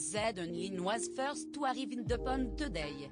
Z Lin was first to arrive in the pond today.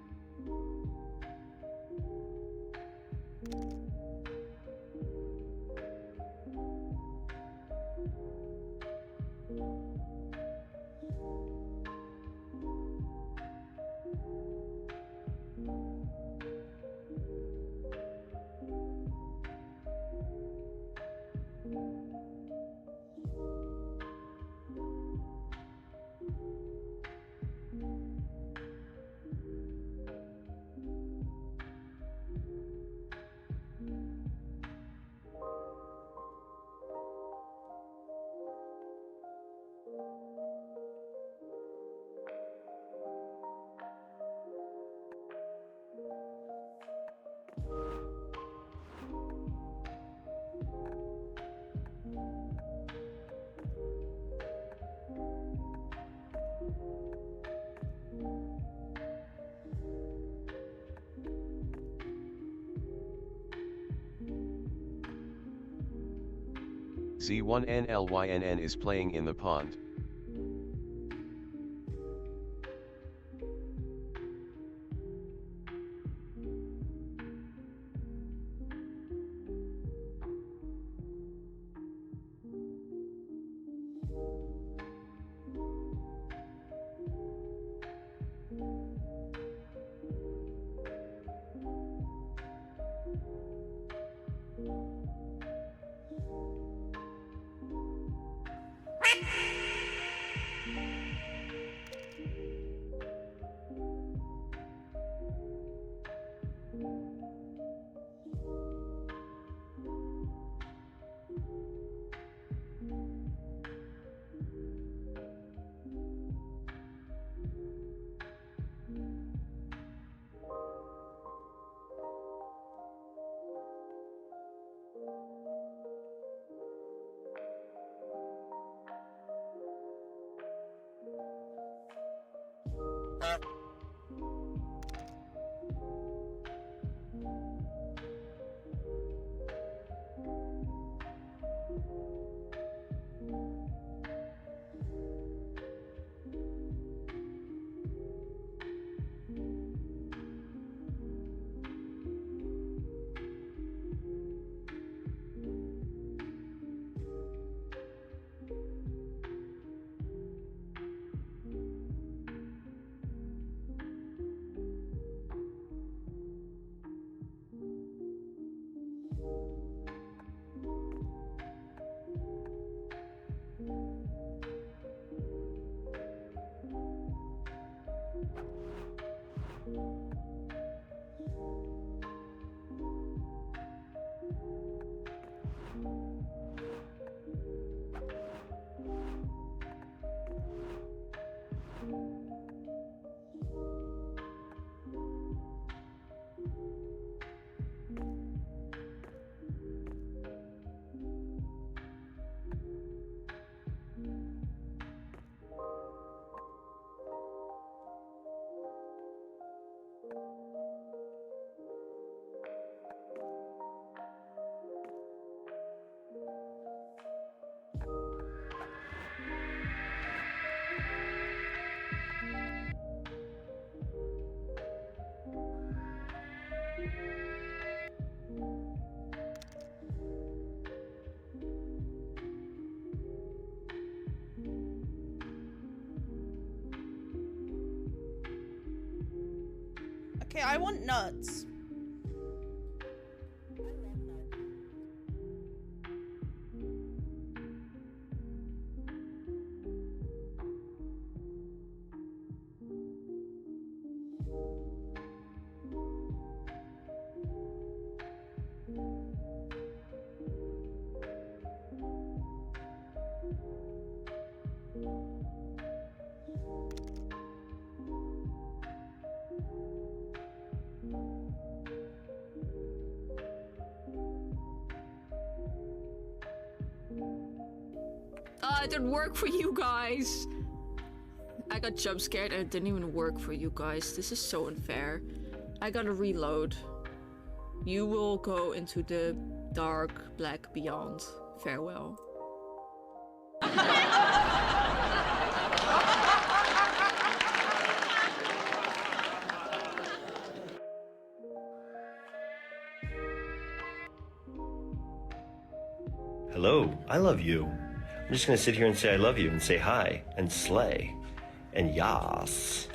Z1NLYNN is playing in the pond. Okay, I want nuts. It didn't work for you guys. I got jump scared and it didn't even work for you guys. This is so unfair. I gotta reload. You will go into the dark black beyond. Farewell. hello, I love you. I'm just gonna sit here and say I love you and say hi and slay and yas.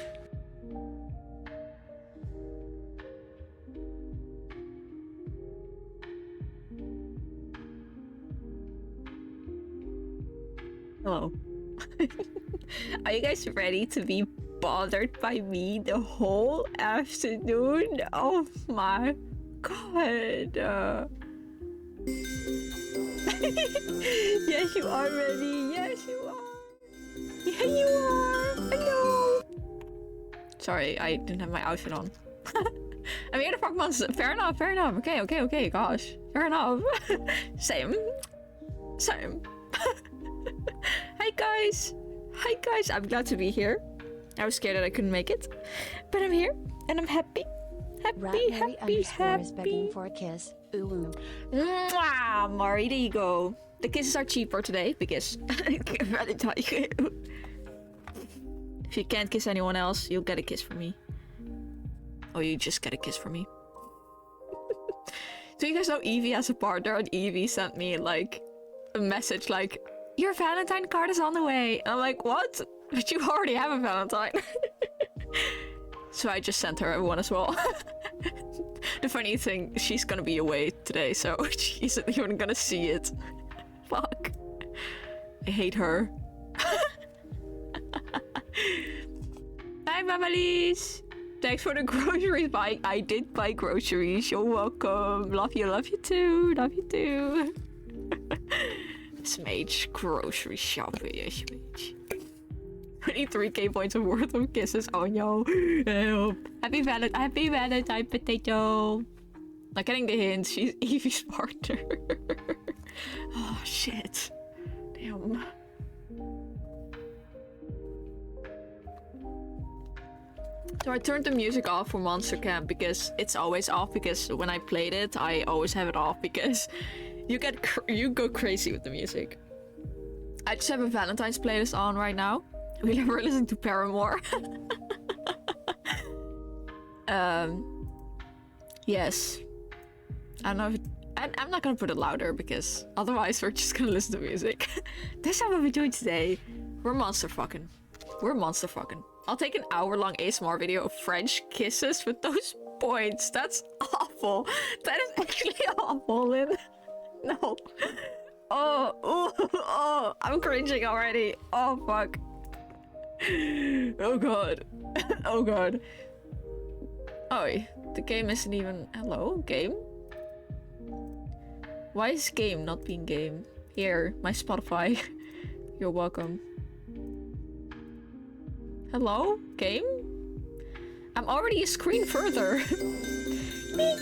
Hello. Are you guys ready to be bothered by me the whole afternoon? Oh my god. Yes, you are ready. Yes, you are. Yeah, you are. Hello. Sorry, I didn't have my outfit on. I'm here to fuck monsters. Fair enough, fair enough. Okay, gosh. Fair enough. Same. Hi guys. I'm glad to be here. I was scared that I couldn't make it, but I'm here and I'm happy. Rat_is begging for a kiss. Ooh. Mwah, Mari, there you go. The kisses are cheaper today because Valentine. If you can't kiss anyone else, you'll get a kiss from me. Or you just get a kiss from me. Do you guys know Evie has a partner? And Evie sent me like a message like, your Valentine card is on the way. And I'm like, what? But you already have a Valentine. So I just sent her one as well. The funny thing, she's gonna be away today, so she isn't even gonna see it. Fuck. I hate her. Hi, Mamalies! Thanks for the groceries. I did buy groceries. You're welcome. Love you too. Love you too. Smage grocery shopping. Yes, Smage. 23k points of worth of kisses. Oh no. Help. Happy Valentine potato. Not getting the hint. She's Evie's partner. Oh shit. Damn. So I turned the music off for Monster Camp because it's always off, because when I played it, I always have it off because you go crazy with the music. I just have a Valentine's playlist on right now. We're listening to Paramore. Yes. I don't know if I'm not gonna put it louder because otherwise we're just gonna listen to music. That's how we're doing today. We're monster fucking. I'll take an hour-long ASMR video of French kisses with those points. That's awful. That is actually awful, Lynn. No. Oh, I'm cringing already. Oh, fuck. Oh, God. Oh, God. Oh, the game isn't even... Hello, game? Why is game not being game? Here, my Spotify. You're welcome. Hello, game? I'm already a screen further. Yay,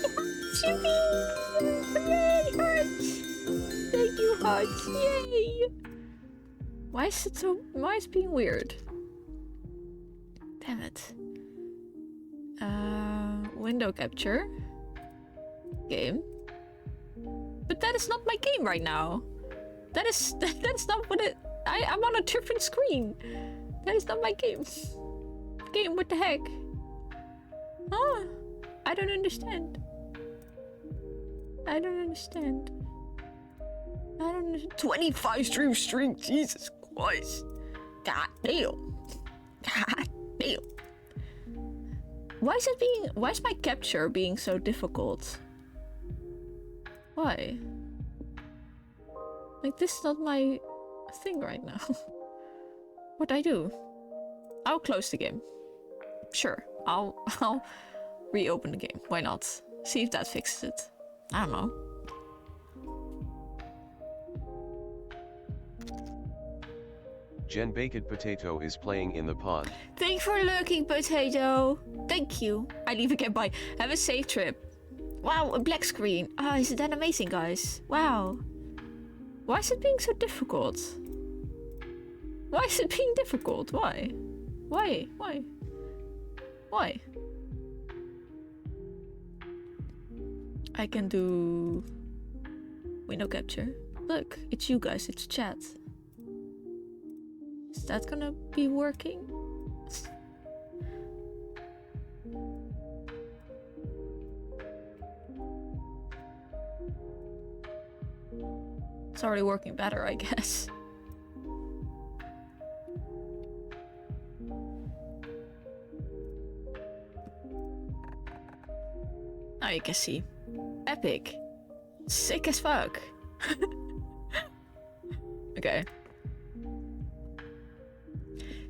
hearts! Thank you, hearts! Yay! Why is it being weird? Damn it. Window capture. Game. But that is not my game right now. That's not what it... I'm on a different screen. That is not my game. Game, what the heck? Huh? I don't understand. 25 stream, Jesus Christ. God damn. Why is my capture being so difficult? Why? Like, this is not my thing right now. What I do? I'll close the game. Sure, I'll reopen the game. Why not? See if that fixes it. I don't know. Jen Baked Potato is playing in the pond. Thanks for lurking, Potato. Thank you. I leave again. Bye. Have a safe trip. Wow, a black screen. Ah, oh, isn't that amazing, guys? Wow. Why is it being so difficult? Why is it being difficult? Why? Why? I can do window capture. Look, it's you guys, it's chat. Is that gonna be working? It's already working better, I guess. Now you can see. Epic. Sick as fuck. Okay.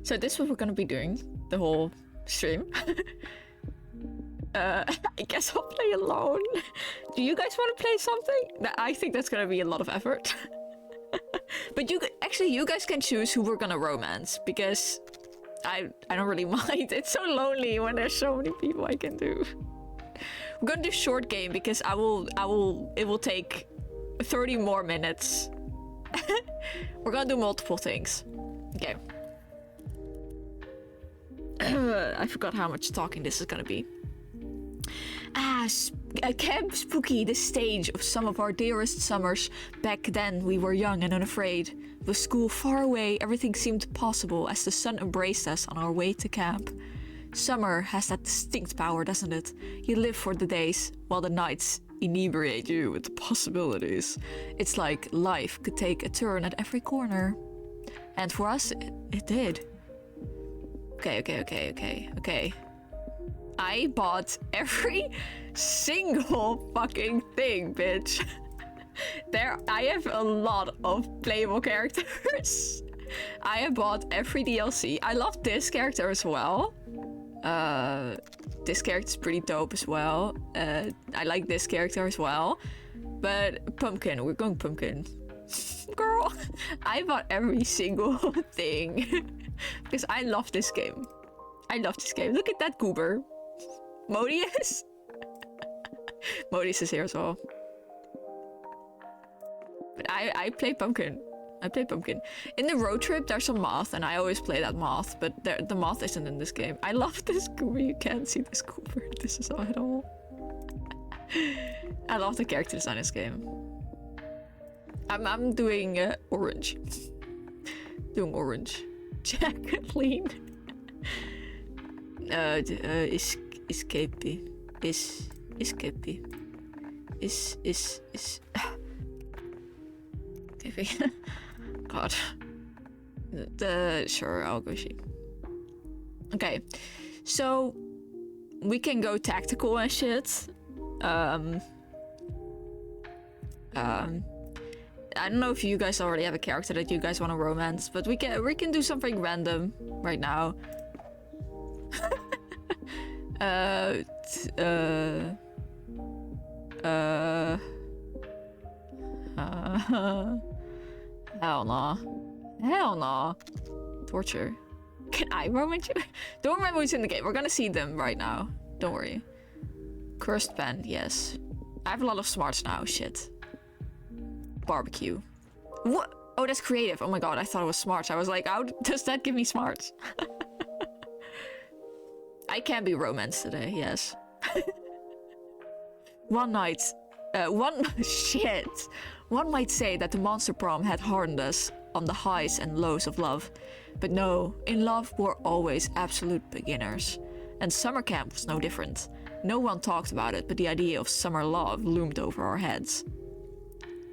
So this is what we're gonna be doing the whole stream. I guess I'll play alone. Do you guys want to play something? I think that's gonna be a lot of effort. But you guys can choose who we're gonna romance, because I don't really mind. It's so lonely when there's so many people I can do. We're gonna do short game because it will take 30 more minutes. We're gonna do multiple things. Okay. I forgot how much talking this is gonna be. Camp Spooky, the stage of some of our dearest summers. Back then, we were young and unafraid. With school far away, everything seemed possible as the sun embraced us on our way to camp. Summer has that distinct power, doesn't it? You live for the days, while the nights inebriate you with the possibilities. It's like life could take a turn at every corner. And for us, it did. Okay. I bought every single fucking thing, bitch. I have a lot of playable characters. I have bought every DLC. I love this character as well. This character is pretty dope as well. I like this character as well. But Pumpkin, we're going Pumpkin. Girl, I bought every single thing. Because I love this game. Look at that goober. Modius? Modius is here as well. But I play Pumpkin. In the road trip, there's some moth, and I always play that moth, but the moth isn't in this game. I love this goober. You can't see this goober. This is at all. I love the character design in this game. I'm doing orange. Doing orange. Jacqueline. Escapee. Escapee. God. Sure, I'll go she. Okay. So we can go tactical and shit. I don't know if you guys already have a character that you guys want to romance, but we can do something random right now. Hell no. Torture. Can I romance you? Don't remember who's in the game. We're gonna see them right now. Don't worry. Cursed pen, yes. I have a lot of smarts now, shit. Barbecue. What? Oh, that's creative. Oh my god, I thought it was smarts. I was like, how does that give me smarts? I can be romance today, yes. One might say that the monster prom had hardened us on the highs and lows of love. But no, in love we're always absolute beginners. And summer camp was no different. No one talked about it, but the idea of summer love loomed over our heads.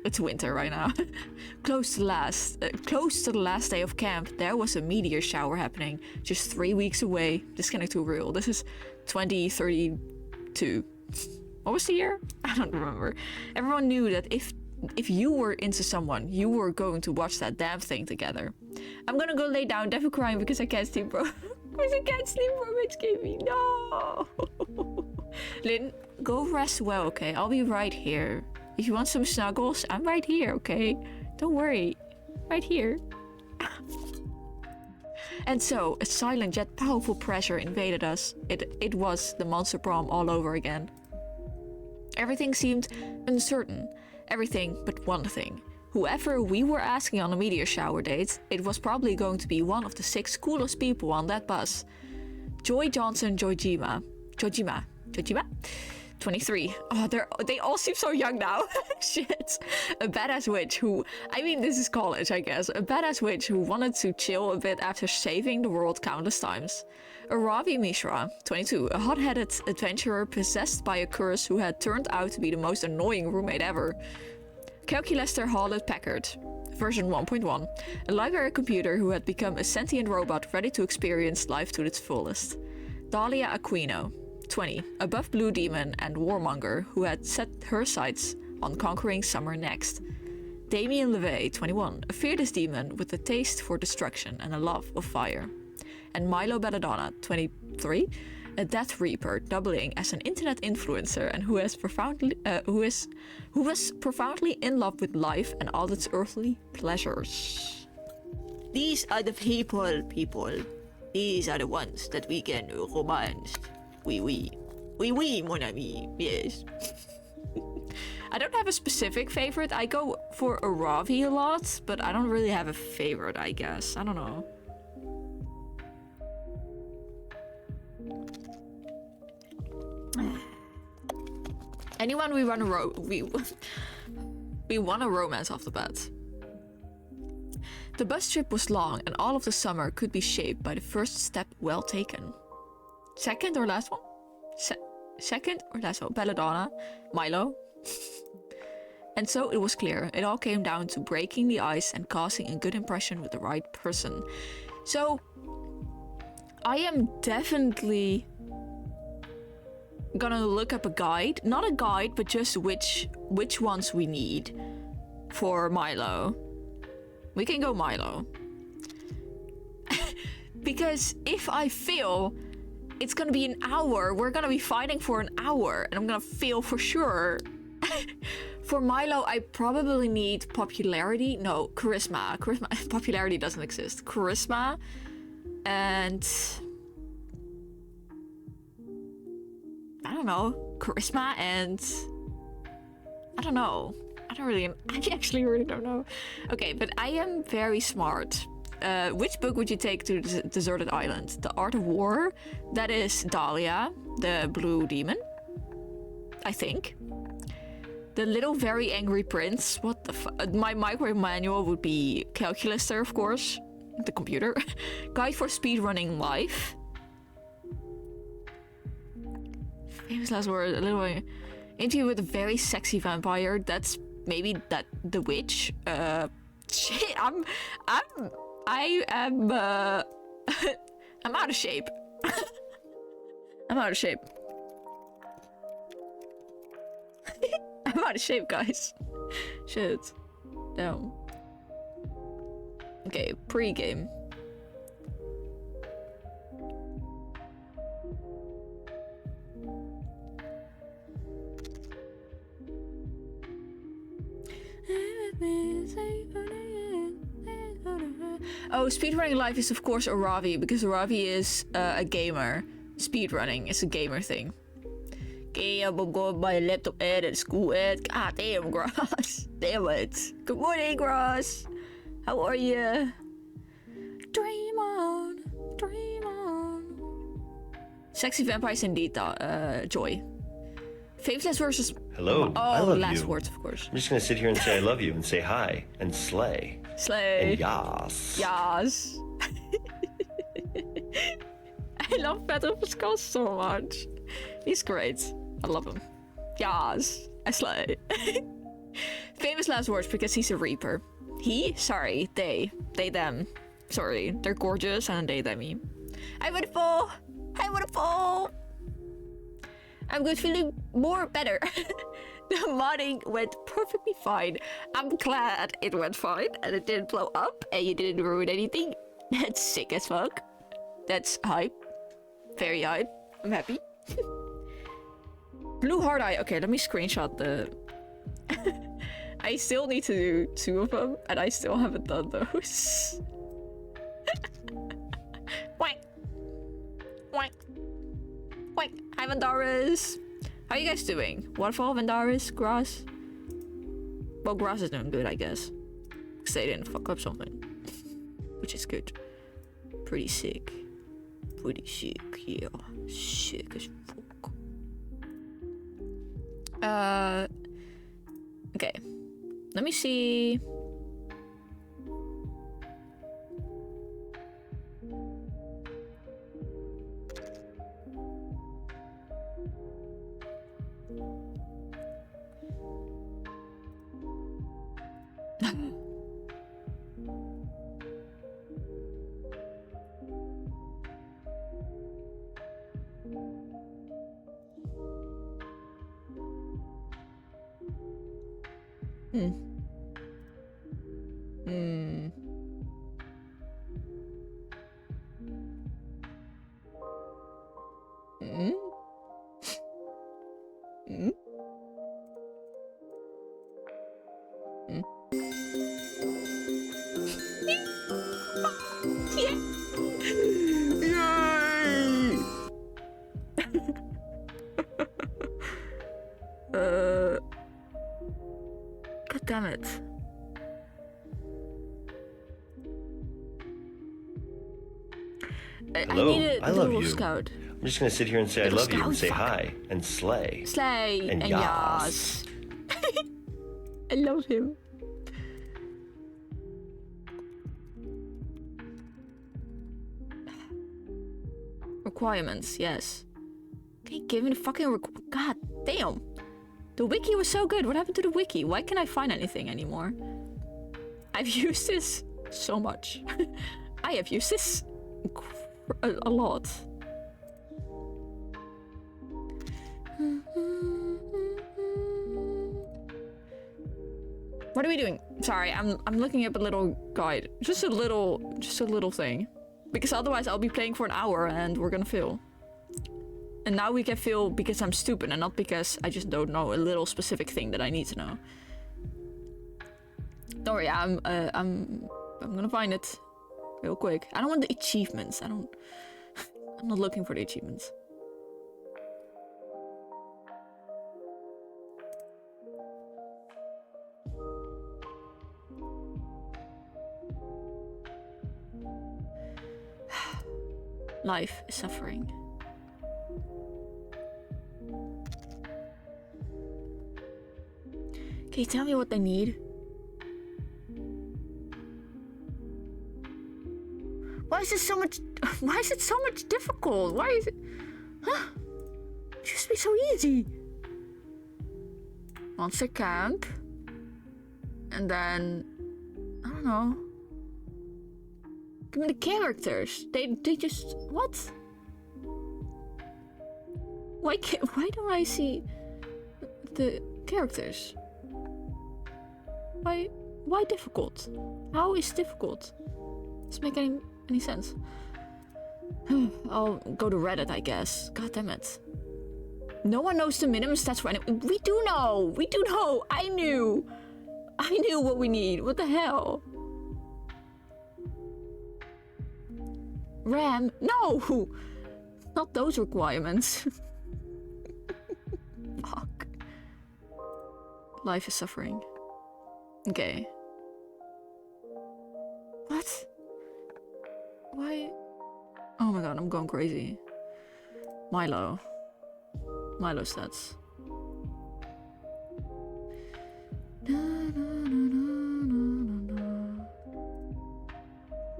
It's winter right now. Close to the last day of camp, there was a meteor shower happening, just 3 weeks away. This is getting too real. This is 2032. What was the year? I don't remember. Everyone knew that if you were into someone, you were going to watch that damn thing together. I'm gonna go lay down, definitely crying because I can't sleep, bro. Because I can't sleep, bro. Bitch gave me no. Lynn, go rest well, okay? I'll be right here. If you want some snuggles, I'm right here, okay? Don't worry. Right here. And so, a silent yet powerful pressure invaded us. It was the monster prom all over again. Everything seemed uncertain. Everything but one thing. Whoever we were asking on a meteor shower date, it was probably going to be one of the 6 coolest people on that bus. Joy Johnson Joijima. 23. Oh, they all seem so young now. Shit. A badass witch who... I mean, this is college, I guess. A badass witch who wanted to chill a bit after saving the world countless times. A Ravi Mishra, 22. A hot-headed adventurer possessed by a curse who had turned out to be the most annoying roommate ever. Calculator Hewlett-Packard, version 1.1, a library computer who had become a sentient robot ready to experience life to its fullest. Dahlia Aquino, 20, a buff blue demon and warmonger who had set her sights on conquering summer next. Damien LeVay, 21, a fearless demon with a taste for destruction and a love of fire. And Milo Belladonna, 23, a Death Reaper, doubling as an internet influencer and who was profoundly in love with life and all its earthly pleasures. These are the people. These are the ones that we can romance. Oui, mon ami. Yes. I don't have a specific favorite. I go for Aravi a lot, but I don't really have a favorite, I guess. I don't know. Anyone we want a romance off the bat. The bus trip was long and all of the summer could be shaped by the first step well taken. Second or last one? Second or last one? Belladonna? Milo? And so it was clear. It all came down to breaking the ice and causing a good impression with the right person. So I am definitely gonna look up a guide. Not a guide, but just which ones we need for Milo. We can go Milo. Because if I fail, it's gonna be an hour. We're gonna be fighting for an hour, and I'm gonna fail for sure. For Milo, I probably need popularity. No, charisma. Popularity doesn't exist. Charisma and I don't know. Charisma and I don't know. I actually really don't know. Okay, but I am very smart. Which book would you take to the deserted island? The Art of War? That is Dahlia, the blue demon. I think. The Little Very Angry Prince. What the fuck? My microwave manual would be Calculator, of course. The computer. Guide for Speedrunning Life. Famous last word. A little interview with a very sexy vampire. That's maybe that the witch. Shit. I am. I'm out of shape. I'm out of shape. I'm out of shape, guys. Shit. Damn. Okay, pre-game. Oh, speedrunning life is of course Aravi, because Aravi is a gamer. Speedrunning is a gamer thing. Okay, I'm gonna go on my laptop at school at. Ah, damn, Gross. Damn it. Good morning, Gross. How are you? Dream on, dream on. Sexy vampires indeed, Joy. Faceless versus. Hello, Oh, I love last you. words, of course. I'm just gonna sit here and say I love you and say hi and slay. Slay. And yas. Yas. I love Pedro Pascal so much. He's great. I love him. Yas. I slay. Famous last words because he's a reaper. He? Sorry. They, them. Sorry. They're gorgeous and they, me. I would fall. I'm good, feeling better. The modding went perfectly fine. I'm glad it went fine and it didn't blow up and you didn't ruin anything. That's sick as fuck. That's hype. Very hype. I'm happy. Blue heart eye. Okay, let me screenshot the... I still need to do 2 of them and I still haven't done those. Wank. Wank. Wank. Hi, Vandaris. How are you guys doing? Waterfall, Vandaris, Grass? Well, Grass is doing good, I guess. Because they didn't fuck up something. Which is good. Pretty sick. Pretty sick, yeah. Sick as fuck. Okay. Let me see. Hmm. Hmm. Hmm. Hmm. Hmm. Yeah. Yay! God damn it. Hello, I need I a love little you. scout. I'm just gonna sit here and say I Little love you and scout, say fuck. hi and slay. Slay And and yas. yas. I love him. Requirements, yes. Okay, give me the fucking God damn. The wiki was so good. What happened to the wiki? Why can't I find anything anymore? I've used this so much. I have used this a lot. What are we doing? Sorry, I'm looking up a little guide. Just a little thing. Because otherwise I'll be playing for an hour and we're gonna fail. And now we can fail because I'm stupid and not because I just don't know a little specific thing that I need to know. Don't worry, I'm gonna find it real quick. I don't want the achievements. I'm not looking for the achievements. Life is suffering. Can you tell me what they need? Why is it so much difficult? Why is it? Huh? It used to be so easy. Monster camp. And then I don't know. Give me the characters. They just what? Why don't I see the characters? Why difficult? How is difficult? Doesn't make any sense. I'll go to Reddit, I guess. God damn it. No one knows the minimum stats for any. We do know. I knew what we need. What the hell? RAM? No! Not those requirements. Fuck. Life is suffering. Okay. What? Why? Oh my god, I'm going crazy. Milo stats.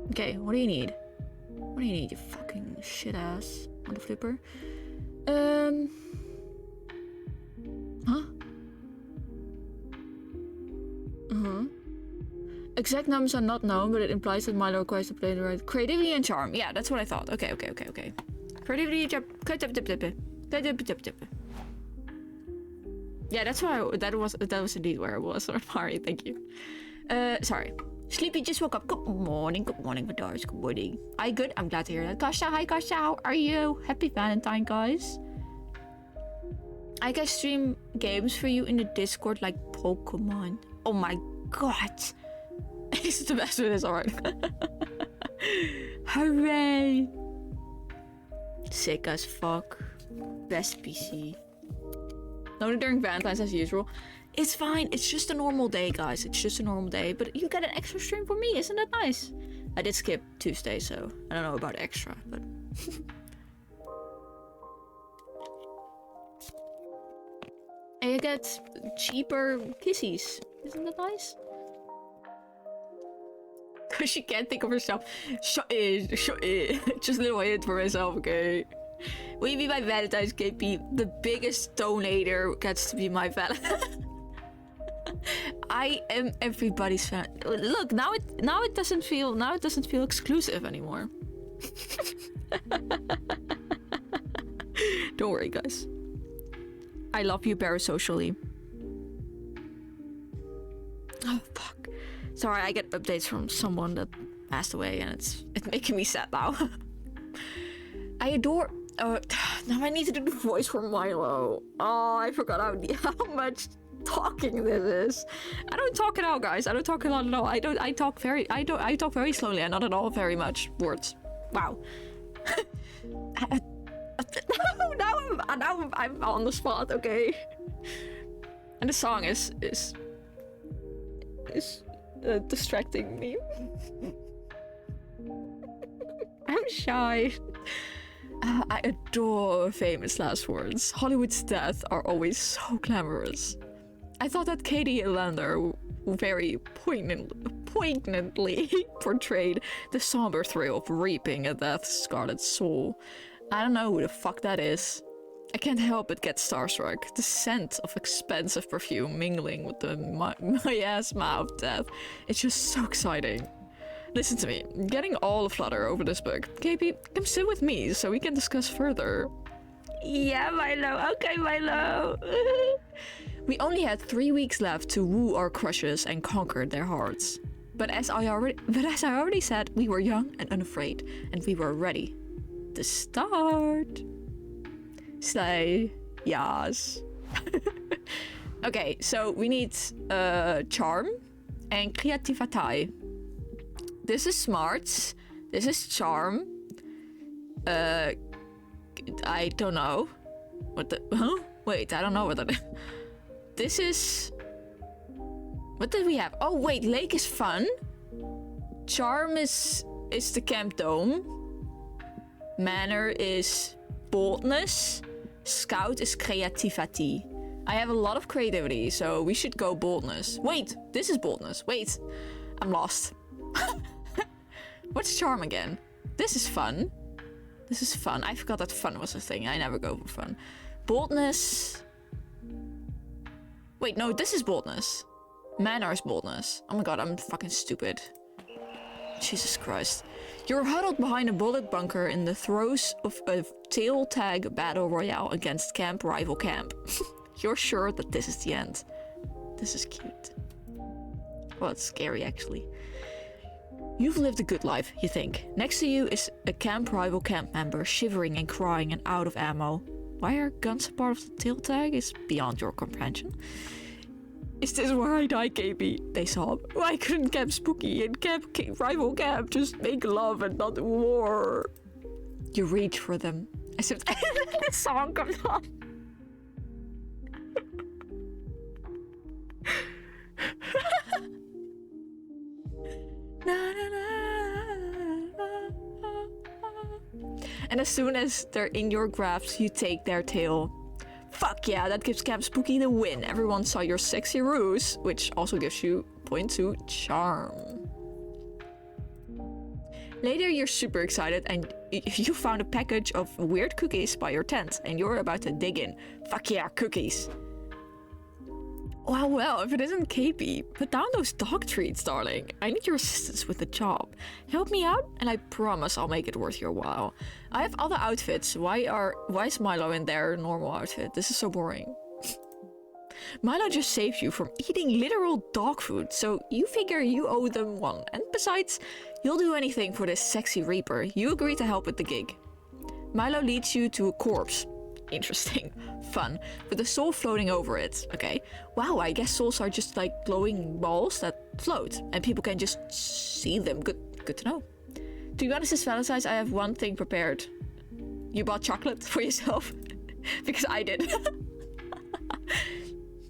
Okay, what do you need? What do you need, you fucking shit ass mother flipper? Huh? Exact numbers are not known, but it implies that Milo requires to play the right creativity and charm. Yeah, that's what I thought. Okay. Creativity, yeah, that's why that was indeed where I was. Sorry, thank you. Sorry. Sleepy just woke up. Good morning, Madars. Good morning. I good? I'm glad to hear that. Kasha, hi Kasha, how are you? Happy Valentine, guys. I can stream games for you in the Discord like Pokemon. Oh my god. It's the best with this, alright. Hooray! Sick as fuck. Best PC. Only during Valentine's as usual. It's fine. It's just a normal day, guys. It's just a normal day. But you get an extra stream for me. Isn't that nice? I did skip Tuesday, so I don't know about extra, but... And you get cheaper kissies. Isn't that nice? Because she can't think of herself. Shut it. Just a little hint for myself, okay? Will you be my Valentine's KP? The biggest donator gets to be my Valentine. I am everybody's fan. Look, now it doesn't feel exclusive anymore. Don't worry, guys. I love you parasocially. Oh fuck. Sorry, I get updates from someone that passed away, and it's making me sad now. I adore. Now I need to do the voice for Milo. Oh, I forgot how much talking this is. I don't talk at all, guys. I don't talk a lot at all. I talk very slowly and not at all very much words. Wow. now I'm on the spot. Okay. And the song is distracting me. I'm shy. I adore famous last words. Hollywood's death are always so glamorous. I thought that Katie Lander very poignantly portrayed the somber thrill of reaping a death's scarlet soul. I don't know who the fuck that is. I can't help but get starstruck. The scent of expensive perfume mingling with the miasma of death. It's just so exciting. Listen to me, I'm getting all aflutter over this book. KP, come sit with me so we can discuss further. Yeah, Milo. Okay, Milo. We only had 3 weeks left to woo our crushes and conquer their hearts. But as I already said, we were young and unafraid, and we were ready to start. Slay. Yes. Okay, so we need charm and creativiteit. This is smarts. This is charm. I don't know. What the... Huh? Wait, I don't know what that is. This is... What did we have? Oh, wait, lake is fun. Charm is the camp dome. Manner is boldness. Scout is creativity. I have a lot of creativity, so we should go boldness. Wait, this is boldness. Wait, I'm lost. What's charm again? This is fun. This is fun. I forgot that fun was a thing. I never go for fun. Boldness. Wait, no, this is boldness. Manner is boldness. Oh my god, I'm fucking stupid. Jesus Christ. You're huddled behind a bullet bunker in the throes of a tail tag battle royale against rival camp. You're sure that this is the end. This is cute. Well, it's scary actually. You've lived a good life, you think. Next to you is a rival camp member, shivering and crying and out of ammo. Why are guns a part of the tail tag is beyond your comprehension. Is this where I die, KP? They sob. Why couldn't Camp Spooky and rival camp just make love and not war? You reach for them. As if the song comes on. And as soon as they're in your grasp, you take their tail. Fuck yeah, that gives Camp Spooky the win. Everyone saw your sexy ruse, which also gives you +2 charm. Later, you're super excited and you found a package of weird cookies by your tent and you're about to dig in. Fuck yeah, cookies. Well, if it isn't KP, put down those dog treats, darling. I need your assistance with the job. Help me out, and I promise I'll make it worth your while. I have other outfits. Why is Milo in their normal outfit? This is so boring. Milo just saved you from eating literal dog food, so you figure you owe them one. And besides, you'll do anything for this sexy reaper. You agree to help with the gig. Milo leads you to a corpse. Interesting. Fun. With a soul floating over it. Okay. Wow, I guess souls are just like glowing balls that float. And people can just see them. Good to know. To be honest, this Valentine's, I have one thing prepared. You bought chocolate for yourself? Because I did.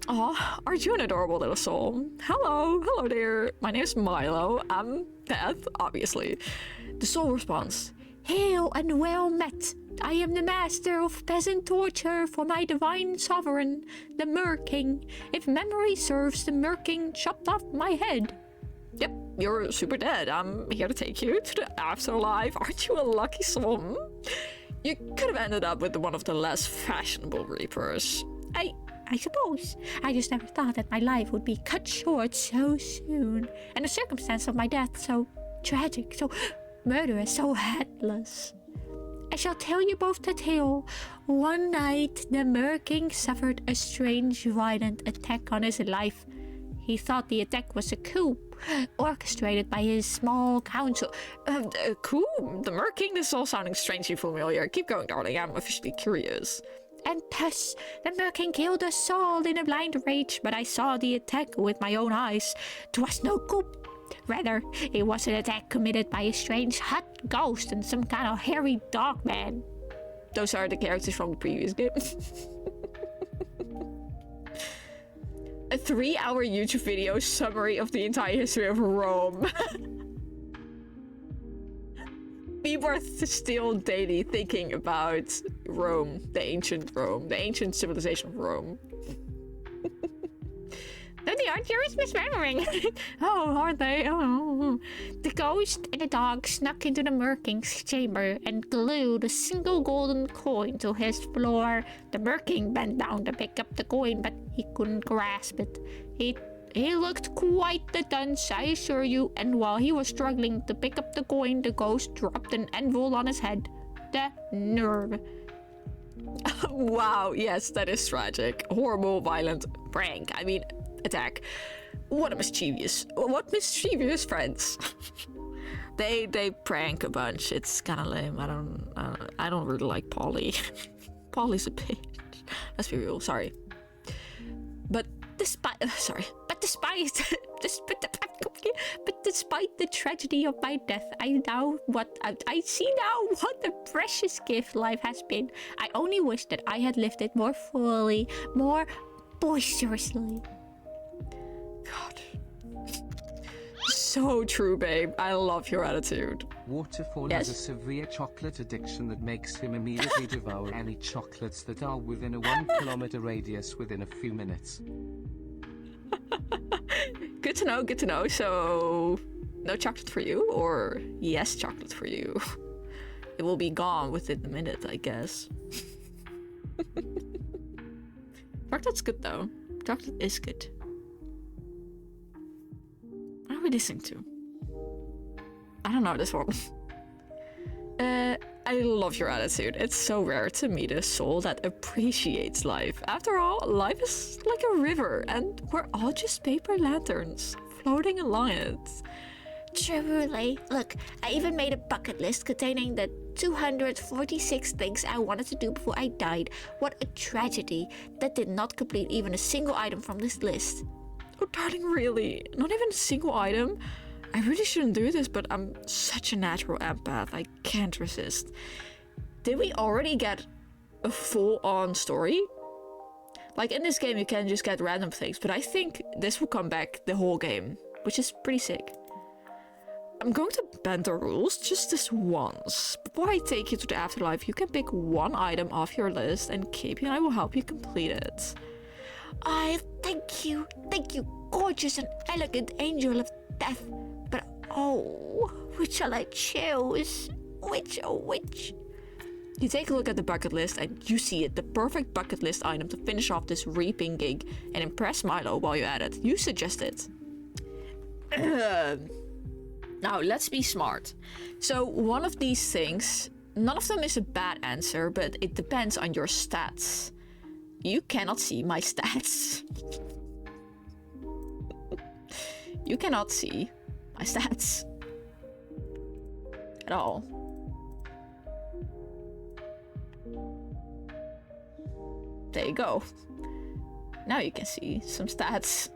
Aw, aren't you an adorable little soul? Hello there. My name is Milo. I'm Beth, obviously. The soul responds. Hail and well met. I am the master of peasant torture for my divine sovereign, the Mer King. If memory serves, the Mer King chopped off my head. Yep, you're super dead. I'm here to take you to the afterlife. Aren't you a lucky soul? You could have ended up with one of the less fashionable reapers. I suppose. I just never thought that my life would be cut short so soon. And the circumstance of my death so tragic, so murderous, so headless. I shall tell you both the tale. One night, the Mer King suffered a strange, violent attack on his life. He thought the attack was a coup orchestrated by his small council. Coup? The Mer King? This is all sounding strangely familiar. Keep going, darling. I'm officially curious. And thus, the Mer King killed us all in a blind rage, but I saw the attack with my own eyes. 'Twas no coup. Rather, it was an attack committed by a strange hot ghost and some kind of hairy dog man. Those are the characters from the previous game. A 3-hour YouTube video summary of the entire history of Rome. People are still daily thinking about Rome, the ancient civilization of Rome. No, they aren't. You're misremembering. Oh, aren't they? Oh. The ghost and the dog snuck into the Mer King's chamber and glued a single golden coin to his floor. The Mer King bent down to pick up the coin, but he couldn't grasp it. He looked quite the dunce, I assure you, and while he was struggling to pick up the coin, the ghost dropped an anvil on his head. The nerve. Wow, yes, that is tragic. Horrible, violent prank. I mean, attack. What mischievous friends. They prank a bunch. It's kind of lame. I don't really like Polly. Polly's a bitch. Let's be real. Sorry. But despite the tragedy of my death, I see now what a precious gift life has been. I only wish that I had lived it more fully, more boisterously. God. So true, babe. I love your attitude. Waterfall Yes. has a severe chocolate addiction that makes him immediately devour any chocolates that are within a 1 kilometer radius within a few minutes. Good to know. So, no chocolate for you, or yes, chocolate for you? It will be gone within a minute, I guess. Chocolate's good, though. Chocolate is good. What are we listening to? I don't know this one. I love your attitude. It's so rare to meet a soul that appreciates life. After all, life is like a river, and we're all just paper lanterns floating along it. Truly. Look, I even made a bucket list containing the 246 things I wanted to do before I died. What a tragedy. That did not complete even a single item from this list. Oh, darling, really? Not even a single item? I really shouldn't do this, but I'm such a natural empath. I can't resist. Did we already get a full-on story? Like, in this game, you can just get random things, but I think this will come back the whole game, which is pretty sick. I'm going to bend the rules just this once. Before I take you to the afterlife, you can pick one item off your list, and Katie and I will help you complete it. Thank you, gorgeous and elegant angel of death. But oh, which shall I choose? Which? You take a look at the bucket list and you see it, the perfect bucket list item to finish off this reaping gig and impress Milo while you're at it. You suggest it. Now, let's be smart. So, one of these things, none of them is a bad answer, but it depends on your stats. You cannot see my stats. You cannot see my stats. At all. There you go. Now you can see some stats.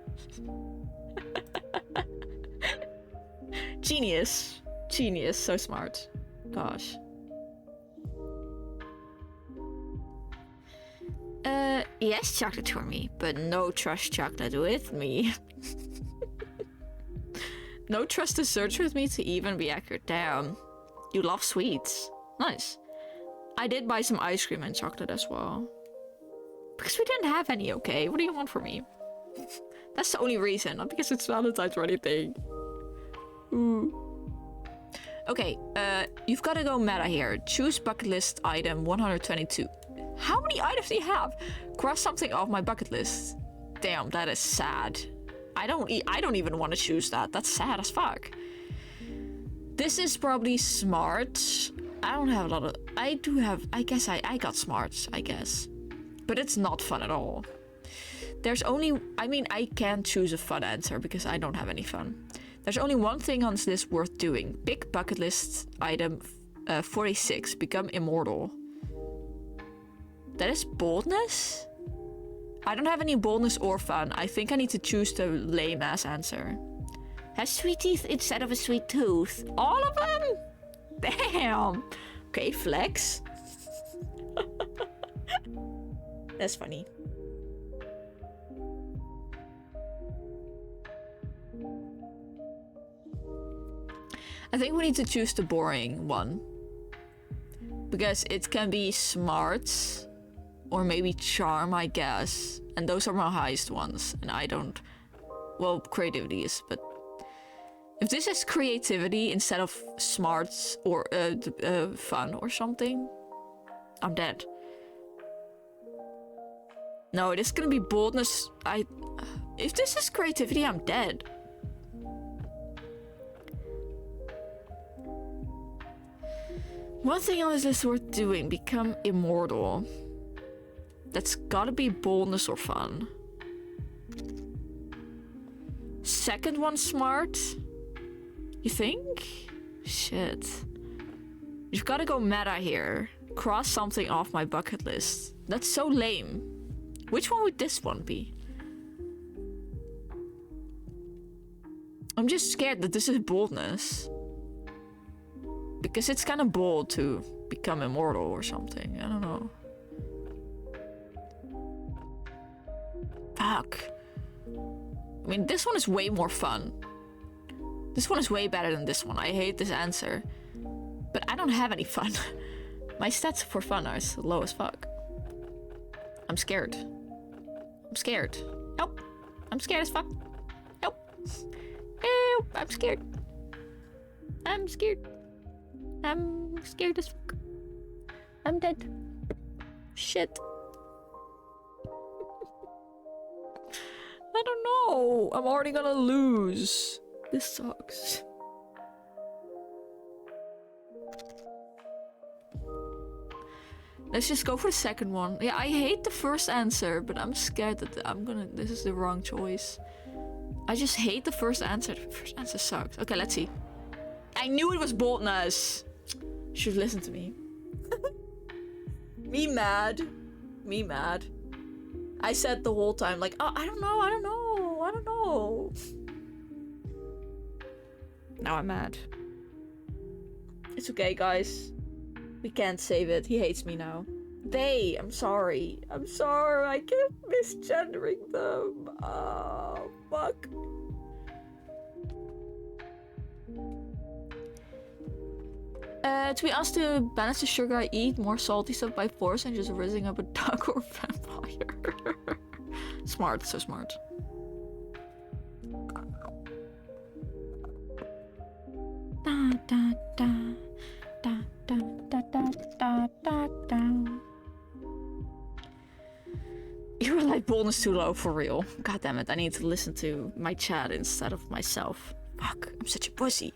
Genius. Genius. So smart. Gosh. Yes, chocolate for me, but no trust chocolate with me. No trust to search with me to even be accurate. Damn. You love sweets. Nice. I did buy some ice cream and chocolate as well. Because we didn't have any, okay? What do you want from me? That's the only reason, not because it's Valentine's or anything. Ooh. Okay, you've got to go meta here. Choose bucket list item 122. How many items do you have? Cross something off my bucket list. Damn, that is sad. I don't even want to choose that. That's sad as fuck. This is probably smart. I don't have a lot of... I do have... I guess I got smarts, I guess. But it's not fun at all. There's only... I mean, I can't choose a fun answer because I don't have any fun. There's only one thing on this list worth doing. Pick bucket list item 46. Become immortal. That is boldness? I don't have any boldness or fun. I think I need to choose the lame-ass answer. Has sweet teeth instead of a sweet tooth. All of them? Damn. Okay, flex. That's funny. I think we need to choose the boring one. Because it can be smarts or maybe charm, I guess. And those are my highest ones. And I don't... Well, creativity is, but... If this is creativity instead of smarts or fun or something, I'm dead. No, it is gonna be boldness. If this is creativity, I'm dead. One thing on this list worth doing, become immortal. That's gotta be boldness or fun. Second one, smart. You think? Shit. You've gotta go meta here. Cross something off my bucket list. That's so lame. Which one would this one be? I'm just scared that this is boldness. Because it's kind of bold to become immortal or something. I don't know. Fuck. I mean, this one is way more fun. This one is way better than this one. I hate this answer. But I don't have any fun. My stats for fun are low as fuck. I'm scared. I'm scared. Nope. I'm scared as fuck. Nope. Nope. I'm scared. I'm scared. I'm scared as fuck. I'm dead. Shit. I don't know. I'm already gonna lose. This sucks. Let's just go for the second one. Yeah, I hate the first answer, but I'm scared that this is the wrong choice. I just hate the first answer. The first answer sucks. Okay, let's see. I knew it was boldness. Should listen to me. Me mad. Me mad. I said the whole time, like, oh, I don't know. Now I'm mad. It's okay, guys. We can't save it. He hates me now. They. I'm sorry. I'm sorry. I kept misgendering them. Oh, fuck. To be asked to balance the sugar I eat, more salty stuff by force, and just raising up a duck or vampire. Smart. So smart. Da da da da da da da da da. You were like boldness too low for real. God damn it! I need to listen to my chat instead of myself. Fuck! I'm such a pussy.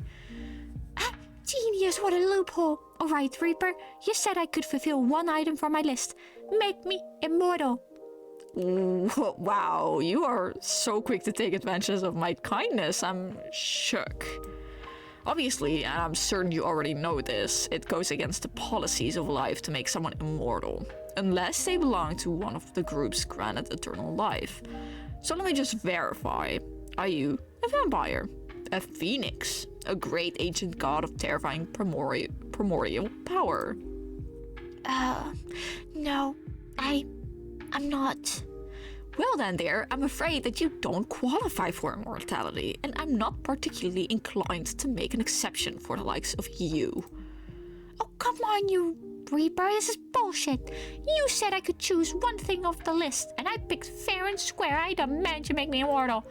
Ah, genius! What a loophole! All right, Reaper. You said I could fulfill one item from my list. Make me immortal. Ooh, wow! You are so quick to take advantage of my kindness. I'm shook. Obviously, and I'm certain you already know this, it goes against the policies of life to make someone immortal, unless they belong to one of the groups granted eternal life. So let me just verify. Are you a vampire? A phoenix? A great ancient god of terrifying primordial power? No, I'm not. Well then dear, I'm afraid that you don't qualify for immortality, and I'm not particularly inclined to make an exception for the likes of you. Oh, come on, you Reaper, this is bullshit. You said I could choose one thing off the list, and I picked fair and square. I demand you make me immortal.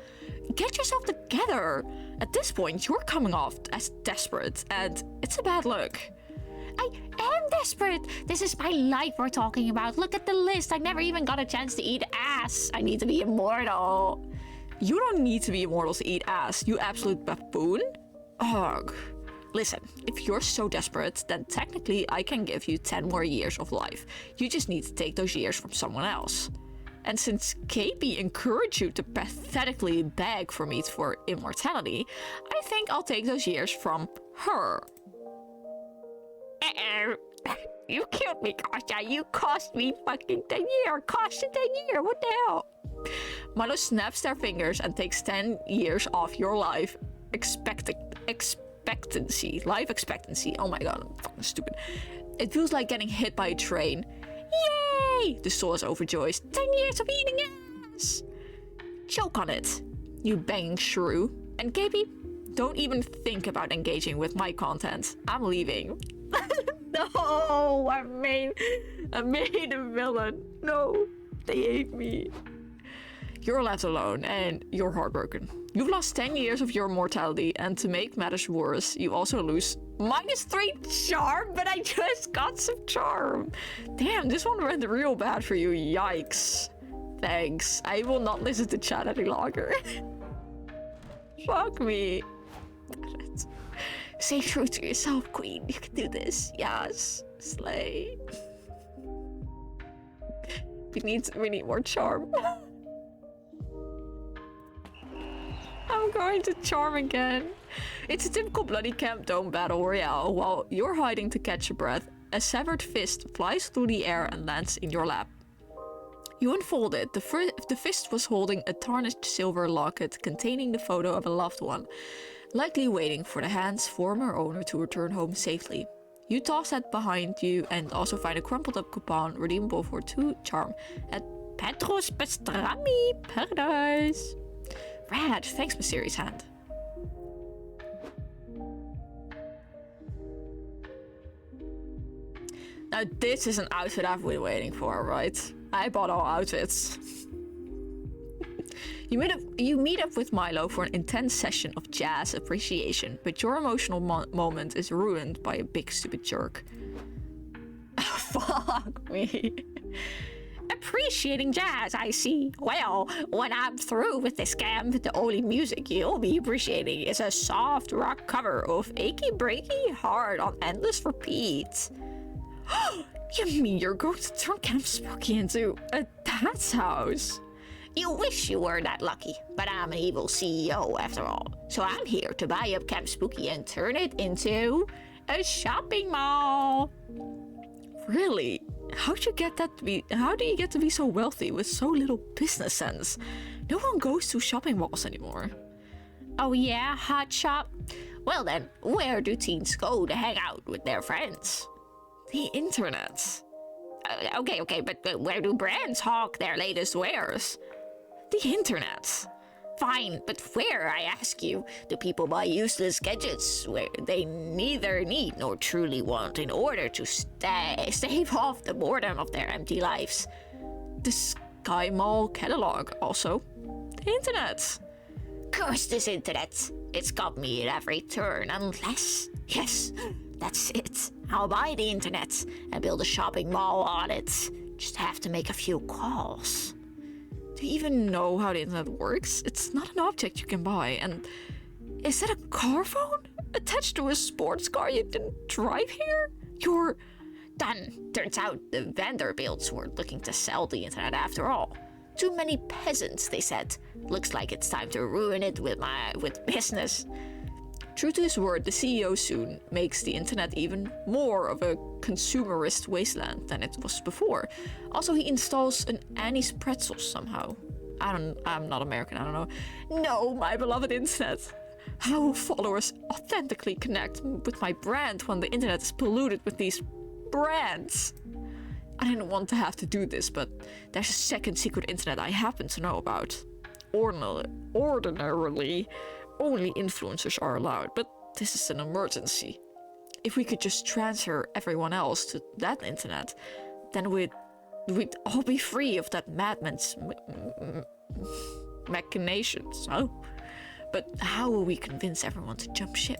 Get yourself together. At this point, you're coming off as desperate, and it's a bad look. I am desperate. This is my life we're talking about. Look at the list. I never even got a chance to eat ass. I need to be immortal. You don't need to be immortal to eat ass, you absolute buffoon. Ugh. Listen, if you're so desperate, then technically I can give you 10 more years of life. You just need to take those years from someone else. And since KB encouraged you to pathetically beg for me for immortality, I think I'll take those years from her. You killed me, Kasha. You cost me fucking 10 years. Cost you 10 years. What the hell? Milo snaps their fingers and takes 10 years off your life life expectancy. Oh my god, I'm fucking stupid. It feels like getting hit by a train. Yay! The soul is overjoyed. 10 years of eating ass! Choke on it, you banging shrew. And KB, don't even think about engaging with my content. I'm leaving. No, I made a villain. No, they hate me. You're left alone and you're heartbroken. You've lost 10 years of your mortality, and to make matters worse, you also lose -3 charm, but I just got some charm. Damn, this one went real bad for you. Yikes. Thanks. I will not listen to chat any longer. Fuck me. Stay true to yourself, Queen. You can do this. Yes. Slay. We need more charm. I'm going to charm again. It's a typical bloody Camp Dome battle royale. While you're hiding to catch your breath, a severed fist flies through the air and lands in your lap. You unfold it. The fist was holding a tarnished silver locket containing the photo of a loved one, likely waiting for the hand's former owner to return home safely. You toss that behind you and also find a crumpled up coupon redeemable for 2 charm at Petros Pastrami Paradise. Rad, thanks, mysterious hand. Now this is an outfit I've been waiting for, right? I bought all outfits. You meet up with Milo for an intense session of jazz appreciation, but your emotional moment is ruined by a big stupid jerk. Fuck me. Appreciating jazz, I see. Well, when I'm through with this scam, the only music you'll be appreciating is a soft rock cover of Achy Breaky Heart on endless repeat. You mean you're going to turn Camp Spooky into a dad's house? You wish you were that lucky, but I'm an evil CEO after all. So I'm here to buy up Camp Spooky and turn it into a shopping mall. Really? How do you get to be so wealthy with so little business sense? No one goes to shopping malls anymore. Oh yeah, hot shop? Well then, where do teens go to hang out with their friends? The internet. Okay, but where do brands hawk their latest wares? The internet. Fine, but where, I ask you, do people buy useless gadgets where they neither need nor truly want in order to stave off the boredom of their empty lives? The Sky Mall catalog, also. The internet. Curse this internet. It's got me at every turn, unless... Yes, that's it. I'll buy the internet and build a shopping mall on it. Just have to make a few calls. Do you even know how the internet works? It's not an object you can buy, and is that a car phone attached to a sports car you didn't drive here? You're done. Turns out the Vanderbilts were looking to sell the internet after all. Too many peasants, they said. Looks like it's time to ruin it with business. True to his word, the CEO soon makes the internet even more of a consumerist wasteland than it was before. Also, he installs an Annie's Pretzels somehow. I'm not American, I don't know. No, my beloved internet. How will followers authentically connect with my brand when the internet is polluted with these brands? I didn't want to have to do this, but there's a second secret internet I happen to know about. Ordinarily, only influencers are allowed, but this is an emergency. If we could just transfer everyone else to that internet, then we'd all be free of that madman's machinations. Oh, but how will we convince everyone to jump ship?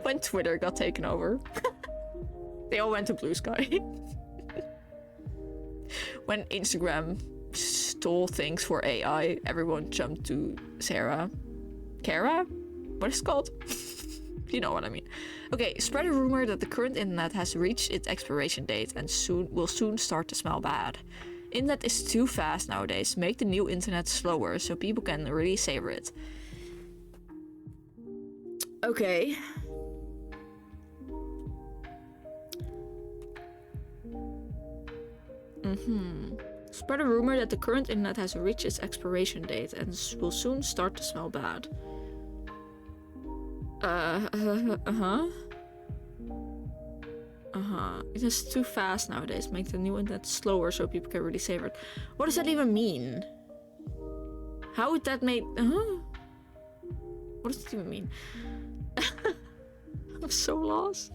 When Twitter got taken over, they all went to Blue Sky. When Instagram stole things for AI, everyone jumped to Sarah. Kara? What is it called? You know what I mean. Okay, spread a rumor that the current internet has reached its expiration date and will soon start to smell bad. Internet is too fast nowadays. Make the new internet slower so people can really savor it. Okay. Spread a rumor that the current internet has reached its expiration date and will soon start to smell bad. It is too fast nowadays. Make the new internet slower so people can really savor it. What does that even mean? How would that make... What does it even mean? I'm so lost.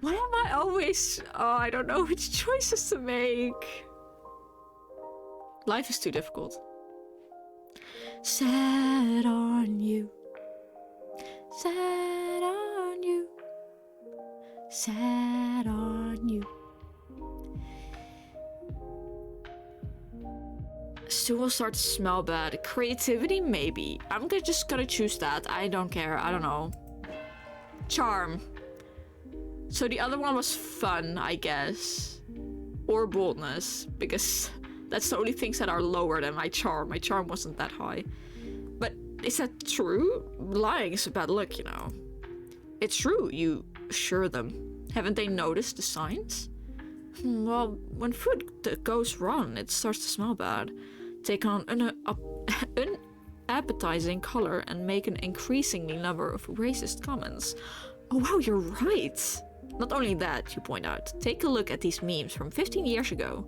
Why am I always... Oh, I don't know which choices to make. Life is too difficult. Sad on you. Sad on you. Sad on you. Soon will start to smell bad. Creativity, maybe. I'm just gonna choose that. I don't care. I don't know. Charm. So the other one was fun, I guess. Or boldness. Because that's the only things that are lower than my charm. My charm wasn't that high. But is that true? Lying is a bad luck, you know. It's true, you assure them. Haven't they noticed the signs? Well, when food goes wrong, it starts to smell bad. Take on an unappetizing color and make an increasingly number of racist comments. Oh wow, you're right. Not only that, you point out, take a look at these memes from 15 years ago.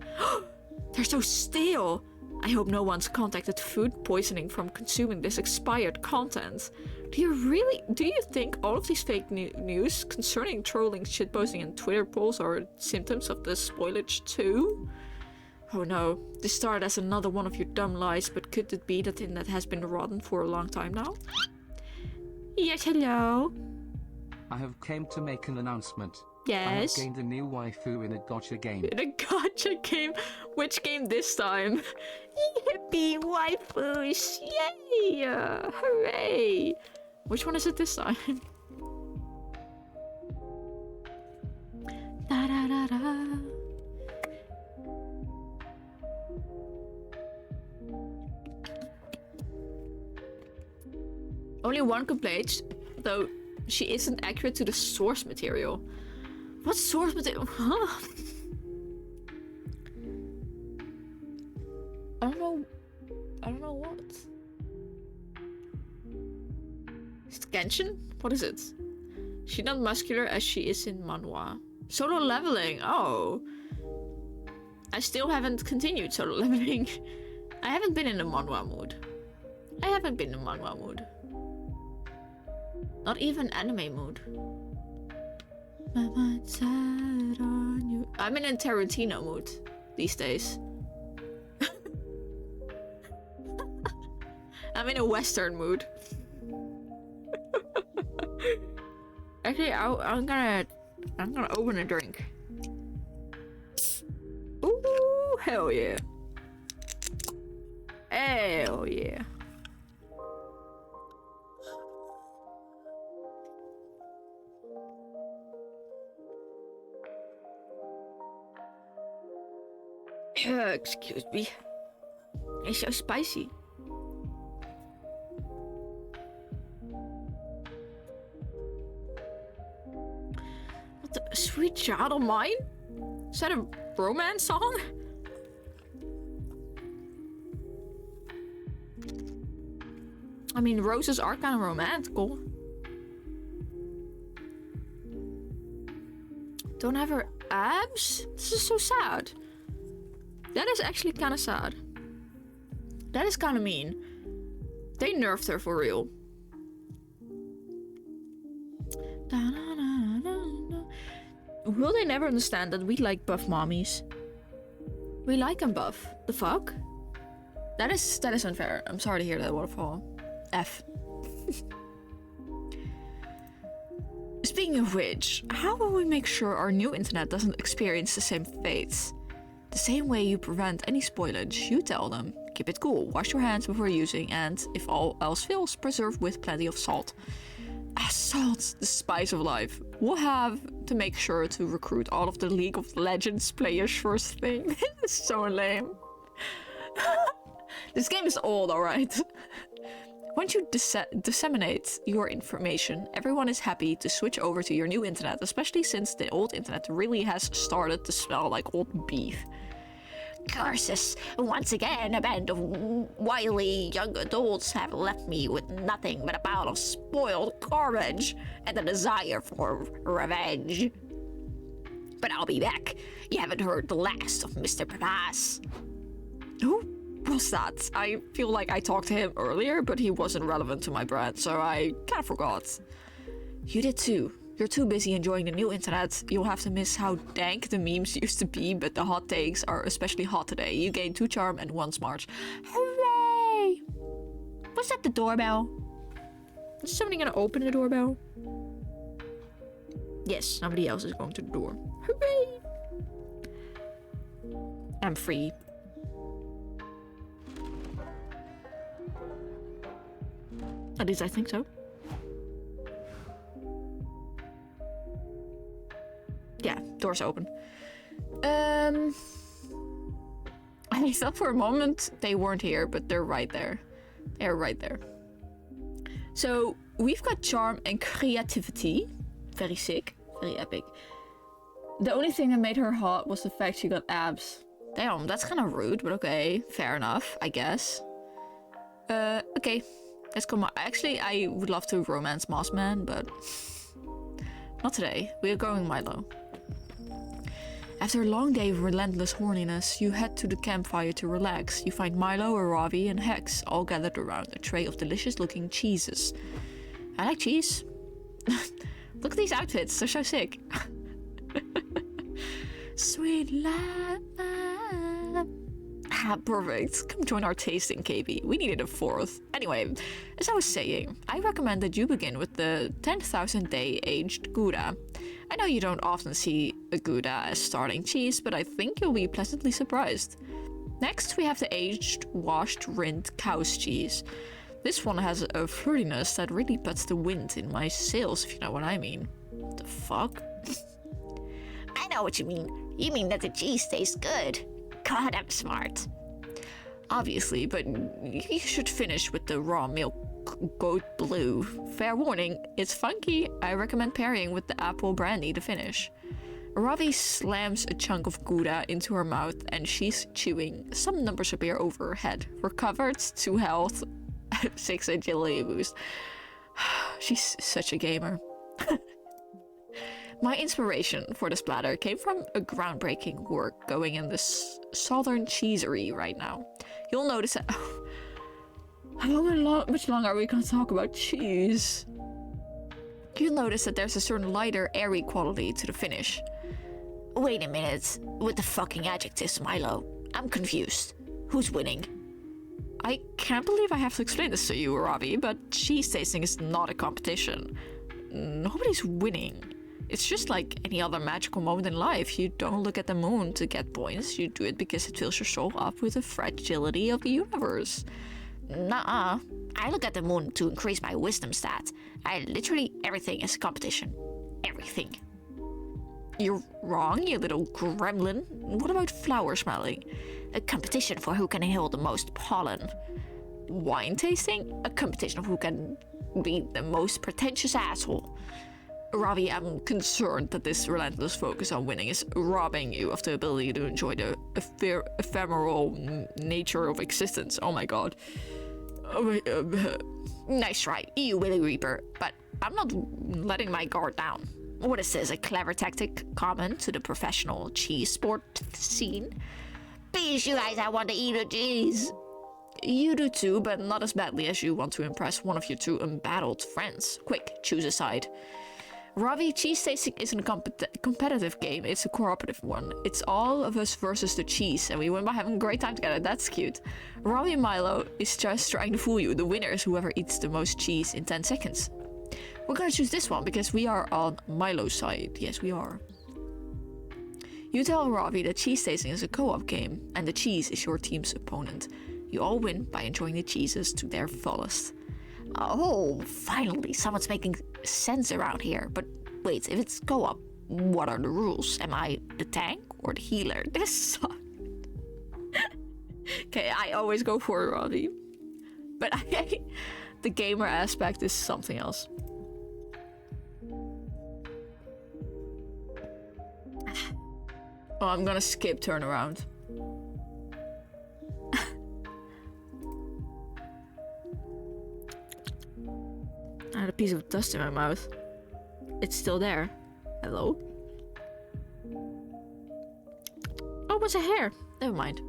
They're so stale. I hope no one's contacted food poisoning from consuming this expired content. Do you think all of these fake news concerning trolling, shitposting and Twitter polls are symptoms of the spoilage too? Oh no, this started as another one of your dumb lies, but could it be that the internet has been rotten for a long time now? Yes, hello. I have came to make an announcement. Yes. I have gained a new waifu in a gacha game. In a gacha game? Which game this time? Yippee, waifus! Yay! Hooray! Which one is it this time? Da da da da. Only one complaint, though she isn't accurate to the source material. What source material? Huh? I don't know what. Is it Genshin? What is it? She's not muscular as she is in manhwa. Solo leveling, oh. I still haven't continued solo leveling. I haven't been in a manhwa mood. Not even anime mood. I'm in a Tarantino mood these days. I'm in a Western mood. Actually, I'm gonna open a drink. Ooh, hell yeah. Hell yeah. Excuse me. It's so spicy. What the sweet child of mine? Is that a romance song? I mean, roses are kind of romantical. Don't have her abs? This is so sad. That is actually kind of sad. That is kind of mean. They nerfed her for real. Will they never understand that we like buff mommies? We like them buff. The fuck? That is unfair. I'm sorry to hear that, Waterfall. F. Speaking of which, how will we make sure our new internet doesn't experience the same fates? The same way you prevent any spoilage, you tell them, keep it cool, wash your hands before using, and, if all else fails, preserve with plenty of salt. Ah, salt, the spice of life. We'll have to make sure to recruit all of the League of Legends players first thing. It's so lame. This game is old, alright. Once you disseminate your information, everyone is happy to switch over to your new internet, especially since the old internet really has started to smell like old beef. Curses! Once again, a band of wily young adults have left me with nothing but a pile of spoiled garbage and a desire for revenge. But I'll be back. You haven't heard the last of Mr. Papas. Who was that? I feel like I talked to him earlier, but he wasn't relevant to my brand, so I kind of forgot. You did too. You're too busy enjoying the new internet. You'll have to miss how dank the memes used to be, but the hot takes are especially hot today. You gained 2 charm and 1 smart. Hooray! Was that the doorbell? Is somebody gonna open the doorbell? Yes, somebody else is going to the door. Hooray! I'm free. At least I think so. Yeah, doors open. I thought for a moment they weren't here, but they're right there. They're right there. So we've got charm and creativity. Very sick. Very epic. The only thing that made her hot was the fact she got abs. Damn, that's kind of rude, but okay. Fair enough, I guess. Okay. Let's go. Actually, I would love to romance Mossman, but not today. We are going Milo. After a long day of relentless horniness, you head to the campfire to relax. You find Milo, Aravi, and Hex all gathered around a tray of delicious-looking cheeses. I like cheese. Look at these outfits. They're so sick. Sweet life. Ah, perfect. Come join our tasting, KB. We needed a 4th. Anyway, as I was saying, I recommend that you begin with the 10,000 day aged Gouda. I know you don't often see a Gouda as starting cheese, but I think you'll be pleasantly surprised. Next, we have the aged, washed, rinsed cow's cheese. This one has a fruitiness that really puts the wind in my sails, if you know what I mean. What the fuck? I know what you mean. You mean that the cheese tastes good. God, I'm smart. Obviously, but you should finish with the raw milk goat blue. Fair warning, it's funky. I recommend pairing with the apple brandy to finish. Ravi slams a chunk of Gouda into her mouth and she's chewing. Some numbers appear over her head. Recovered, 2 health, 6 agility boost. She's such a gamer. My inspiration for the splatter came from a groundbreaking work going in this southern cheesery right now. You'll notice that... How much longer are we gonna talk about cheese? You'll notice that there's a certain lighter, airy quality to the finish. Wait a minute. With the fucking adjectives, Milo. I'm confused. Who's winning? I can't believe I have to explain this to you, Robbie, but cheese tasting is not a competition. Nobody's winning. It's just like any other magical moment in life. You don't look at the moon to get points. You do it because it fills your soul up with the fragility of the universe. Nuh-uh. I look at the moon to increase my wisdom stat. Literally everything is a competition. Everything. You're wrong, you little gremlin. What about flower smelling? A competition for who can inhale the most pollen. Wine tasting? A competition of who can be the most pretentious asshole. Ravi, I'm concerned that this relentless focus on winning is robbing you of the ability to enjoy the ephemeral nature of existence. Oh my god. Nice try, you Willy Reaper, but I'm not letting my guard down. What is this, a clever tactic common to the professional cheese sport scene? Please, you guys, I want to eat a cheese. You do too, but not as badly as you want to impress one of your 2 embattled friends. Quick, choose a side. Ravi, cheese tasting isn't a competitive game, it's a cooperative one. It's all of us versus the cheese, and we win by having a great time together. That's cute. Ravi Milo is just trying to fool you. The winner is whoever eats the most cheese in 10 seconds. We're gonna choose this one because we are on Milo's side. Yes, we are. You tell Ravi that cheese tasting is a co-op game, and the cheese is your team's opponent. You all win by enjoying the cheeses to their fullest. Oh, finally, someone's making sense around here. But wait, if it's co-op, What are the rules? Am I the tank or the healer? This sucks. Okay, I always go for Robbie. But the gamer aspect is something else. Oh, I'm gonna skip turnaround. I had a piece of dust in my mouth. It's still there. Hello? Oh, it was a hair. Never mind.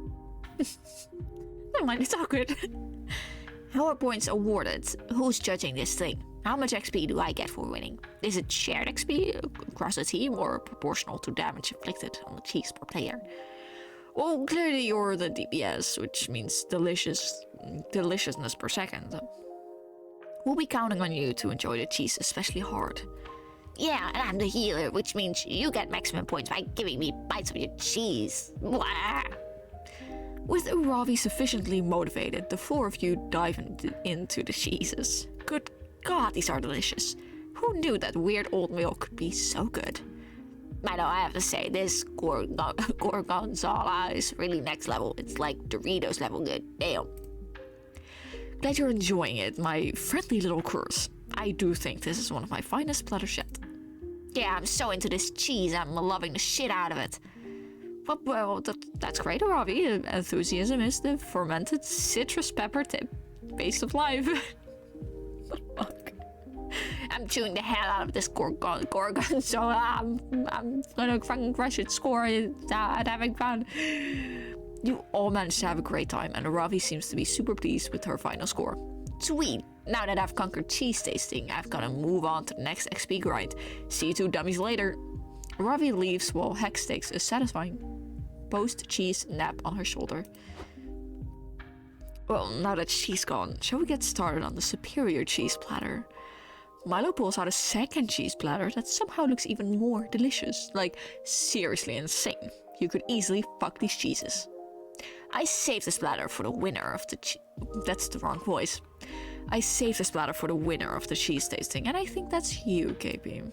Never mind, it's all good. How are points awarded? Who's judging this thing? How much XP do I get for winning? Is it shared XP across the team or proportional to damage inflicted on the cheese per player? Well, clearly you're the DPS, which means deliciousness per second. We'll be counting on you to enjoy the cheese especially hard. Yeah, and I'm the healer, which means you get maximum points by giving me bites of your cheese. Blah. With Ravi sufficiently motivated, the four of you dive into the cheeses. Good God, these are delicious. Who knew that weird old milk could be so good? I know, I have to say, this gorgonzola is really next level. It's like Doritos level good. Damn. Glad you're enjoying it, my friendly little curse. I do think this is one of my finest platters yet. Yeah, I'm so into this cheese, I'm loving the shit out of it. Well, that's great, Ravi. Enthusiasm is the fermented citrus pepper taste of life. What the fuck? I'm chewing the hell out of this gorgonzola. I'm gonna fucking crush its score at having fun. You all managed to have a great time, and Ravi seems to be super pleased with her final score. Sweet. Now that I've conquered cheese tasting, I've gotta move on to the next XP grind. See you two dummies later. Ravi leaves while Hex takes a satisfying post-cheese nap on her shoulder. Well, now that she's gone, shall we get started on the superior cheese platter? Milo pulls out a second cheese platter that somehow looks even more delicious. Like, seriously insane. You could easily fuck these cheeses. I saved this platter for the winner of the that's the wrong voice. I saved this platter for the winner of the cheese tasting, and I think that's you, KP.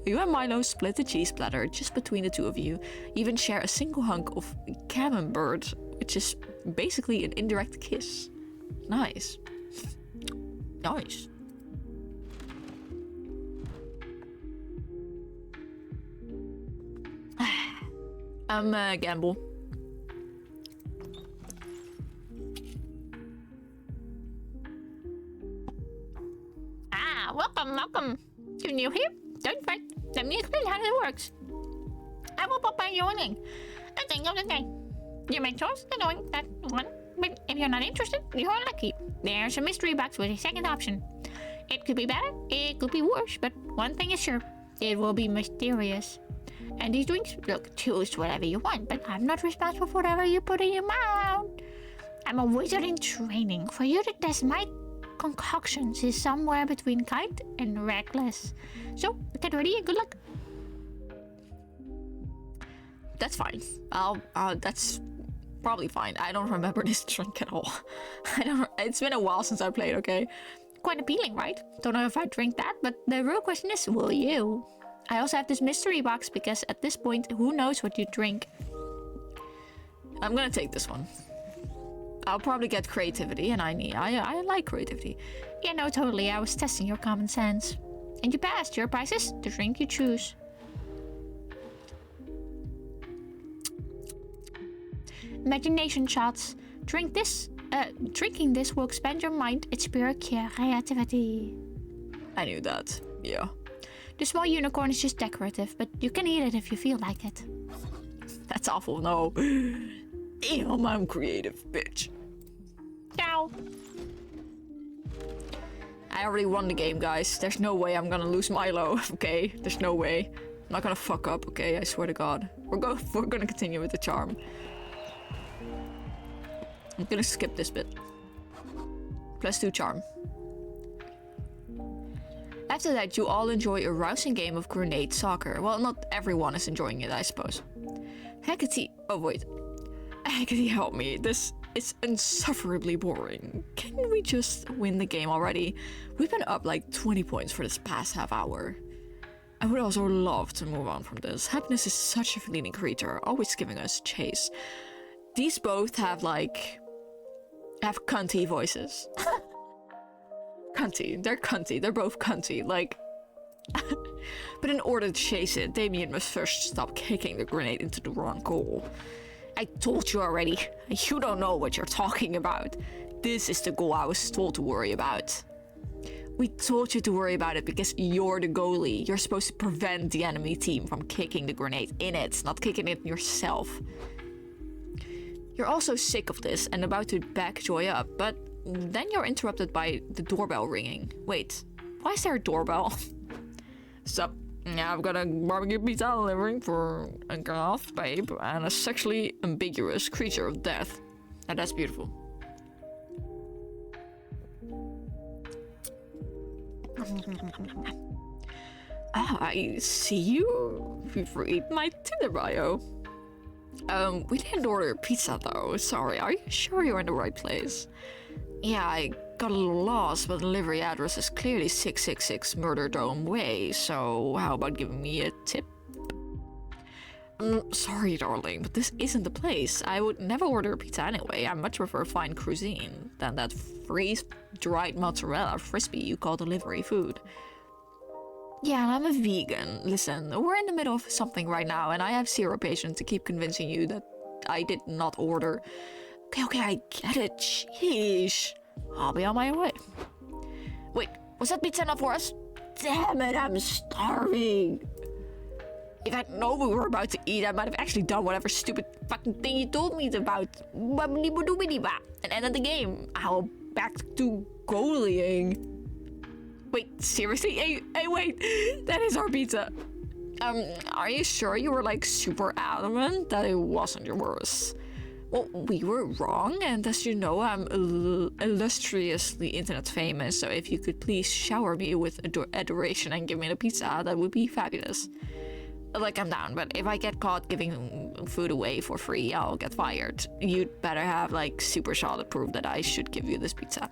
You and Milo split the cheese platter just between the two of you. You even share a single hunk of camembert, which is basically an indirect kiss. Nice. Nice. Gamble. Welcome. You new here? Don't fret. Let me explain how it works. I will pop by your name. The thing of the day. You may choose the knowing that one, but if you're not interested, you're lucky. There's a mystery box with a second option. It could be better, it could be worse, but one thing is sure. It will be mysterious. And these drinks, look, choose whatever you want, but I'm not responsible for whatever you put in your mouth. I'm a wizard in training. For you to test my concoctions is somewhere between kind and reckless. So, get ready and good luck. That's fine. That's probably fine. I don't remember this drink at all. It's been a while since I played, okay? Quite appealing, right? Don't know if I drink that, but the real question is, will you? I also have this mystery box because at this point, who knows what you drink? I'm gonna take this one. I'll probably get creativity, and I like creativity. Yeah, no, totally. I was testing your common sense. And you passed. Your prize is the drink you choose. Imagination shots. Drink this. Drinking this will expand your mind. It's pure creativity. I knew that. Yeah. The small unicorn is just decorative, but you can eat it if you feel like it. That's awful. No. Damn, I'm creative, bitch. Ciao. I already won the game, guys. There's no way I'm gonna lose Milo, okay? There's no way. I'm not gonna fuck up, okay? I swear to God. We're gonna continue with the charm. I'm gonna skip this bit. +2 charm. After that, you all enjoy a rousing game of grenade soccer. Well, not everyone is enjoying it, I suppose. Hecate. Oh, wait. Hecate, help me. This is insufferably boring. Can we just win the game already? We've been up like 20 points for this past half hour. I would also love to move on from this. Happiness is such a fleeting creature, always giving us chase. These both have cunty voices. Cunty. They're cunty. They're both cunty. Like, but in order to chase it, Damien must first stop kicking the grenade into the wrong goal. I told you already. You don't know what you're talking about. This is the goal I was told to worry about. We told you to worry about it because you're the goalie. You're supposed to prevent the enemy team from kicking the grenade in it, not kicking it yourself. You're also sick of this and about to back Joy up, but then you're interrupted by the doorbell ringing. Wait, why is there a doorbell? Sup? Yeah, I've got a barbecue pizza delivering for a goth babe and a sexually ambiguous creature of death. And that's beautiful. I see you've read my Tinder bio. We didn't order pizza though, sorry. Are you sure you're in the right place? Yeah, I got a little lost, but the delivery address is clearly 666 Murder Dome Way, so how about giving me a tip? Sorry, darling, but this isn't the place. I would never order pizza anyway. I much prefer fine cuisine than that freeze-dried mozzarella frisbee you call delivery food. Yeah, and I'm a vegan. Listen, we're in the middle of something right now, and I have zero patience to keep convincing you that I did not order. Okay, I get it. Sheesh. I'll be on my way. Wait, was that pizza enough for us? Damn it, I'm starving. If I'd known we were about to eat, I might have actually done whatever stupid fucking thing you told me about. And ended the game. I'll back to goalieing. Wait, seriously? Hey, wait. That is our pizza. Are you sure you were like super adamant that it wasn't yours? Well, we were wrong, and as you know, I'm illustriously internet famous, so if you could please shower me with adoration and give me the pizza, that would be fabulous. Like, I'm down, but if I get caught giving food away for free, I'll get fired. You'd better have, like, super solid proof that I should give you this pizza.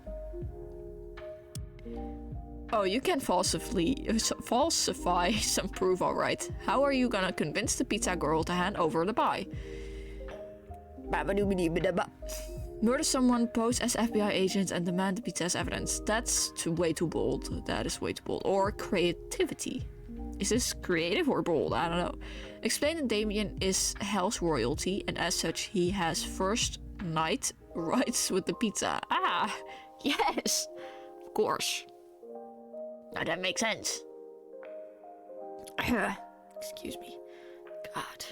Oh, you can falsify some proof, alright. How are you gonna convince the pizza girl to hand over the pie? Murder someone, pose as FBI agents, and demand the pizza as evidence. That's way too bold. That is way too bold. Or creativity. Is this creative or bold? I don't know. Explain that Damien is Hell's royalty, and as such, he has first night rights with the pizza. Ah, yes, of course. Now that makes sense. Excuse me. God.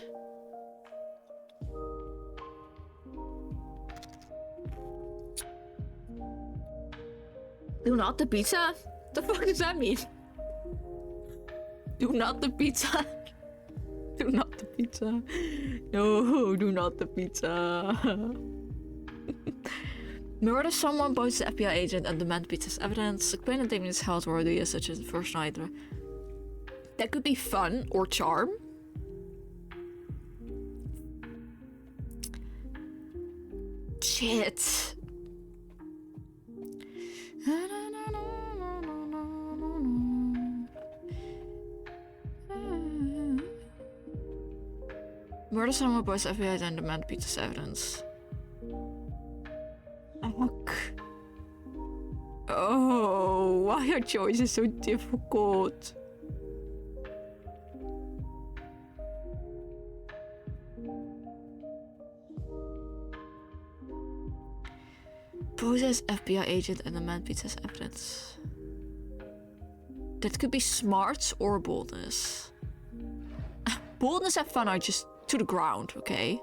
Do not the pizza? The fuck does that mean? Do not the pizza. Do not the pizza. No, do not the pizza. Murder someone, pose as FBI agent, and demand pizza as evidence. Explain that Damien's health worthy as such as the first night. That could be fun or charm. Shit. Murder someone, pose as FBI agent, and demand pizza as evidence. Fuck. Oh, why are choices so difficult? Pose as FBI agent and demand pizza as evidence. That could be smarts or boldness. Boldness and fun are just to the ground, okay?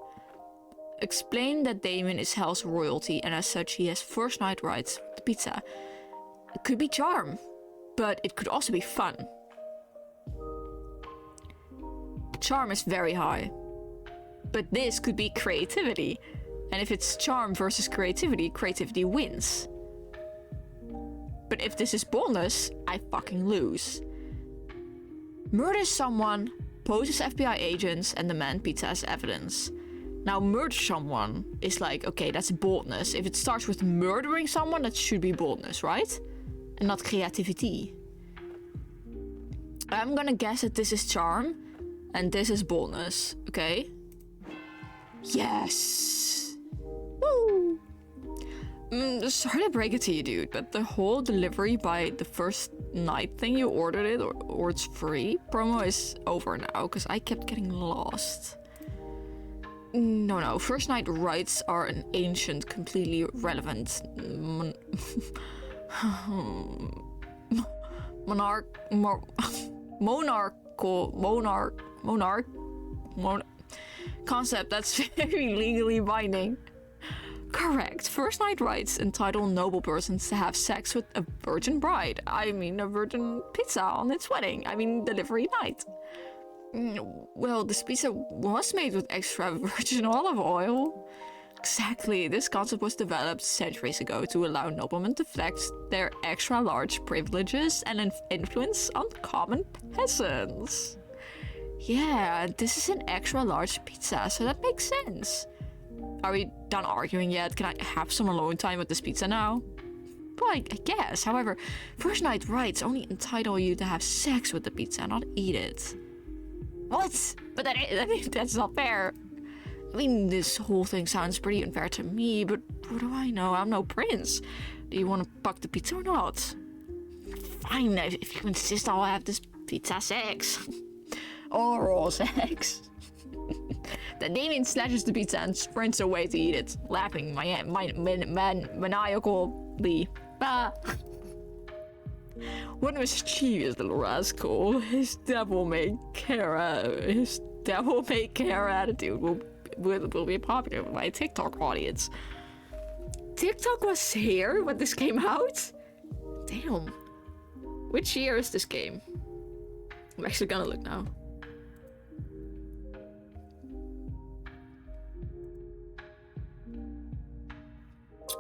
Explain that Damien is Hell's royalty, and as such he has first night rights with the pizza. It could be charm, but it could also be fun. Charm is very high, but this could be creativity. And if it's charm versus creativity, creativity wins. But if this is boldness, I fucking lose. Murder someone, pose as FBI agents, and demand pizza as evidence. Now, murder someone is like, okay, that's boldness. If it starts with murdering someone, that should be boldness, right? And not creativity. I'm gonna guess that this is charm, and this is boldness. Okay. Yes. Woo. Sorry to break it to you, dude, but the whole delivery by the first night thing you ordered it, or it's free promo is over now, because I kept getting lost. No, first night rights are an ancient, completely relevant monarch concept that's very legally binding. Correct. First night rights entitle noble persons to have sex with a virgin bride. I mean, a virgin pizza on its wedding. I mean, delivery night. Well, this pizza was made with extra virgin olive oil. Exactly. This concept was developed centuries ago to allow noblemen to flex their extra large privileges and influence on common peasants. Yeah, this is an extra large pizza, so that makes sense. Are we done arguing yet? Can I have some alone time with this pizza now? Well, I guess. However, first night rights only entitle you to have sex with the pizza, not eat it. What? But that's not fair. I mean, this whole thing sounds pretty unfair to me, but what do I know? I'm no prince. Do you want to fuck the pizza or not? Fine, if you insist, I'll have this pizza sex. Oral sex. The Damien snatches the pizza and sprints away to eat it, laughing maniacally. Ah. What a mischievous little rascal. His devil-may-care attitude will be popular with my TikTok audience. TikTok was here when this came out? Damn. Which year is this game? I'm actually gonna look now.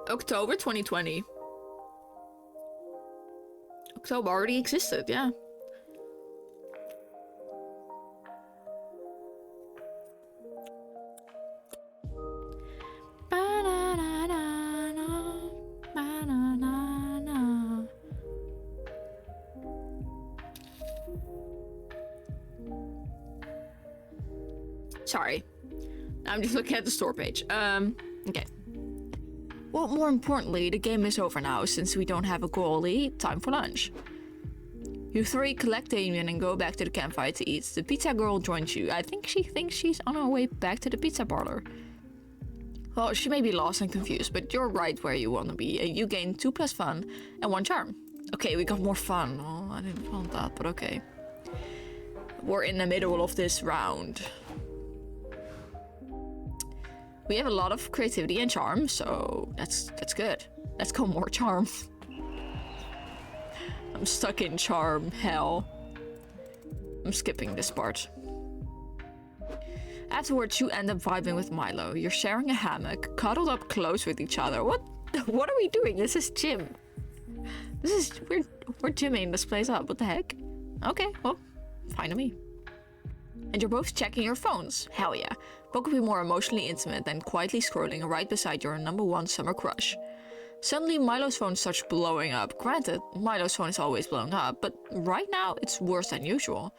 October 2020. October already existed, yeah. Sorry. I'm just looking at the store page. Okay. Well, more importantly, the game is over now, since we don't have a goalie. Time for lunch. You three collect Damien and go back to the campfire to eat. The pizza girl joins you. I think she thinks she's on her way back to the pizza parlor. Well, she may be lost and confused, but you're right where you want to be. You gain 2 plus fun and 1 charm. Okay, we got more fun. Oh, I didn't want that, but okay. We're in the middle of this round. We have a lot of creativity and charm, so that's good. Let's go more charm. I'm stuck in charm hell. I'm skipping this part. Afterwards, you end up vibing with Milo. You're sharing a hammock, cuddled up close with each other. What are we doing? This is gym. We're gymming this place up. What the heck? Okay, well, fine to me. And you're both checking your phones. Hell yeah. What could be more emotionally intimate than quietly scrolling right beside your #1 summer crush? Suddenly, Milo's phone starts blowing up. Granted, Milo's phone is always blowing up, but right now it's worse than usual.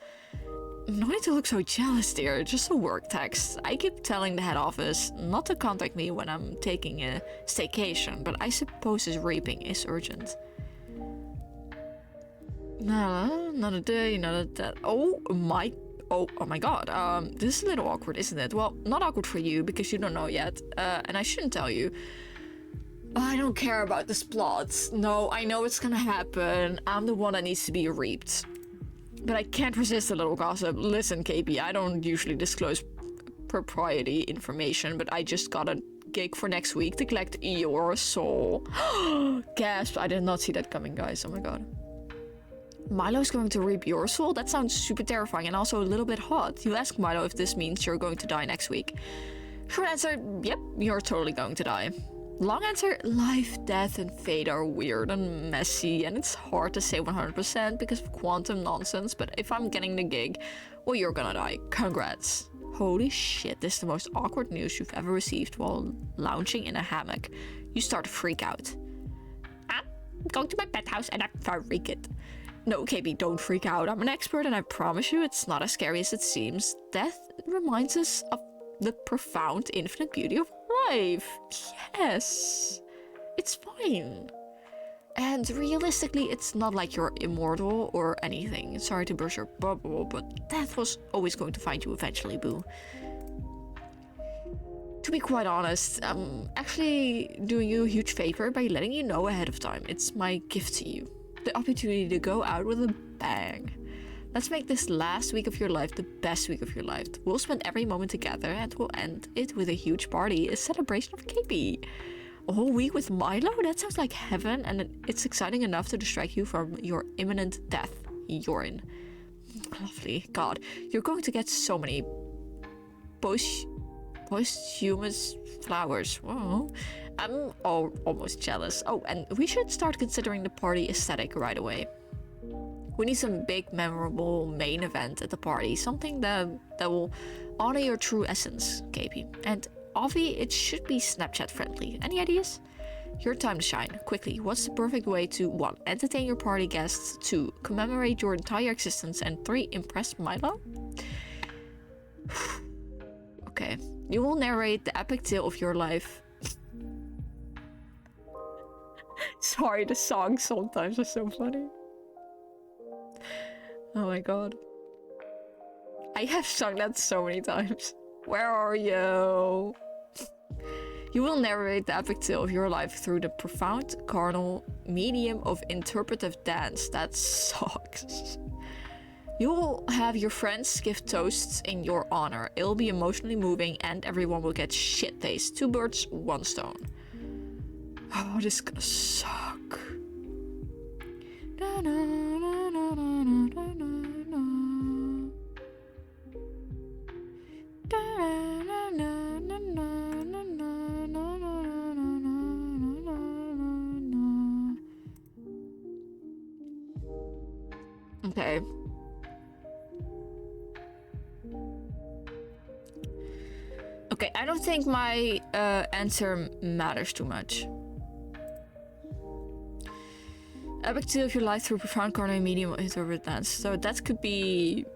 No need to look so jealous, dear. Just a work text. I keep telling the head office not to contact me when I'm taking a staycation, but I suppose his raping is urgent. No, not a day, not a that. Oh my god. This is a little awkward, isn't it? Well, not awkward for you because you don't know yet, and I shouldn't tell you. I don't care about this plot. No, I know it's gonna happen. I'm the one that needs to be reaped. But I can't resist a little gossip. Listen, KP, I don't usually disclose propriety information, but I just got a gig for next week to collect your soul. Gasp, I did not see that coming, guys. Oh my god. Milo's going to reap your soul? That sounds super terrifying and also a little bit hot. You ask Milo if this means you're going to die next week. Short answer, yep, you're totally going to die. Long answer, life, death, and fate are weird and messy, and it's hard to say 100% because of quantum nonsense, but if I'm getting the gig, well, you're gonna die. Congrats. Holy shit, this is the most awkward news you've ever received while lounging in a hammock. You start to freak out. I'm going to my pet house and I freak it. No, KB, don't freak out. I'm an expert and I promise you it's not as scary as it seems. Death reminds us of the profound infinite beauty of life. Yes, it's fine. And realistically, it's not like you're immortal or anything. Sorry to burst your bubble, but death was always going to find you eventually, boo. To be quite honest, I'm actually doing you a huge favor by letting you know ahead of time. It's my gift to you. The opportunity to go out with a bang. Let's make this last week of your life the best week of your life. We'll spend every moment together and we'll end it with a huge party, a celebration of KB. A whole week with Milo? That sounds like heaven, and it's exciting enough to distract you from your imminent death. You're in. Lovely. God, you're going to get so many posthumous flowers. Oh, I'm almost jealous. Oh, and we should start considering the party aesthetic right away. We need some big, memorable main event at the party. Something that will honor your true essence, KP. And Avi, it should be Snapchat friendly. Any ideas? Your time to shine. Quickly, what's the perfect way to 1. Entertain your party guests, 2. Commemorate your entire existence, and 3. Impress Milo? Okay. You will narrate the epic tale of your life. Sorry, the songs sometimes are so funny. Oh my god. I have sung that so many times. Where are you? You will narrate the epic tale of your life through the profound carnal medium of interpretive dance. That sucks. You will have your friends give toasts in your honor. It'll be emotionally moving and everyone will get shit-faced. 2 birds, 1 stone. Oh, this is gonna suck. Okay. Okay, I don't think my answer matters too much. Epic tale of your life through profound carnal medium interpret dance. So that could be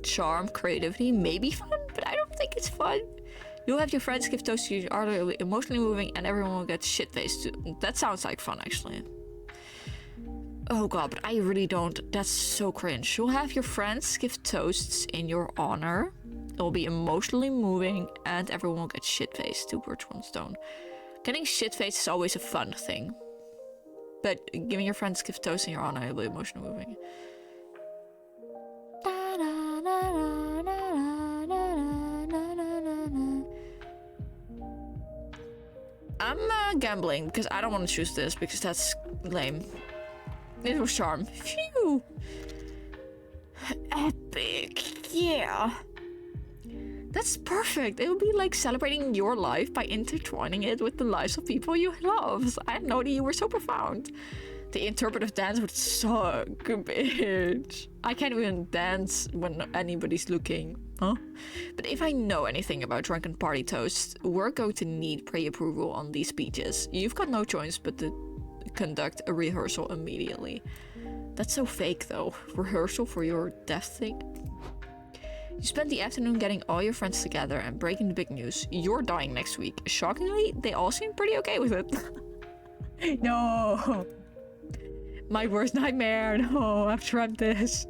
charm, creativity, maybe fun, but I don't think it's fun. You'll have your friends give toast to each other, it'll be emotionally moving, and everyone will get shit-faced too. That sounds like fun, actually. Oh god, but I really don't. That's so cringe. You'll have your friends give toasts in your honor. It'll be emotionally moving, and everyone will get shit-faced. 2 birds, 1 stone. Getting shit-faced is always a fun thing. But giving your friends give toast in your honor, it'll be emotionally moving. I'm gambling because I don't want to choose this because that's lame. It was charm. Phew. Epic. Yeah. That's perfect. It would be like celebrating your life by intertwining it with the lives of people you love. I didn't know that you were so profound. The interpretive dance would suck, bitch. I can't even dance when anybody's looking. Huh? But if I know anything about drunken party toasts, we're going to need pre-approval on these speeches. You've got no choice but to conduct a rehearsal immediately. That's so fake though. Rehearsal for your death thing? You spent the afternoon getting all your friends together and breaking the big news. You're dying next week. Shockingly, they all seem pretty okay with it. No. My worst nightmare. No, I've dreamt this.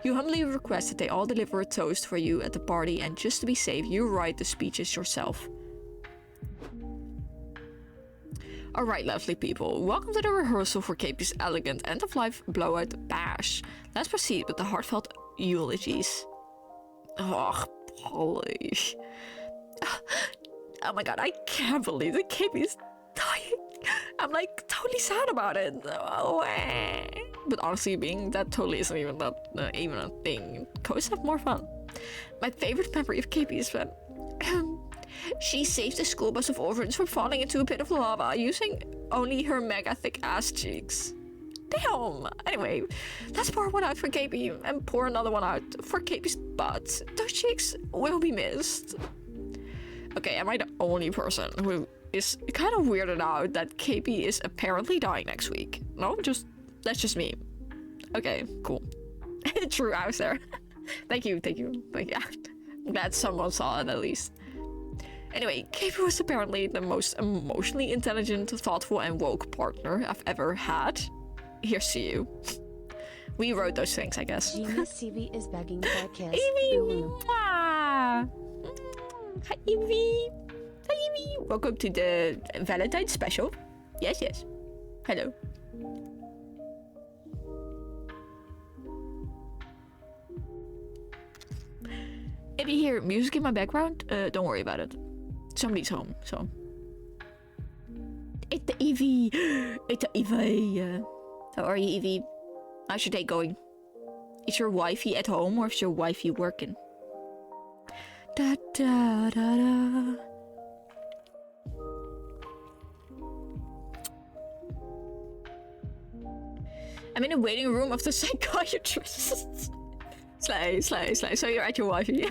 You humbly request that they all deliver a toast for you at the party, and just to be safe, you write the speeches yourself. Alright, lovely people. Welcome to the rehearsal for KP's elegant end-of-life blowout bash. Let's proceed with the heartfelt eulogies. Oh, Polly. Oh my god, I can't believe that KP's dying. I'm like totally sad about it. Oh, but honestly, being that totally isn't even that even a thing. Coasts have more fun. My favorite memory of KP is when she saved a school bus of orphans from falling into a pit of lava using only her mega thick ass cheeks. Damn! Anyway, let's pour one out for KP and pour another one out for KP's butt. Those cheeks will be missed. Okay, am I the only person who is kind of weirded out that KP is apparently dying next week? No, that's just me. Okay, cool. True, I was there. Thank you. I'm glad someone saw it at least. Anyway, KP was apparently the most emotionally intelligent, thoughtful, and woke partner I've ever had. Here's to you. We wrote those things, I guess. Gina CV is begging for a kiss. Evie! Ooh. Hi, Evie! Hi, Evie! Welcome to the Valentine special. Yes. Hello. If you hear music in my background, don't worry about it. Somebody's home, so. It's the Evie! It's the Evie! How are you, Evie? How's your day going? Is your wifey at home or is your wifey working? Da da da da. I'm in the waiting room of the psychiatrist. Slay. So you're at your wifey.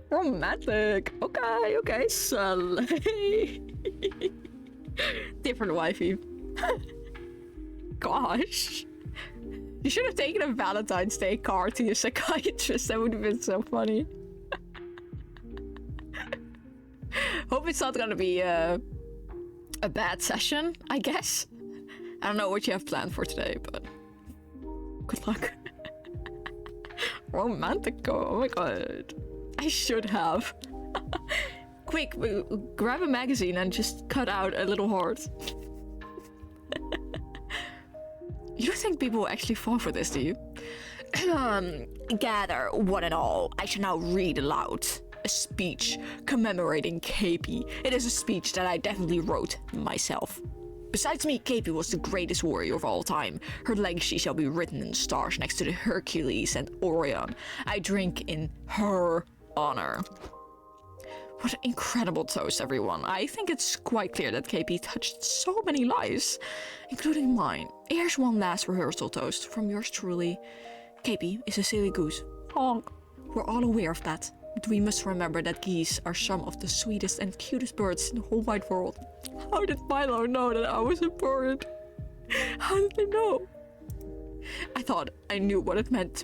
Romantic. Okay. Slay. Different wifey. Gosh. You should have taken a Valentine's Day card to your psychiatrist. That would have been so funny. Hope it's not gonna be a bad session, I guess. I don't know what you have planned for today, but good luck. Romantic. Oh my god. I should have. Quick, grab a magazine and just cut out a little heart. You don't think people will actually fall for this, do you? Gather, one and all, I shall now read aloud a speech commemorating KP. It is a speech that I definitely wrote myself. Besides me, KP was the greatest warrior of all time. Her legacy shall be written in the stars next to the Hercules and Orion. I drink in her honor. What an incredible toast, everyone. I think it's quite clear that KP touched so many lives, including mine. Here's one last rehearsal toast from yours truly. KP is a silly goose. Honk. We're all aware of that, but we must remember that geese are some of the sweetest and cutest birds in the whole wide world. How did Milo know that I was a bird? How did they know? I thought I knew what it meant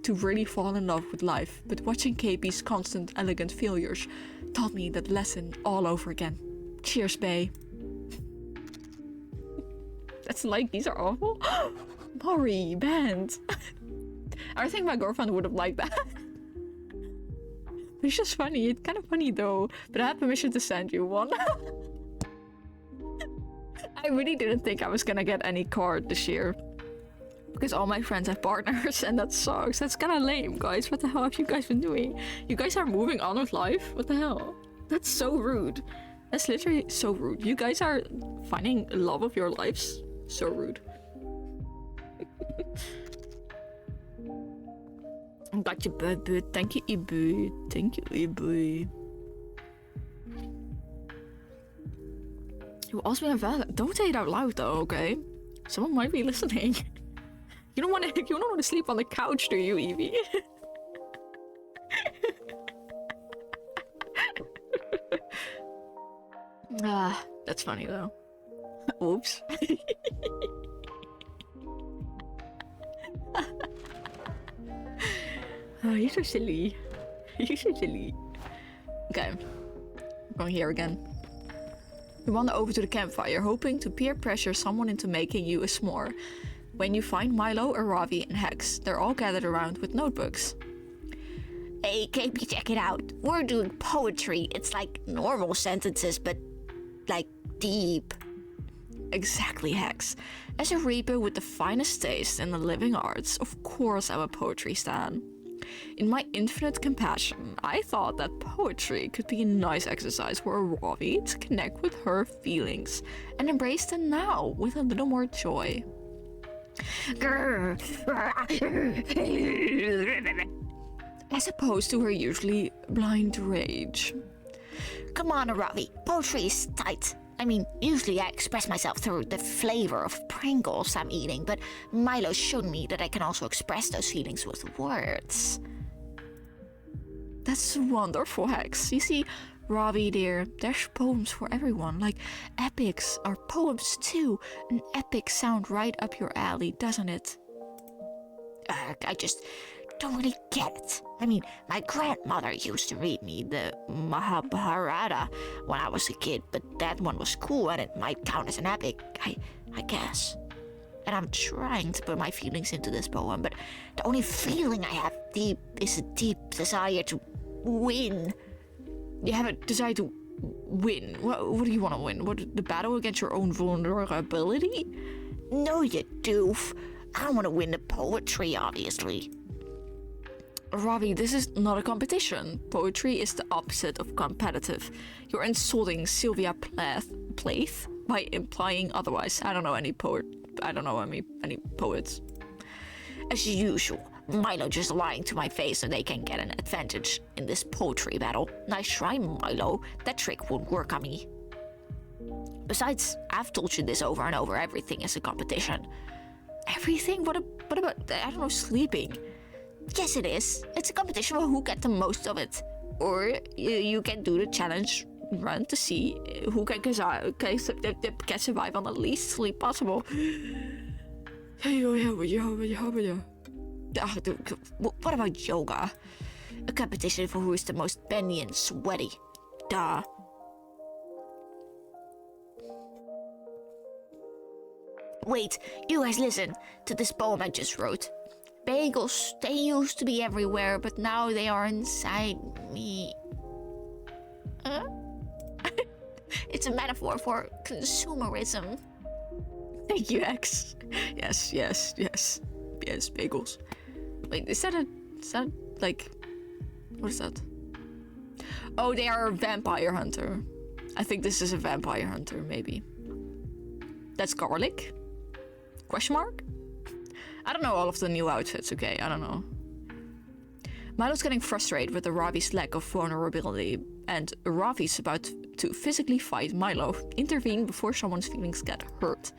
to really fall in love with life, but watching KP's constant elegant failures taught me that lesson all over again. Cheers, bae. That's like, these are awful. Maury, band. I think my girlfriend would have liked that. It's just funny. It's kind of funny though. But I have permission to send you one. I really didn't think I was gonna get any card this year. Because all my friends have partners and that sucks. That's kind of lame, guys. What the hell have you guys been doing? You guys are moving on with life? What the hell? That's so rude. That's literally so rude. You guys are finding love of your lives? So rude. Got you, baby. Thank you, Ibu. Thank you, Ibu. You asked me about. Don't say it out loud, though. Okay. Someone might be listening. You don't want to sleep on the couch, do you, Evie? That's funny though. Oops. Oh, you're so silly. You're so silly. Okay. I'm going here again. You wander over to the campfire, hoping to peer pressure someone into making you a s'more. When you find Milo, Aravi, and Hex, they're all gathered around with notebooks. Hey, KP, check it out. We're doing poetry. It's like normal sentences, but like deep. Exactly, Hex. As a reaper with the finest taste in the living arts, of course I'm a poetry stan. In my infinite compassion, I thought that poetry could be a nice exercise for Aravi to connect with her feelings and embrace them now with a little more joy. As opposed to her usually blind rage. Come on, Aravi. Poetry is tight. I mean, usually I express myself through the flavor of Pringles I'm eating, but Milo showed me that I can also express those feelings with words. That's wonderful, Hex. You see, Ravi dear, there's poems for everyone. Like, epics are poems too. An epic sound right up your alley, doesn't it? I just don't really get it. I mean, my grandmother used to read me the Mahabharata when I was a kid, but that one was cool and it might count as an epic, I guess. And I'm trying to put my feelings into this poem, but the only feeling I have deep is a deep desire to win. You have a desire to win. What do you want to win? What, the battle against your own vulnerability? No, you doof. I don't want to win the poetry, obviously. Ravi, this is not a competition. Poetry is the opposite of competitive. You're insulting Sylvia Plath by implying otherwise. I don't know any poets. As usual, Milo just lying to my face so they can get an advantage in this poetry battle. Nice try, Milo. That trick won't work on me. Besides, I've told you this over and over. Everything is a competition. Everything? What about, I don't know, sleeping? Yes, it is. It's a competition for who gets the most of it. Or you can do the challenge run to see who can survive on the least sleep possible. What about yoga? A competition for who is the most bendy and sweaty. Duh. Wait, you guys listen to this poem I just wrote. Bagels, they used to be everywhere, but now they are inside me. It's a metaphor for consumerism. Thank you, X. Yes, bagels. Wait, is that like, what is that? Oh, they are a vampire hunter. I think this is a vampire hunter, maybe. That's garlic? Question mark? I don't know all of the new outfits, okay? I don't know. Milo's getting frustrated with the Ravi's lack of vulnerability, and Ravi's about to physically fight Milo. Intervene before someone's feelings get hurt.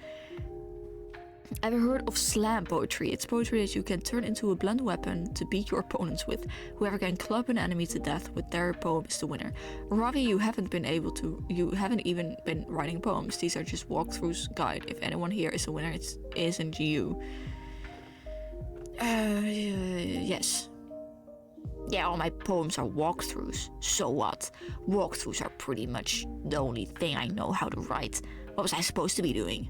Ever heard of slam poetry? It's poetry that you can turn into a blunt weapon to beat your opponents with. Whoever can club an enemy to death with their poem is the winner. Ravi, you haven't even been writing poems. These are just walkthroughs guide. If anyone here is a winner, it isn't you. Yes. Yeah, all my poems are walkthroughs. So what? Walkthroughs are pretty much the only thing I know how to write. What was I supposed to be doing?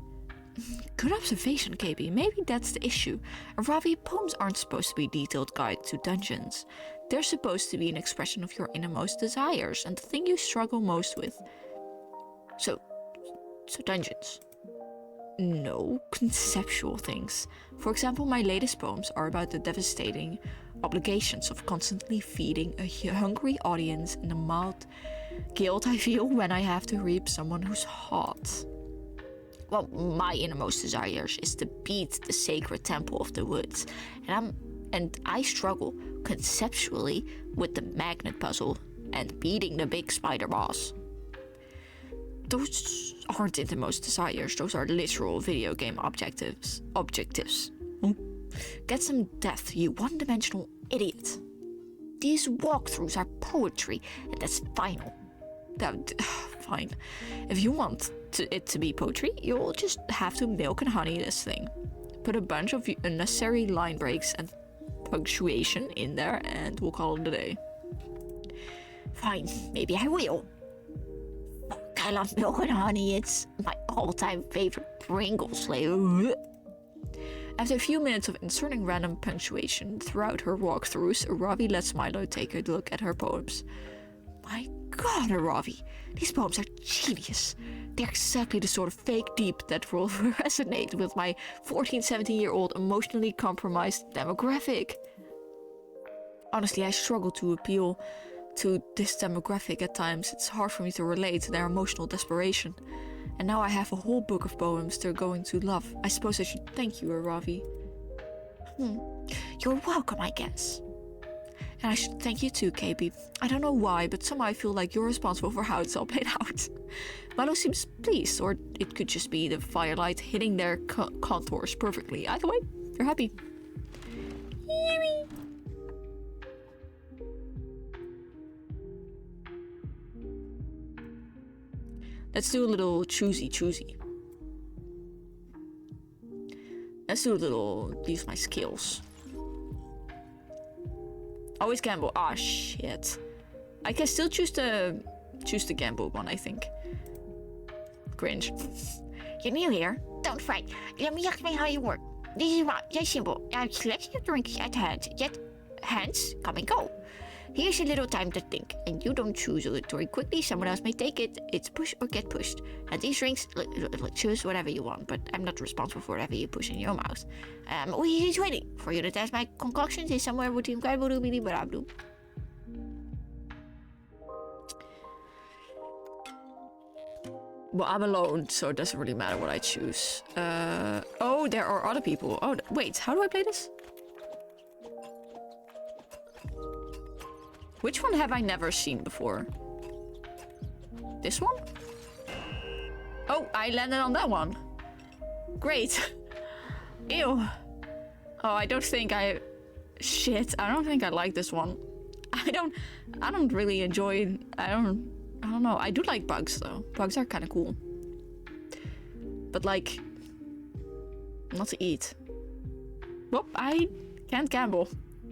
Good observation, KB. Maybe that's the issue. Ravi, poems aren't supposed to be detailed guide to dungeons. They're supposed to be an expression of your innermost desires and the thing you struggle most with. So dungeons. No, conceptual things. For example, my latest poems are about the devastating obligations of constantly feeding a hungry audience and the mild guilt I feel when I have to reap someone who's hot. Well, my innermost desires is to beat the sacred temple of the woods, and I struggle conceptually with the magnet puzzle and beating the big spider boss. Those aren't innermost desires, those are literal video game objectives. Get some depth, you one-dimensional idiot. These walkthroughs are poetry, and that's final. Fine. If you want it to be poetry, you'll just have to milk and honey this thing. Put a bunch of unnecessary line breaks and punctuation in there, and we'll call it a day. Fine, maybe I will. I love milk and honey. It's my all-time favorite Pringles flavor. After a few minutes of inserting random punctuation throughout her walkthroughs, Ravi lets Milo take a look at her poems. My God, Ravi, these poems are genius. They're exactly the sort of fake deep that will resonate with my 14-17-year-old emotionally compromised demographic. Honestly, I struggle to appeal to this demographic at times. It's hard for me to relate to their emotional desperation. And now I have a whole book of poems they're going to love. I suppose I should thank you, Ravi. You're welcome, I guess. And I should thank you too, KB. I don't know why, but somehow I feel like you're responsible for how it's all played out. Milo seems pleased, or it could just be the firelight hitting their contours perfectly. Either way, you're happy. Let's do a little choosy. Let's do a little, these are my skills. Always gamble. Ah, shit. I can still choose the gamble one, I think. Cringe. You're new here. Don't fight. Let me explain how you work. This is very simple. I select your drinks at hands, yet hands come and go. Here's a little time to think, and you don't choose it very quickly. Someone else may take it. It's push or get pushed. And these drinks, choose whatever you want, but I'm not responsible for whatever you push in your mouth. He's waiting for you to test my concoctions. Is somewhere between blue. Well, I'm alone, so it doesn't really matter what I choose. Oh, there are other people. Oh, wait, how do I play this? Which one have I never seen before? This one? Oh, I landed on that one. Great. Ew. Oh, I don't think I... Shit, I don't think I like this one. I don't really enjoy... I don't know. I do like bugs, though. Bugs are kind of cool. But, like... Not to eat. Well, I can't gamble.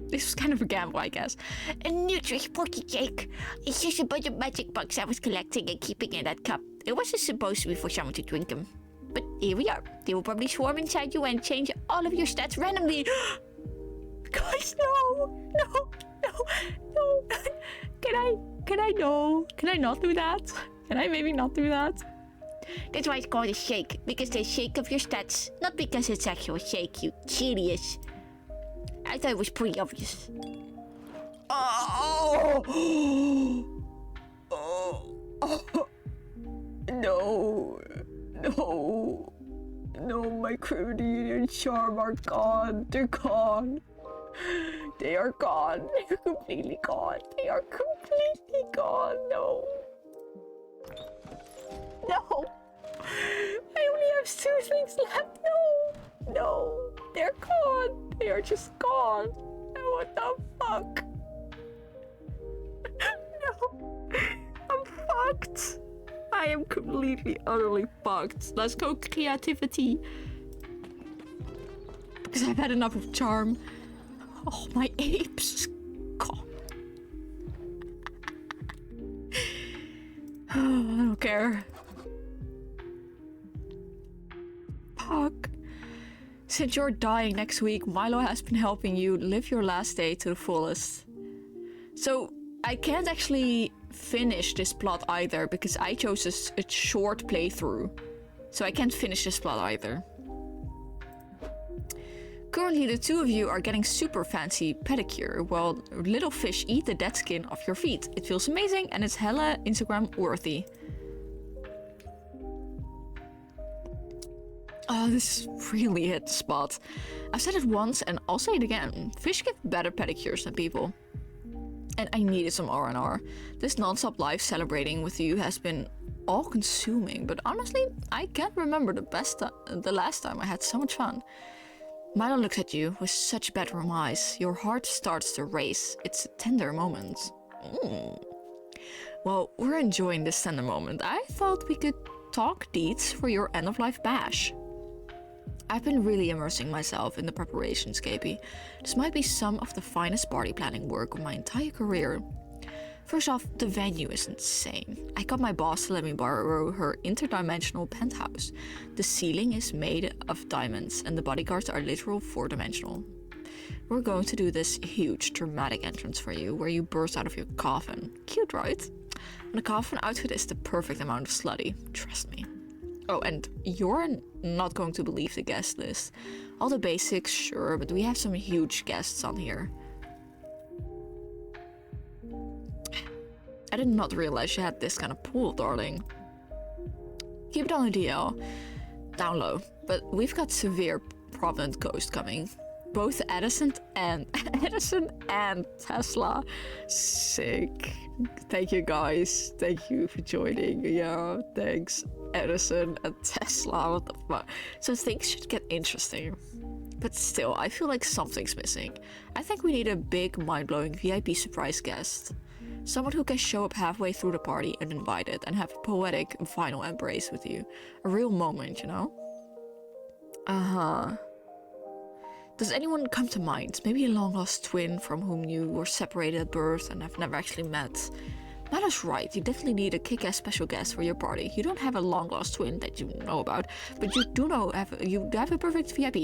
This was kind of a gamble, I guess. A Nutri Porky Cake. It's just a bunch of magic bugs I was collecting and keeping in that cup. It wasn't supposed to be for someone to drink them. But here we are. They will probably swarm inside you and change all of your stats randomly. Guys, no. Can I not do that? Can I maybe not do that? That's why it's called a shake. Because they shake of your stats. Not because it's actual shake, you genius. I thought it was pretty obvious. Oh! No, my crudity and charm are gone. They're gone. They are gone. They're completely gone. They are completely gone. No. I only have 2 things left. No. They're gone. They are just gone. What the fuck? No. I'm fucked. I am completely, utterly fucked. Let's go creativity. Because I've had enough of charm. Oh, my apes. God. I don't care. Fuck. Since you're dying next week, Milo has been helping you live your last day to the fullest. So, I can't actually finish this plot either, because I chose a short playthrough. So I can't finish this plot either. Currently, the 2 of you are getting super fancy pedicure, while little fish eat the dead skin off your feet. It feels amazing, and it's hella Instagram worthy. Oh, this really hit the spot. I've said it once and I'll say it again. Fish get better pedicures than people. And I needed some R&R. This non-stop life celebrating with you has been all-consuming, but honestly, I can't remember the last time I had so much fun. Milo looks at you with such bedroom eyes. Your heart starts to race. It's a tender moment. Well, we're enjoying this tender moment. I thought we could talk deets for your end-of-life bash. I've been really immersing myself in the preparations, KP. This might be some of the finest party planning work of my entire career. First off, the venue is insane. I got my boss to let me borrow her interdimensional penthouse. The ceiling is made of diamonds and the bodyguards are literal 4-dimensional. We're going to do this huge dramatic entrance for you where you burst out of your coffin. Cute, right? And the coffin outfit is the perfect amount of slutty, trust me. Oh, and you're not going to believe the guest list. All the basics, sure, but we have some huge guests on here. I did not realize you had this kind of pool, darling. Keep it on the DL, down low, but we've got severe Provident Coast coming. Both Edison and Tesla. Sick. Thank you guys. Thank you for joining. Yeah, thanks. Edison and Tesla. What the fuck? So things should get interesting. But still, I feel like something's missing. I think we need a big, mind-blowing VIP surprise guest. Someone who can show up halfway through the party uninvited and have a poetic final embrace with you. A real moment, you know? Uh-huh. Does anyone come to mind? Maybe a long-lost twin from whom you were separated at birth and have never actually met? Nada's right, you definitely need a kick-ass special guest for your party. You don't have a long-lost twin that you know about, but you do know you have a perfect VIP.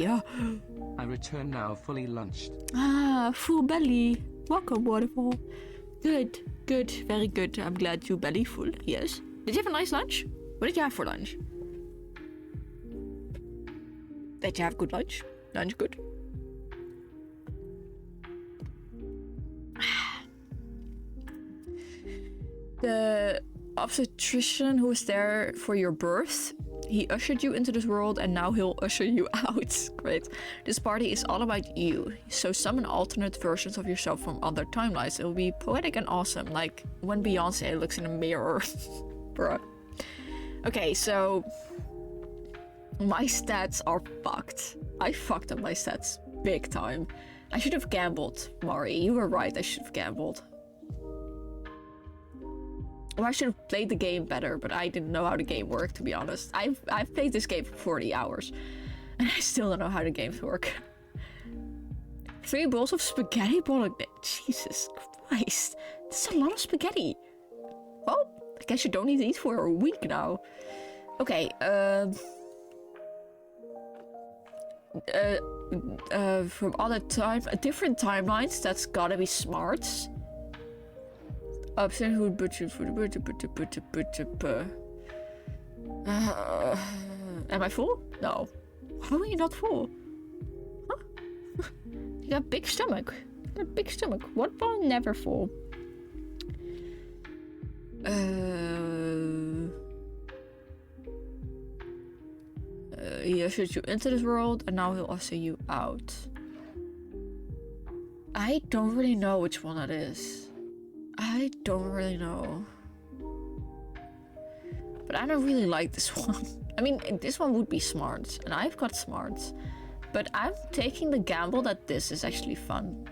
I return now fully lunched. Ah, full belly. Welcome, waterfall. Good, good, very good. I'm glad you belly full, yes. Did you have a nice lunch? What did you have for lunch? Did you have good lunch? Lunch good? The obstetrician who was there for your birth, he ushered you into this world and now he'll usher you out. Great. This party is all about you, so summon alternate versions of yourself from other timelines. It'll be poetic and awesome, like when Beyonce looks in a mirror. Bruh. Okay, so my stats are fucked. I fucked up my stats big time. I should have gambled, Mari. You were right, I should have gambled. Or I should have played the game better, but I didn't know how the game worked, to be honest. I've played this game for 40 hours, and I still don't know how the games work. 3 bowls of spaghetti bolognese. Jesus Christ. That's a lot of spaghetti. Well, I guess you don't need to eat for a week now. Okay, from other different timelines, that's gotta be smarts. Upset who butchered for the am I full? No. How are you not full? Huh? You got a big stomach. You got a big stomach. What bone never full? He ushered you into this world and now he'll usher you out. I don't really know which one that is. I don't really know. But I don't really like this one. I mean, this one would be smarts, and I've got smarts. But I'm taking the gamble that this is actually fun.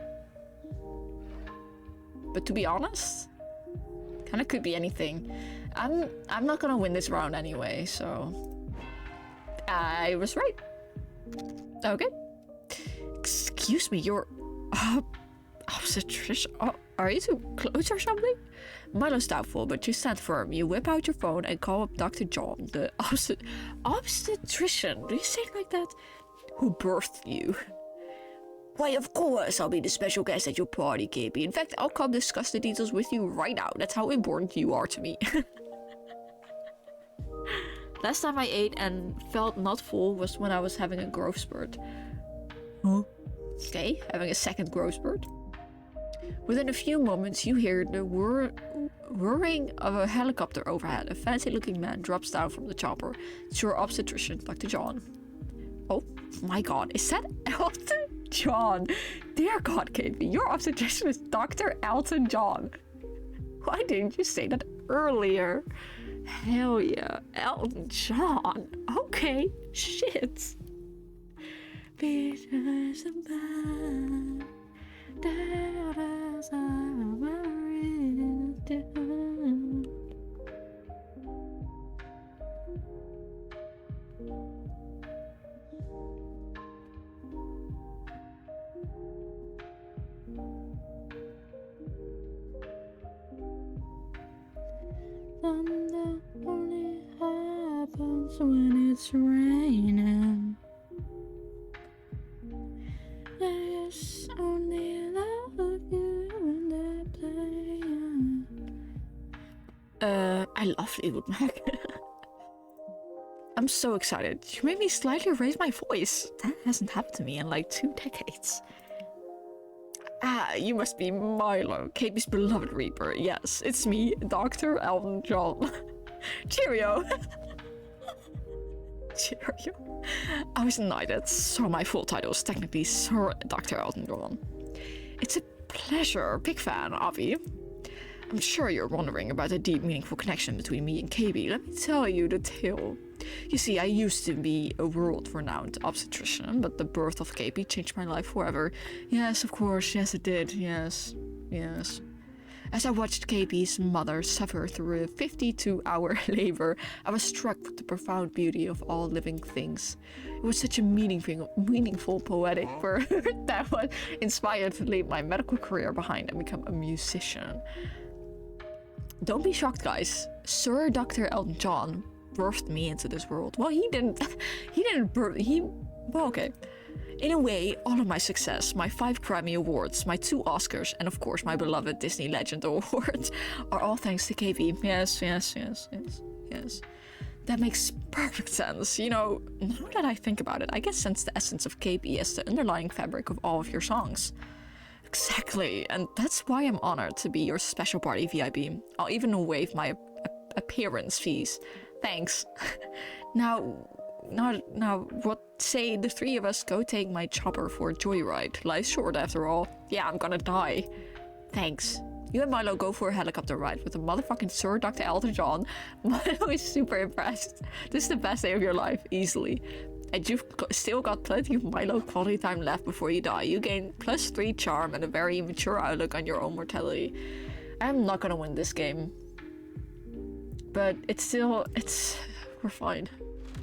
But to be honest, kinda could be anything. I'm not gonna win this round anyway, so I was right. Okay. Excuse me, you're obstetrician. Are you too close or something? Milo's doubtful, but you stand firm. You whip out your phone and call up Dr. John, the obstetrician. Do you say it like that? Who birthed you? Why, of course, I'll be the special guest at your party, KB. In fact, I'll come discuss the details with you right now. That's how important you are to me. Last time I ate and felt not full was when I was having a growth spurt. Huh? Okay, having a second growth spurt. Within a few moments, you hear the whirring of a helicopter overhead. A fancy-looking man drops down from the chopper. It's your obstetrician, Dr. John. Oh my god, is that Elton John? Dear God, KB, your obstetrician is Dr. Elton John. Why didn't you say that earlier? Hell yeah, Elton John. Okay, shit. Because thunder only happens when it's raining. There's only love of you when they're playing. I love Fleetwood Mac. I'm so excited. You made me slightly raise my voice. That hasn't happened to me in like 2 decades. Ah, you must be Milo, KB's beloved Reaper. Yes, it's me, Dr. Elton John. Cheerio. Cheerio. I was knighted, so my full title is technically Sir Dr. Elton John. It's a pleasure. Big fan, Avi. I'm sure you're wondering about the deep, meaningful connection between me and KB. Let me tell you the tale. You see, I used to be a world-renowned obstetrician, but the birth of KB changed my life forever. Yes, of course. Yes, it did. Yes. Yes. As I watched KP's mother suffer through a 52-hour labor, I was struck with the profound beauty of all living things. It was such a meaningful poetic word that was inspired to leave my medical career behind and become a musician. Don't be shocked, guys. Sir Dr. Elton John birthed me into this world. Well, he didn't well, okay. In a way, all of my success, my 5 Grammy Awards, my 2 Oscars, and of course my beloved Disney Legend Award are all thanks to KP. Yes. That makes perfect sense. You know, now that I think about it, I can sense the essence of KP as the underlying fabric of all of your songs. Exactly, and that's why I'm honored to be your special party VIP. I'll even waive my appearance fees. Thanks. Now, what say the 3 of us go take my chopper for a joyride? Life's short after all. Yeah, I'm gonna die. Thanks. You and Milo go for a helicopter ride with the motherfucking Sir Dr. Elton John. Milo is super impressed. This is the best day of your life, easily. And you've still got plenty of Milo quality time left before you die. You gain +3 charm and a very mature outlook on your own mortality. I'm not gonna win this game. But we're fine.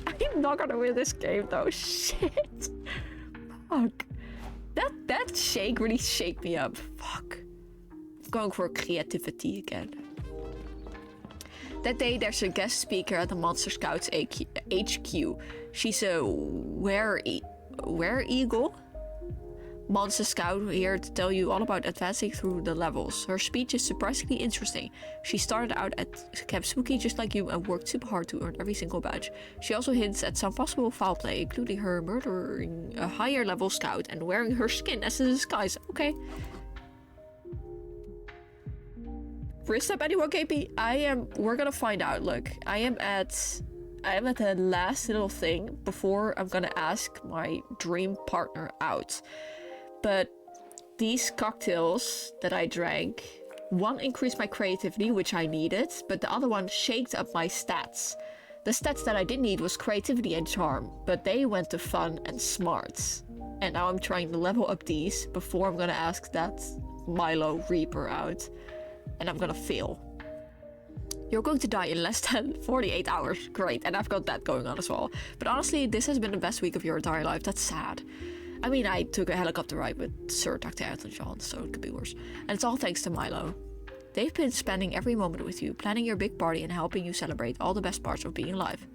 I'm not gonna win this game though. Shit. Fuck. That shake really shake me up. Fuck. I'm going for creativity again. That day there's a guest speaker at the Monster Scouts HQ. She's a were-eagle? Monster Scout here to tell you all about advancing through the levels. Her speech is surprisingly interesting. She started out at Camp Spooky just like you and worked super hard to earn every single badge. She also hints at some possible foul play, including her murdering a higher level scout and wearing her skin as a disguise. Okay. Wrist up anyone, KP? We're gonna find out. Look, I am at the last little thing before I'm gonna ask my dream partner out. But these cocktails that I drank, one increased my creativity, which I needed, but the other one shaked up my stats. The stats that I didn't need was creativity and charm, but they went to fun and smarts. And now I'm trying to level up these before I'm gonna ask that Milo Reaper out. And I'm gonna fail. You're going to die in less than 48 hours. Great, and I've got that going on as well. But honestly, this has been the best week of your entire life. That's sad. I mean, I took a helicopter ride with Sir Dr. Elton John, so it could be worse. And it's all thanks to Milo. They've been spending every moment with you, planning your big party and helping you celebrate all the best parts of being alive.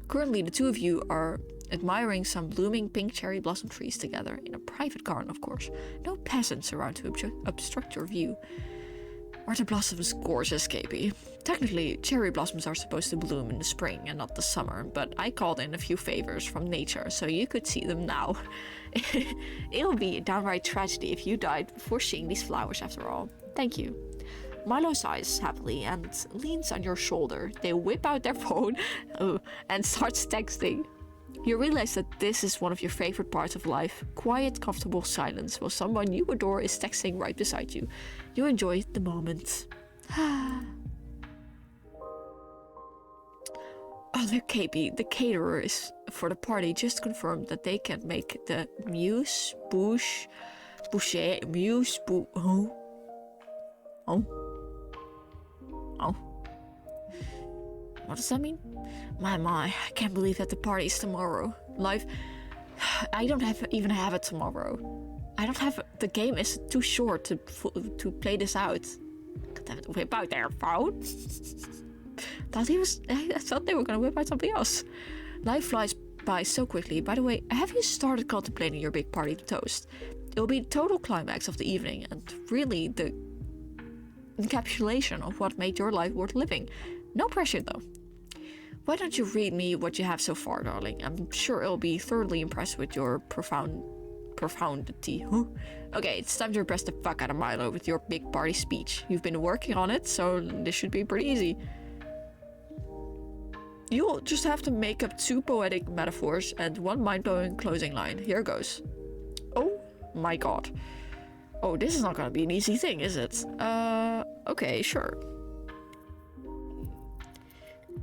Currently, the 2 of you are admiring some blooming pink cherry blossom trees together, in a private garden, of course. No peasants around to obstruct your view. Aren't the blossoms gorgeous, KP? Technically, cherry blossoms are supposed to bloom in the spring and not the summer, but I called in a few favors from nature, so you could see them now. It'll be a downright tragedy if you died before seeing these flowers after all. Thank you. Milo sighs happily and leans on your shoulder. They whip out their phone and starts texting. You realize that this is one of your favorite parts of life. Quiet, comfortable silence while someone you adore is texting right beside you. You enjoy the moment. Oh, the KP, the caterer is for the party just confirmed that they can make the What does that mean? My, I can't believe that the party's tomorrow. I don't even have it tomorrow. The game is too short to play this out. God damn it, whip out their phone. I thought they were gonna whip out something else. Life flies by so quickly. By the way, have you started contemplating your big party toast? It'll be the total climax of the evening and really the encapsulation of what made your life worth living. No pressure though. Why don't you read me what you have so far, darling? I'm sure it'll be thoroughly impressed with your profundity. Huh? Okay, it's time to impress the fuck out of Milo with your big party speech. You've been working on it, so this should be pretty easy. You'll just have to make up 2 poetic metaphors and 1 mind-blowing closing line. Here goes. Oh my god. Oh, this is not gonna be an easy thing, is it? Okay, sure.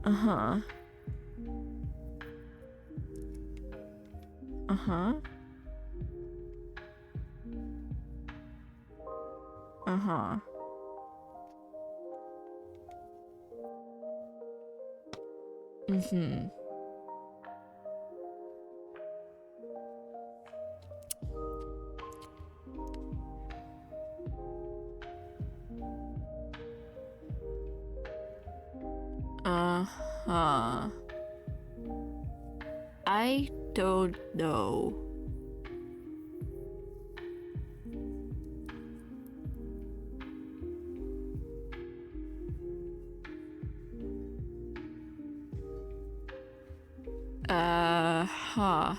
Uh-huh. Uh-huh. Uh-huh. Mm-hmm. Uh-huh. I don't know. Huh.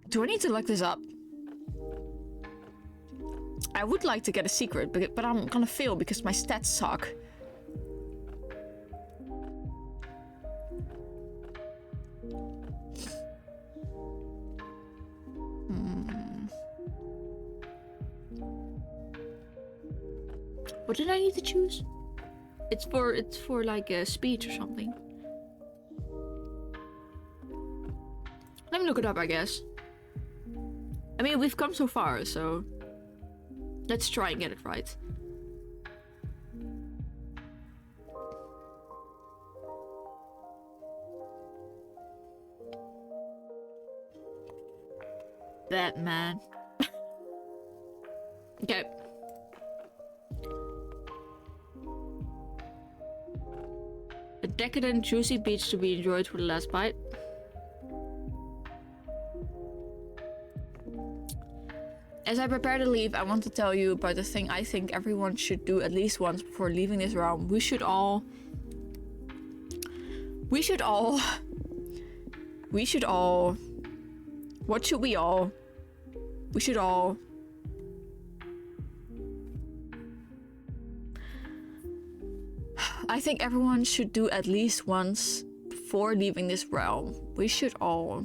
Do I need to look this up? I would like to get a secret, but I'm gonna fail because my stats suck. What did I need to choose? It's for like a speech or something. Let me look it up, I guess. I mean, we've come so far, so let's try and get it right. Batman. Okay. A decadent, juicy beach to be enjoyed for the last bite. As I prepare to leave, I want to tell you about the thing I think everyone should do at least once before leaving this realm. We should all... What should we all? We should all... I think everyone should do at least once before leaving this realm. We should all...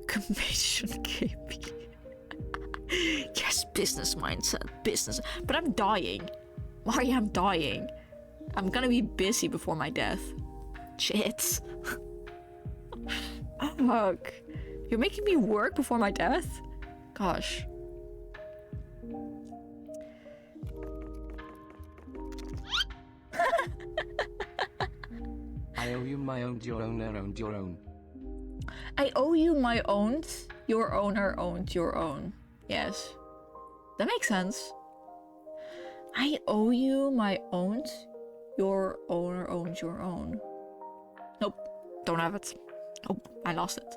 Commission KP. Yes, business mindset, business. But I'm dying. Why I'm dying? I'm gonna be busy before my death. Shit. Oh, fuck. You're making me work before my death? Gosh. I owe you my own, your own, owned, your own. I owe you my owned, your owner owned your own. Yes. That makes sense. I owe you my owned, your owner owned your own. Nope. Don't have it. Oh, I lost it.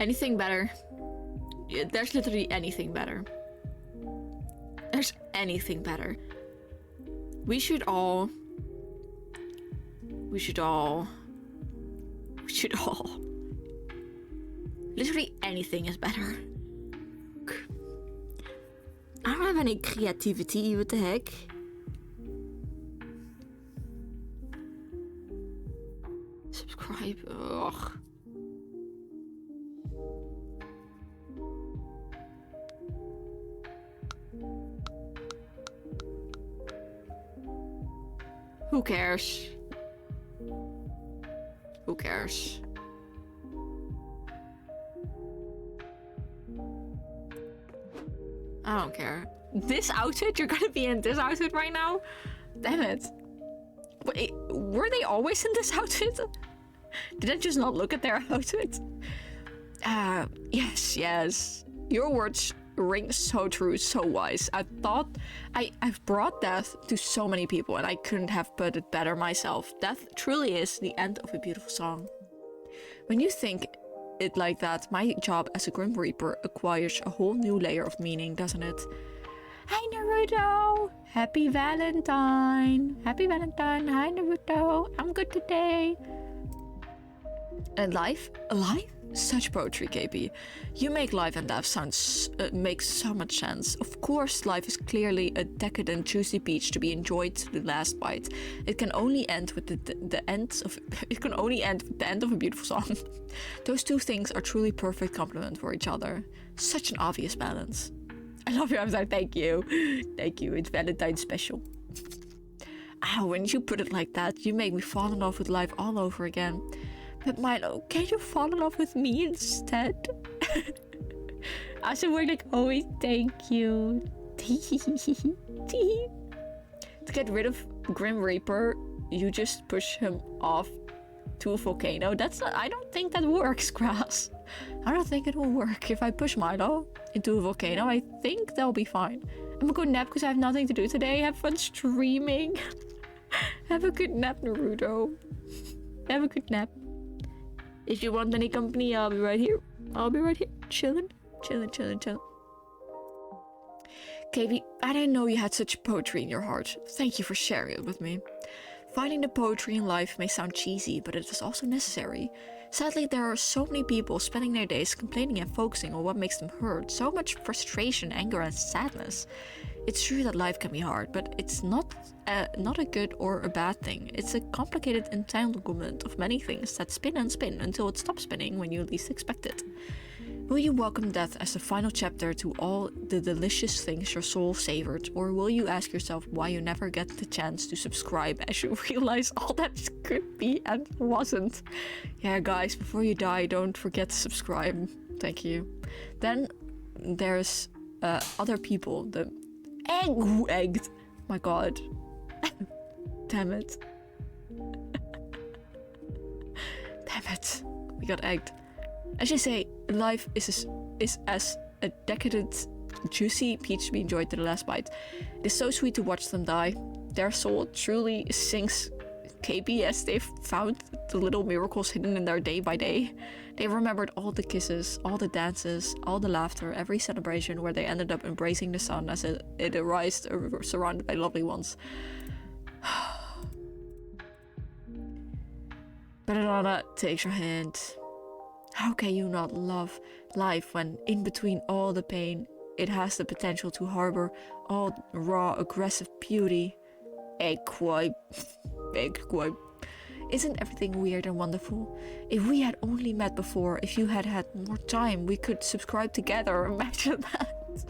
Anything better? Yeah, there's literally anything better. There's anything better. We should all... Literally anything is better. I don't have any creativity, what the heck? Subscribe, ugh. Who cares? Who cares? I don't care. This outfit? You're gonna be in this outfit right now? Damn it. Wait, were they always in this outfit? Did I just not look at their outfit? Yes. Your words ring so true, so wise. I thought I've brought death to so many people and I couldn't have put it better myself. Death truly is the end of a beautiful song. When you think it like that, my job as a Grim Reaper acquires a whole new layer of meaning, doesn't it? Hi Naruto! Happy Valentine! Happy Valentine! Hi Naruto! I'm good today! And life? Alive? Such poetry, KP. You make life and death sound makes so much sense. Of course, life is clearly a decadent, juicy peach to be enjoyed to the last bite. It can only end with the end of a beautiful song. Those two things are truly perfect complement for each other. Such an obvious balance. I love your episode. Thank you. Thank you. It's Valentine special. When you put it like that, you make me fall in love with life all over again. But Milo, can you fall in love with me instead? As a word like always, thank you. To get rid of Grim Reaper, you just push him off to a volcano. I don't think that works, Grass. I don't think it will work. If I push Milo into a volcano, I think they'll be fine. I'm gonna go nap because I have nothing to do today. Have fun streaming. Have a good nap, Naruto. Have a good nap. If you want any company, I'll be right here. I'll be right here. Chilling. KB, I didn't know you had such poetry in your heart. Thank you for sharing it with me. Finding the poetry in life may sound cheesy, but it is also necessary. Sadly, there are so many people spending their days complaining and focusing on what makes them hurt. So much frustration, anger, and sadness. It's true that life can be hard, but it's not a good or a bad thing. It's a complicated entanglement of many things that spin and spin until it stops spinning when you least expect it. Will you welcome death as the final chapter to all the delicious things your soul savored, or will you ask yourself why you never get the chance to subscribe as you realize all that could be and wasn't? Yeah, guys, before you die, don't forget to subscribe. Thank you. Then there's other people. The who egged. My God. Damn it. Damn it. We got egged. As you say, life is as a decadent, juicy peach to be enjoyed to the last bite. It is so sweet to watch them die. Their soul truly sings KB as they've found the little miracles hidden in their day by day. They remembered all the kisses, all the dances, all the laughter, every celebration where they ended up embracing the sun as it arose surrounded by lovely ones. Banana takes your hand. How can you not love life when in between all the pain, it has the potential to harbor all raw, aggressive beauty? Egg quite. Isn't everything weird and wonderful? If we had only met before, if you had had more time, we could subscribe together. Imagine that.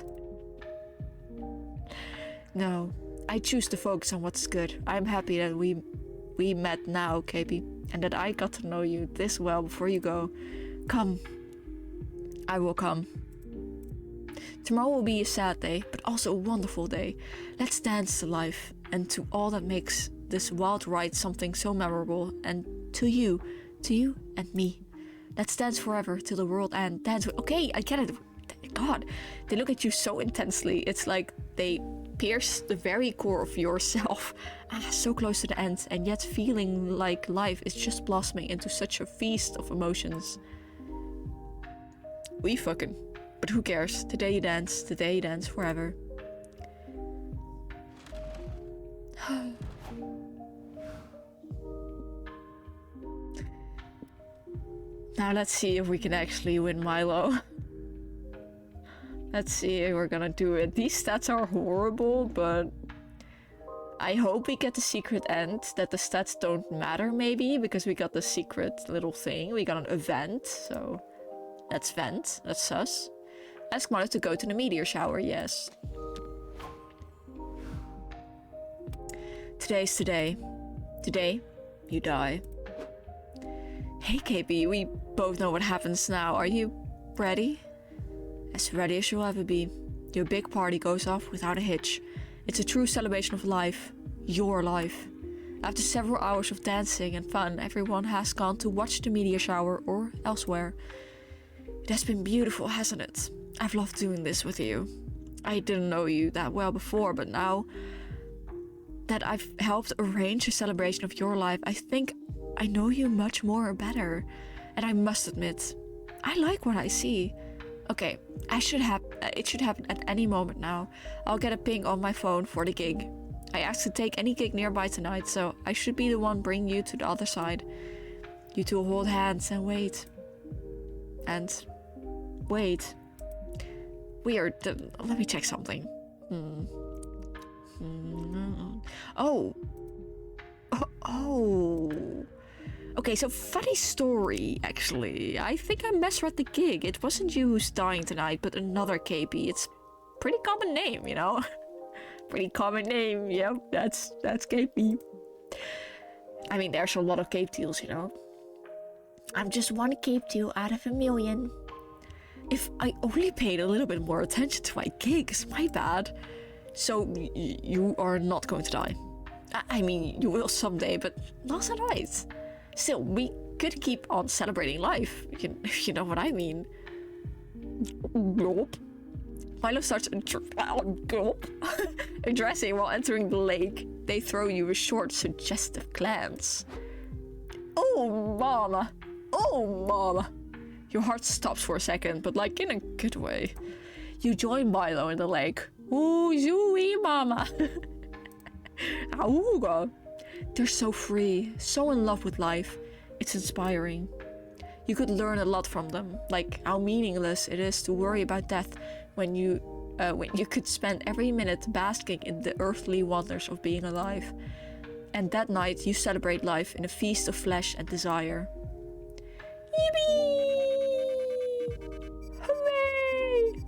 No, I choose to focus on what's good. I'm happy that we met now, KB, and that I got to know you this well before you go. Come. I will come. Tomorrow will be a sad day, but also a wonderful day. Let's dance to life and to all that makes this wild ride something so memorable, and to you and me. Let's dance forever till the world ends. Dance with— okay, I get it. God, they look at you so intensely. It's like they pierce the very core of yourself. So close to the end, and yet feeling like life is just blossoming into such a feast of emotions. We fucking. But who cares? Today you dance forever. Now let's see if we can actually win Milo. Let's see if we're gonna do it. These stats are horrible, but I hope we get the secret end, that the stats don't matter maybe, because we got the secret little thing. We got an event, so let's vent. That's sus. Ask Milo to go to the meteor shower, yes. Today's today. Today, you die. Hey KB, we both know what happens now. Are you ready? As ready as you'll ever be. Your big party goes off without a hitch. It's a true celebration of life. Your life. After several hours of dancing and fun, everyone has gone to watch the meteor shower or elsewhere. It has been beautiful, hasn't it? I've loved doing this with you. I didn't know you that well before, but now that I've helped arrange a celebration of your life, I think I know you much more better. And I must admit, I like what I see. Okay, it should happen at any moment now. I'll get a ping on my phone for the gig. I asked to take any gig nearby tonight, so I should be the one bringing you to the other side. You two hold hands and wait. And wait. Weird. Let me check something. Oh. Okay, so funny story, actually. I think I misread the gig. It wasn't you who's dying tonight, but another KP. It's pretty common name, you know? Pretty common name, yep, that's KP. I mean, there's a lot of Cape Teals, you know? I'm just one keep to out of a million. If I only paid a little bit more attention to my gigs, my bad. So you are not going to die. I mean, you will someday, but not tonight. Still, we could keep on celebrating life. You know what I mean. Gulp. Milo starts addressing while entering the lake. They throw you a short, suggestive glance. Oh, mama. Oh, mama. Your heart stops for a second, but like in a good way. You join Milo in the lake. Ooh, zooey, mama. Auga. They're so free, so in love with life. It's inspiring. You could learn a lot from them, like how meaningless it is to worry about death when you could spend every minute basking in the earthly wonders of being alive. And that night you celebrate life in a feast of flesh and desire. Yippee! Hooray!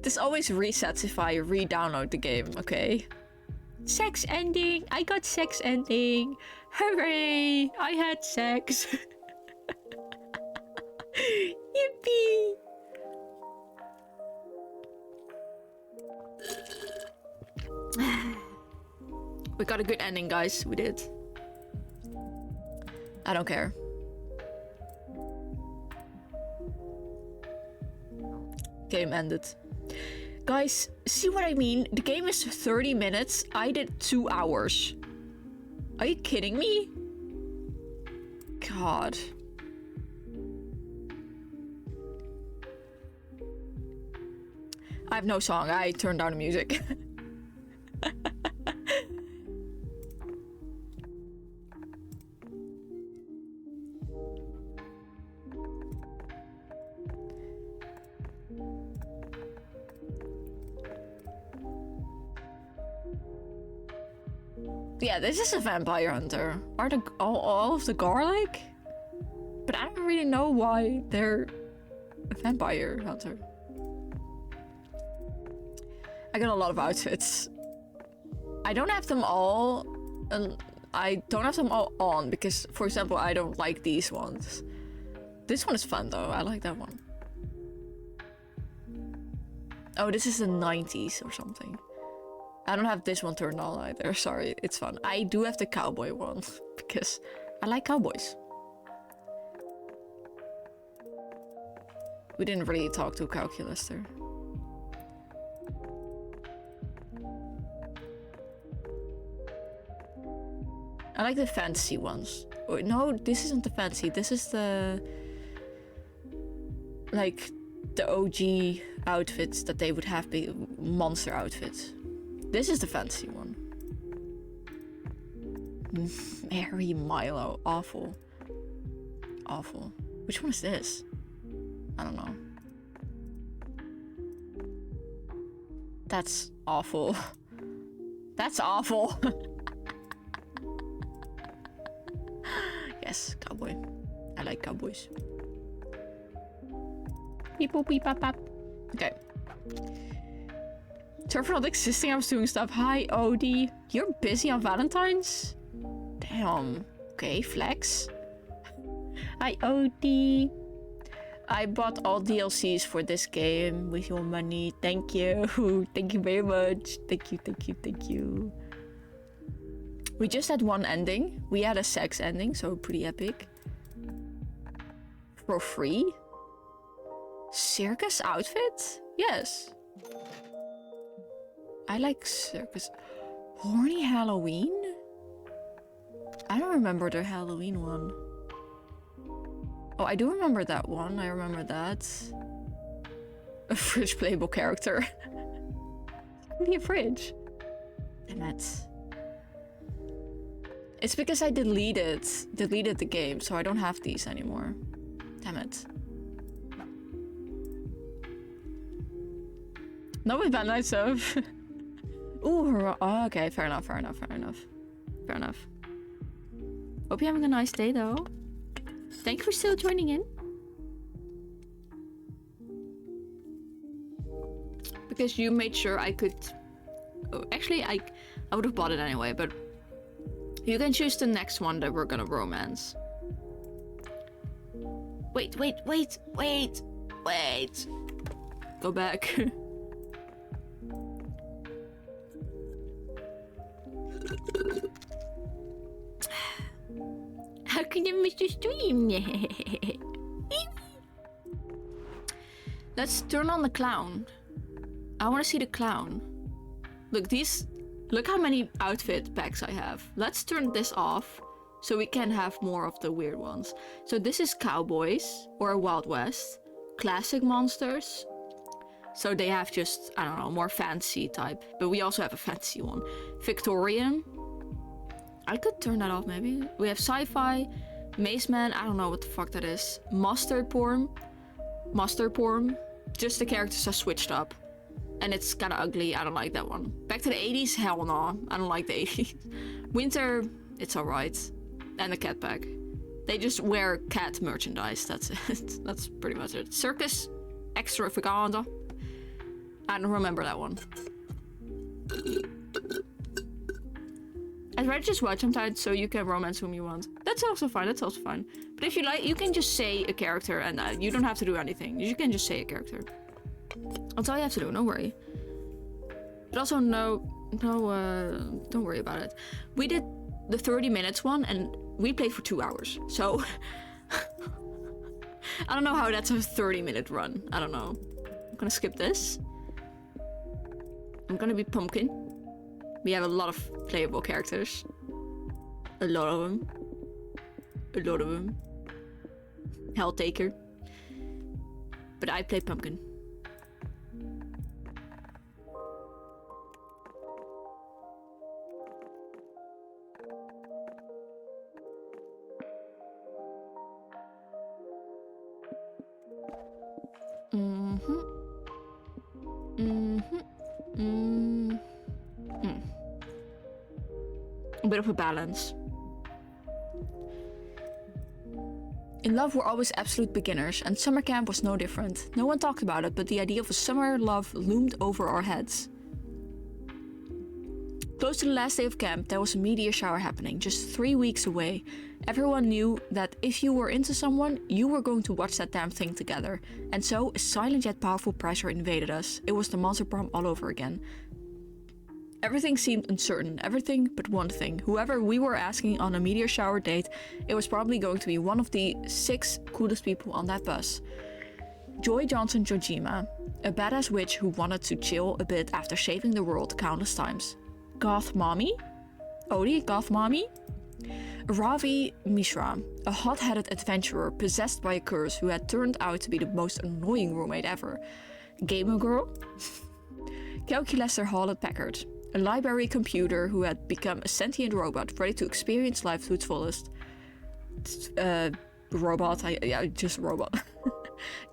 This always resets if I re-download the game, okay? Sex ending! I got sex ending! Hooray! I had sex! Yippee! We got a good ending, guys. We did. I don't care. Game ended. Guys, see what I mean? The game is 30 minutes. I did 2 hours. Are you kidding me? God. I have no song. I turned down the music. Yeah, this is a vampire hunter. Are the all of the garlic? But I don't really know why they're a vampire hunter. I got a lot of outfits. I don't have them all, and I don't have them all on because, for example, I don't like these ones. This one is fun though. I like that one. Oh, this is the 90s or something. I don't have this one turned on either. Sorry, it's fun. I do have the cowboy one because I like cowboys. We didn't really talk to Calculus there. I like the fancy ones. Oh, no, this isn't the fancy. This is the... like, the OG outfits that they would have be monster outfits. This is the fancy one. Mary Milo. Awful. Awful. Which one is this? I don't know. That's awful. That's awful. Yes, cowboy. I like cowboys. Beep boop beep bop bop. Okay. Server not existing, I was doing stuff. Hi, Odie. You're busy on Valentine's? Damn. Okay, flex. Hi, Odie. I bought all DLCs for this game with your money. Thank you. Thank you very much. Thank you, thank you, thank you. We just had one ending. We had a sex ending, so pretty epic. For free? Circus outfit? Yes. I like circus. Horny Halloween? I don't remember the Halloween one. Oh, I do remember that one. I remember that. A fridge playable character. Be a fridge. Damn it. It's because I deleted the game, so I don't have these anymore. Damn it. No, with Valentine stuff. Ooh, oh, okay, fair enough, fair enough, fair enough. Fair enough. Hope you're having a nice day, though. Thank you for still joining in. Because you made sure I could... Oh, actually, I would have bought it anyway, but You can choose the next one that we're gonna romance. Wait. Go back. How can you miss the stream? Let's turn on the clown. I want to see the clown. Look how many outfit packs I have. Let's turn this off so we can have more of the weird ones. So this is cowboys or Wild West. Classic monsters. So they have just, I don't know, more fancy type. But we also have a fancy one. Victorian. I could turn that off maybe. We have sci-fi. Maze Man, I don't know what the fuck that is. Mustard porn. Just the characters are switched up. And it's kind of ugly. I don't like that one. Back to the 80s? Hell no. I don't like the 80s. Winter, it's alright. And the cat pack. They just wear cat merchandise. That's it. That's pretty much it. Circus Extravaganza. I don't remember that one. I'd rather just watch sometimes so you can romance whom you want. That's also fine. But if you like, you can just say a character and you don't have to do anything. You can just say a character. That's all you have to do, don't worry. But also don't worry about it. We did the 30 minutes one and we played for 2 hours. So I don't know how that's a 30-minute run. I don't know. I'm gonna skip this. I'm gonna be Pumpkin. We have a lot of playable characters. A lot of them. Helltaker. But I play Pumpkin. A bit of a balance. In love, we're always absolute beginners, and summer camp was no different. No one talked about it, but the idea of a summer love loomed over our heads. Close to the last day of camp, there was a meteor shower happening, just 3 weeks away. Everyone knew that if you were into someone, you were going to watch that damn thing together. And so, a silent yet powerful pressure invaded us. It was the monster prom all over again. Everything seemed uncertain, everything but one thing. Whoever we were asking on a meteor shower date, it was probably going to be one of the 6 coolest people on that bus. Joy Johnson Jojima, a badass witch who wanted to chill a bit after saving the world countless times. Goth Mommy? Odie, Goth Mommy? Ravi Mishra, a hot-headed adventurer possessed by a curse who had turned out to be the most annoying roommate ever. Gamer Girl? Calculester Hewlett Packard, a library computer who had become a sentient robot ready to experience life to its fullest. Robot.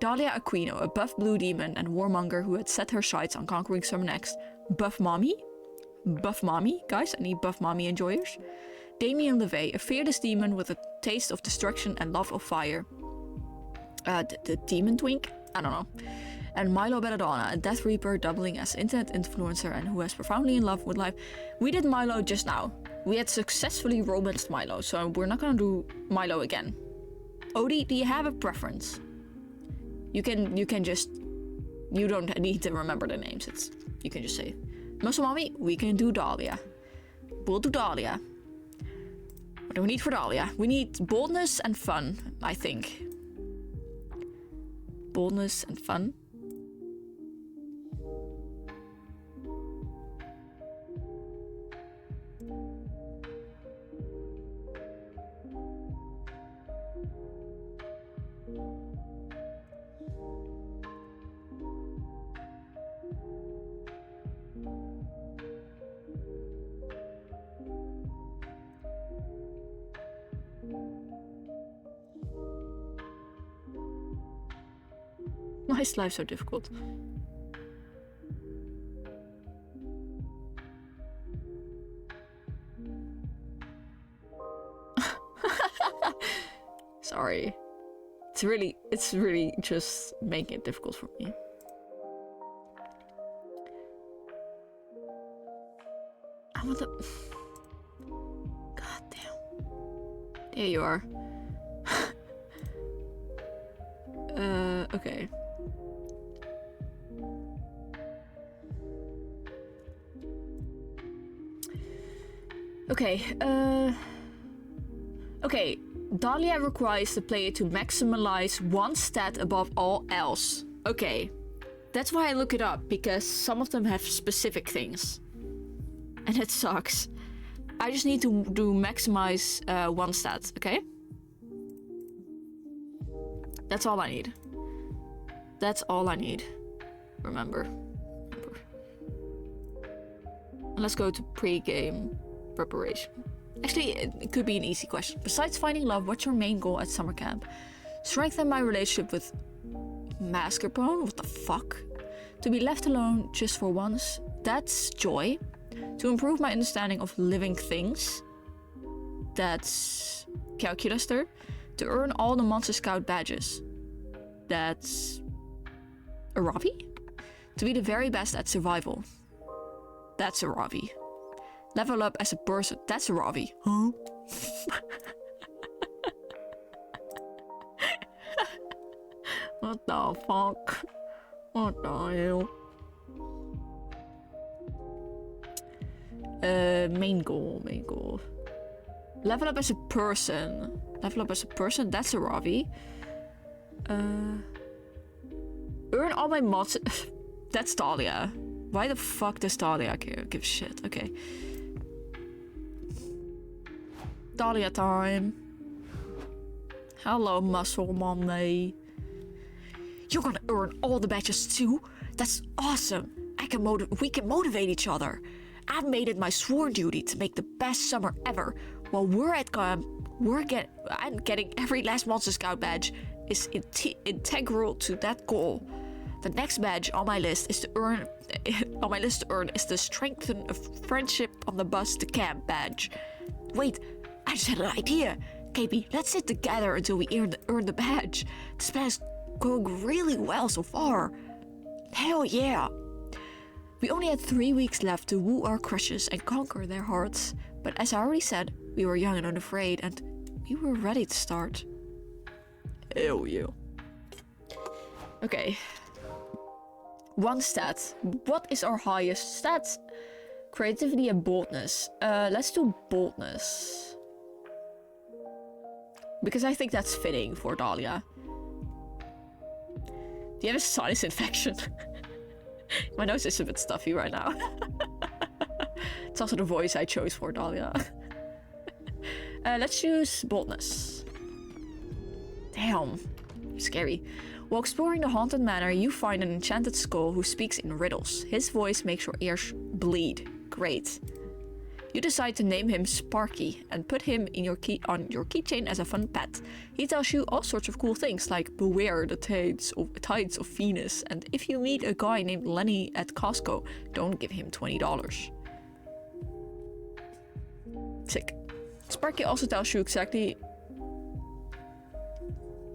Dahlia Aquino, a buff blue demon and warmonger who had set her sights on conquering some next. Buff Mommy? Buff Mommy? Guys, any Buff Mommy enjoyers? Damien LeVay, a fearless demon with a taste of destruction and love of fire. The Demon Twink? I don't know. And Milo Belladonna, a Death Reaper doubling as internet influencer and who is profoundly in love with life. We did Milo just now. We had successfully romanced Milo, so we're not gonna do Milo again. Odie, do you have a preference? You can just... You don't need to remember the names. You can just say, Muscle Mommy, we can do Dahlia. We'll do Dahlia. What do we need for Dahlia? We need boldness and fun, I think. Boldness and fun. Why is life so difficult? Sorry. It's really just making it difficult for me. I want to... God Here you are. Okay. Okay, okay, Dahlia requires the player to maximize one stat above all else. Okay, that's why I look it up, because some of them have specific things. And it sucks. I just need to do maximize one stat, okay? That's all I need. That's all I need. Remember. And let's go to pre-game preparation. Actually, it could be an easy question. Besides finding love, what's your main goal at summer camp? Strengthen my relationship with Mascarpone? What the fuck? To be left alone just for once? That's joy. To improve my understanding of living things? That's Calculaster. To earn all the Monster Scout badges? That's a Ravi? To be the very best at survival? That's a Ravi. Level up as a person? That's a Ravi. Huh? What the fuck? What the hell? Main goal. Level up as a person. Level up as a person? That's a Ravi. Earn all my mods. That's Dahlia. Why the fuck does Dahlia give shit? Okay. Dahlia time. Hello, Muscle Monday. You're gonna earn all the badges too? That's awesome. We can motivate each other. I've made it my sworn duty to make the best summer ever. While we're at camp, I'm getting every last Monster Scout badge is integral to that goal. The next badge on my list is to earn is the Strengthen a Friendship on the Bus to Camp badge. Wait, I just had an idea. KB, let's sit together until we earn the badge. This plan is going really well so far. Hell yeah. We only had 3 weeks left to woo our crushes and conquer their hearts. But as I already said, we were young and unafraid, and we were ready to start. Hell yeah. Okay. One stat. What is our highest stat? Creativity and boldness. Let's do boldness. Because I think that's fitting for Dahlia. Do you have a sinus infection? My nose is a bit stuffy right now. It's also the voice I chose for Dahlia. Let's choose boldness. Damn, scary. While exploring the haunted manor, you find an enchanted skull who speaks in riddles. His voice makes your ears bleed. Great. You decide to name him Sparky and put him in on your keychain as a fun pet. He tells you all sorts of cool things like beware the tides of Venus, and if you meet a guy named Lenny at Costco, don't give him $20. Sick. Sparky also tells you exactly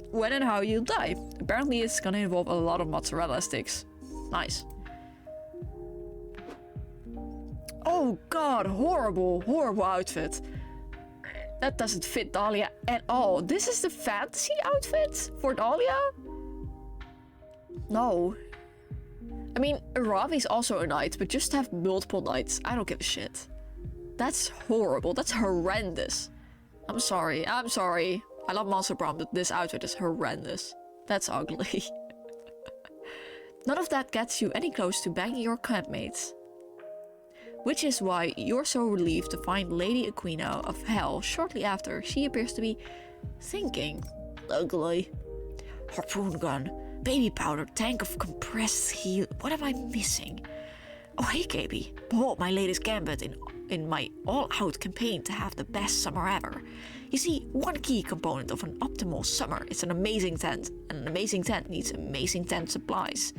when and how you'll die. Apparently it's gonna involve a lot of mozzarella sticks. Nice. Oh god, horrible outfit. That doesn't fit Dahlia at all. This is the fantasy outfit for Dahlia? No. I mean, a Ravi's also a knight, but just have multiple knights. I don't give a shit. That's horrible. That's horrendous. I'm sorry. I love Monster Prom, but this outfit is horrendous. That's ugly. None of that gets you any close to banging your campmates. Which is why you're so relieved to find Lady Aquina of Hell shortly after. She appears to be thinking. Ugly. Harpoon gun, baby powder, tank of compressed heat. What am I missing? Oh hey KB, behold my latest gambit in my all-out campaign to have the best summer ever. You see, one key component of an optimal summer is an amazing tent, and an amazing tent needs amazing tent supplies.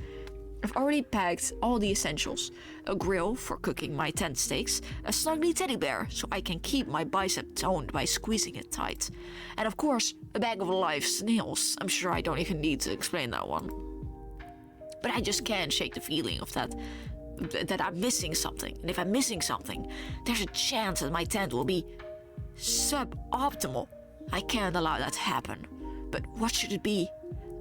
I've already packed all the essentials. A grill for cooking my tent steaks, a snuggly teddy bear so I can keep my bicep toned by squeezing it tight. And of course, a bag of live snails. I'm sure I don't even need to explain that one. But I just can't shake the feeling of that I'm missing something. And if I'm missing something, there's a chance that my tent will be suboptimal. I can't allow that to happen. But what should it be?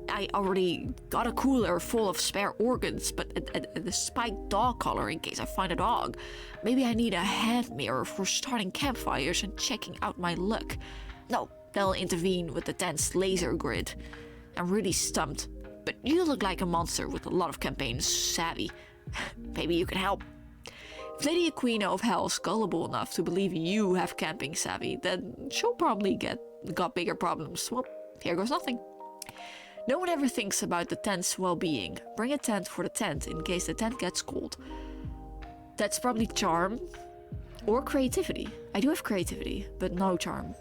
I already got a cooler full of spare organs, but the spiked dog collar in case I find a dog. Maybe I need a hand mirror for starting campfires and checking out my luck. No, they'll intervene with the tent's laser grid. I'm really stumped, but you look like a monster with a lot of campaign savvy. Maybe you can help. If Lady Aquina of Hell's gullible enough to believe you have camping savvy, then she'll probably got bigger problems. Well, here goes nothing. No one ever thinks about the tent's well-being. Bring a tent for the tent in case the tent gets cold. That's probably charm or creativity. I do have creativity, but no charm.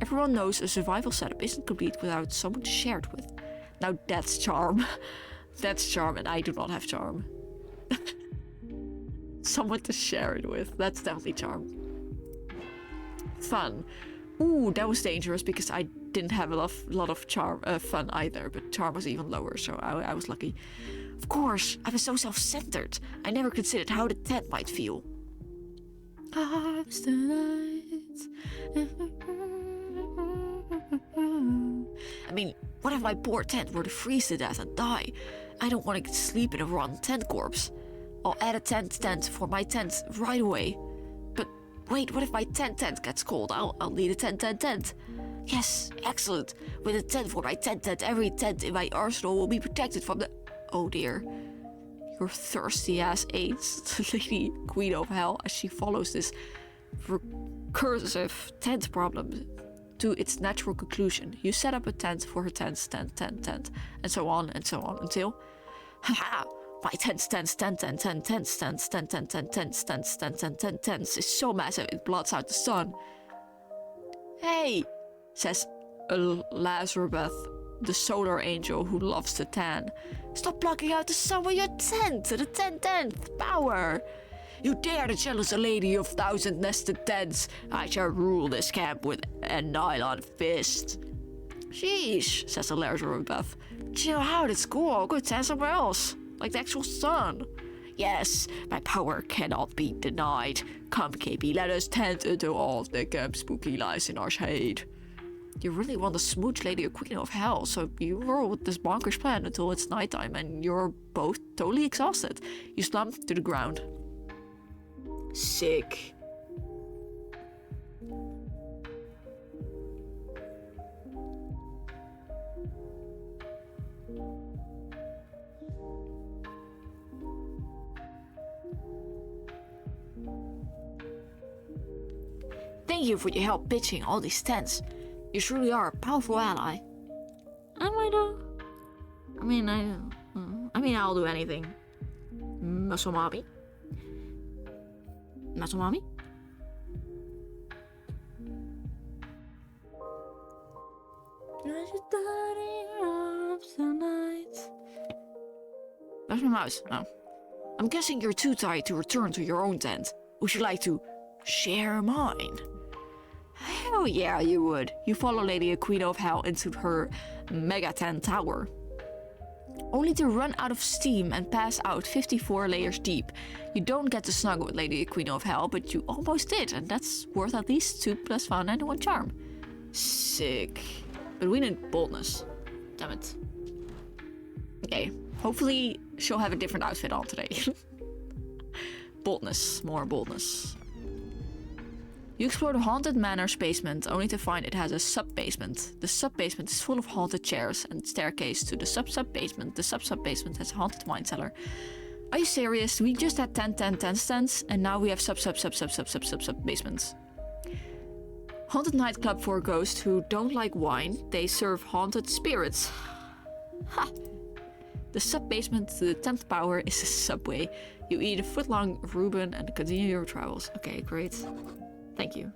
Everyone knows a survival setup isn't complete without someone to share it with. Now that's charm. That's charm, and I do not have charm. Someone to share it with. That's definitely charm. Fun. Ooh, that was dangerous because I didn't have a lot of charm, fun either, but charm was even lower, so I was lucky. Of course, I was so self-centered. I never considered how the tent might feel. I mean, what if my poor tent were to freeze to death and die? I don't want to sleep in a rotten tent corpse. I'll add a tent for my tent right away. But wait, what if my tent gets cold? I'll need a tent. Yes, excellent. With a tent for my tent, every tent in my arsenal will be protected from the... Oh dear. Your thirsty ass aids Lady Queen of Hell as she follows this recursive tent problem to its natural conclusion. You set up a tent for her tent, and so on until... Haha! My tents is so massive it blots out the sun. Hey, says Lazarus, the solar angel who loves to tan. Stop blocking out the sun with your tent, the 10th power. You dare to challenge a lady of 1,000 nested tents. I shall rule this camp with a nylon fist. Sheesh, says Lazarus. Chill out, it's cool. Go tent somewhere else. Like the actual sun. Yes, my power cannot be denied. Come, KP, let us tent until all the camp spooky lies in our shade. You really want to smooch Lady Queen of Hell, so you roll with this bonkers plan until it's nighttime and you're both totally exhausted. You slump to the ground. Sick. Thank you for your help pitching all these tents. You truly are a powerful ally. Am I though? I mean, I'll do anything. Muscle mommy? Muscle mommy? Where's my mouse? Oh. I'm guessing you're too tired to return to your own tent. Would you like to share mine? Hell yeah, you would. You follow Lady Queen of Hell into her mega tent tower. Only to run out of steam and pass out 54 layers deep. You don't get to snuggle with Lady Queen of Hell, but you almost did, and that's worth at least 2 plus fun and 1 charm. Sick. But we need boldness. Damn it. Okay, hopefully she'll have a different outfit on today. Boldness, more boldness. You explore the haunted manor's basement, only to find it has a sub-basement. The sub-basement is full of haunted chairs and staircase to the sub-sub-basement. The sub-sub-basement has a haunted wine cellar. Are you serious? We just had 10 stands, and now we have sub-basements. Haunted nightclub for ghosts who don't like wine. They serve haunted spirits. Ha! The sub-basement to the 10th power is a subway. You eat a foot-long Reuben and continue your travels. Okay, great. Thank you.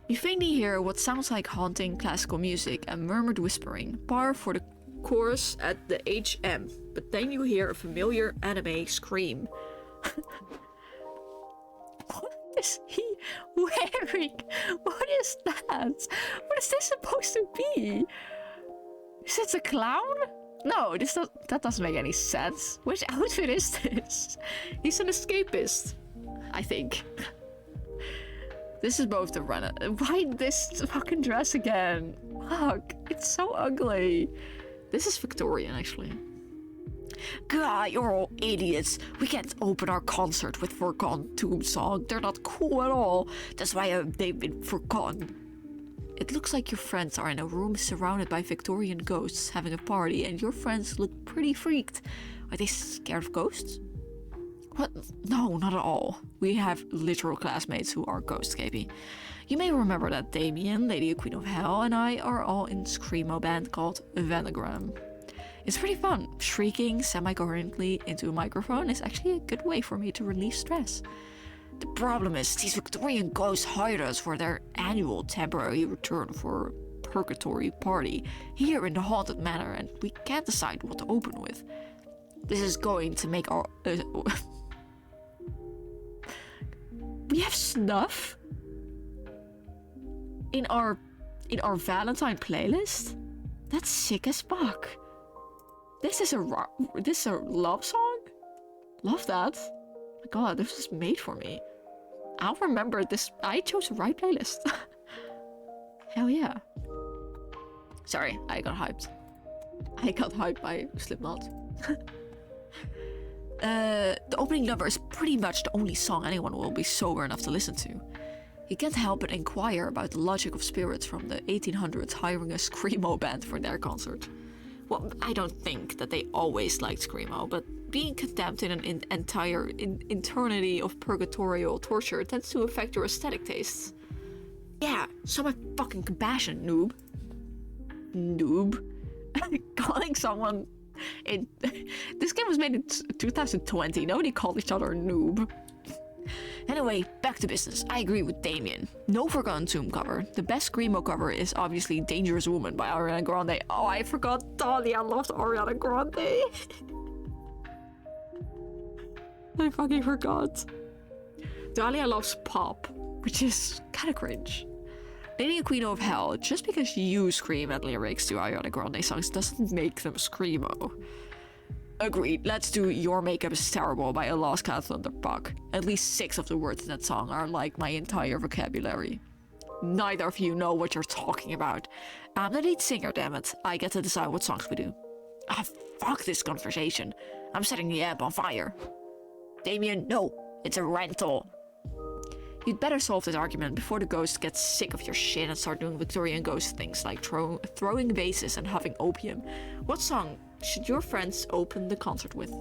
You faintly hear what sounds like haunting classical music and murmured whispering, par for the chorus at the HM, but then you hear a familiar anime scream. What is he wearing? What is that? What is this supposed to be? Is it a clown? No, that doesn't make any sense. Which outfit is this? He's an escapist, I think. This is both the run. Why this fucking dress again? Fuck, it's so ugly. This is Victorian, actually. God, you're all idiots. We can't open our concert with Forgotten Tomb song. They're not cool at all. That's why they've been forgotten. It looks like your friends are in a room surrounded by Victorian ghosts having a party, and your friends look pretty freaked. Are they scared of ghosts? What? No, not at all. We have literal classmates who are ghostscapey. You may remember that Damien, Lady Queen of Hell, and I are all in Screamo band called Vanagram. It's pretty fun. Shrieking semi-coherently into a microphone is actually a good way for me to relieve stress. The problem is, these Victorian ghosts hired us for their annual temporary return for purgatory party here in the Haunted Manor, and we can't decide what to open with. This is going to make our... We have snuff? In our Valentine playlist? That's sick as fuck. This is a love song? Love that. My god, this is made for me. I'll remember this. I chose the right playlist. Hell yeah. Sorry, I got hyped. I got hyped by Slipknot. The opening number is pretty much the only song anyone will be sober enough to listen to. You can't help but inquire about the logic of spirits from the 1800s hiring a Screamo band for their concert. Well, I don't think that they always liked Screamo, but being condemned in an entire eternity of purgatorial torture tends to affect your aesthetic tastes. Yeah, show my fucking compassion, noob. Noob? Calling someone in... This game was made in 2020. Nobody called each other a noob. Anyway, back to business. I agree with Damien. No Forgotten Tomb cover. The best Screamo cover is obviously Dangerous Woman by Ariana Grande. Oh, I forgot Dahlia loved Ariana Grande. I fucking forgot. Dahlia loves pop, which is kind of cringe. Lady Queen of Hell, just because you scream at lyrics to Ariana Grande songs doesn't make them Screamo. Agreed, let's do Your Makeup is Terrible by Alaska Thunderbuck. At least 6 of the words in that song are like my entire vocabulary. Neither of you know what you're talking about. I'm the lead singer, damn it. I get to decide what songs we do. Ah, fuck this conversation. I'm setting the app on fire. Damien, no, it's a rental. You'd better solve this argument before the ghost gets sick of your shit and start doing Victorian ghost things like throwing vases and huffing opium. What song should your friends open the concert with?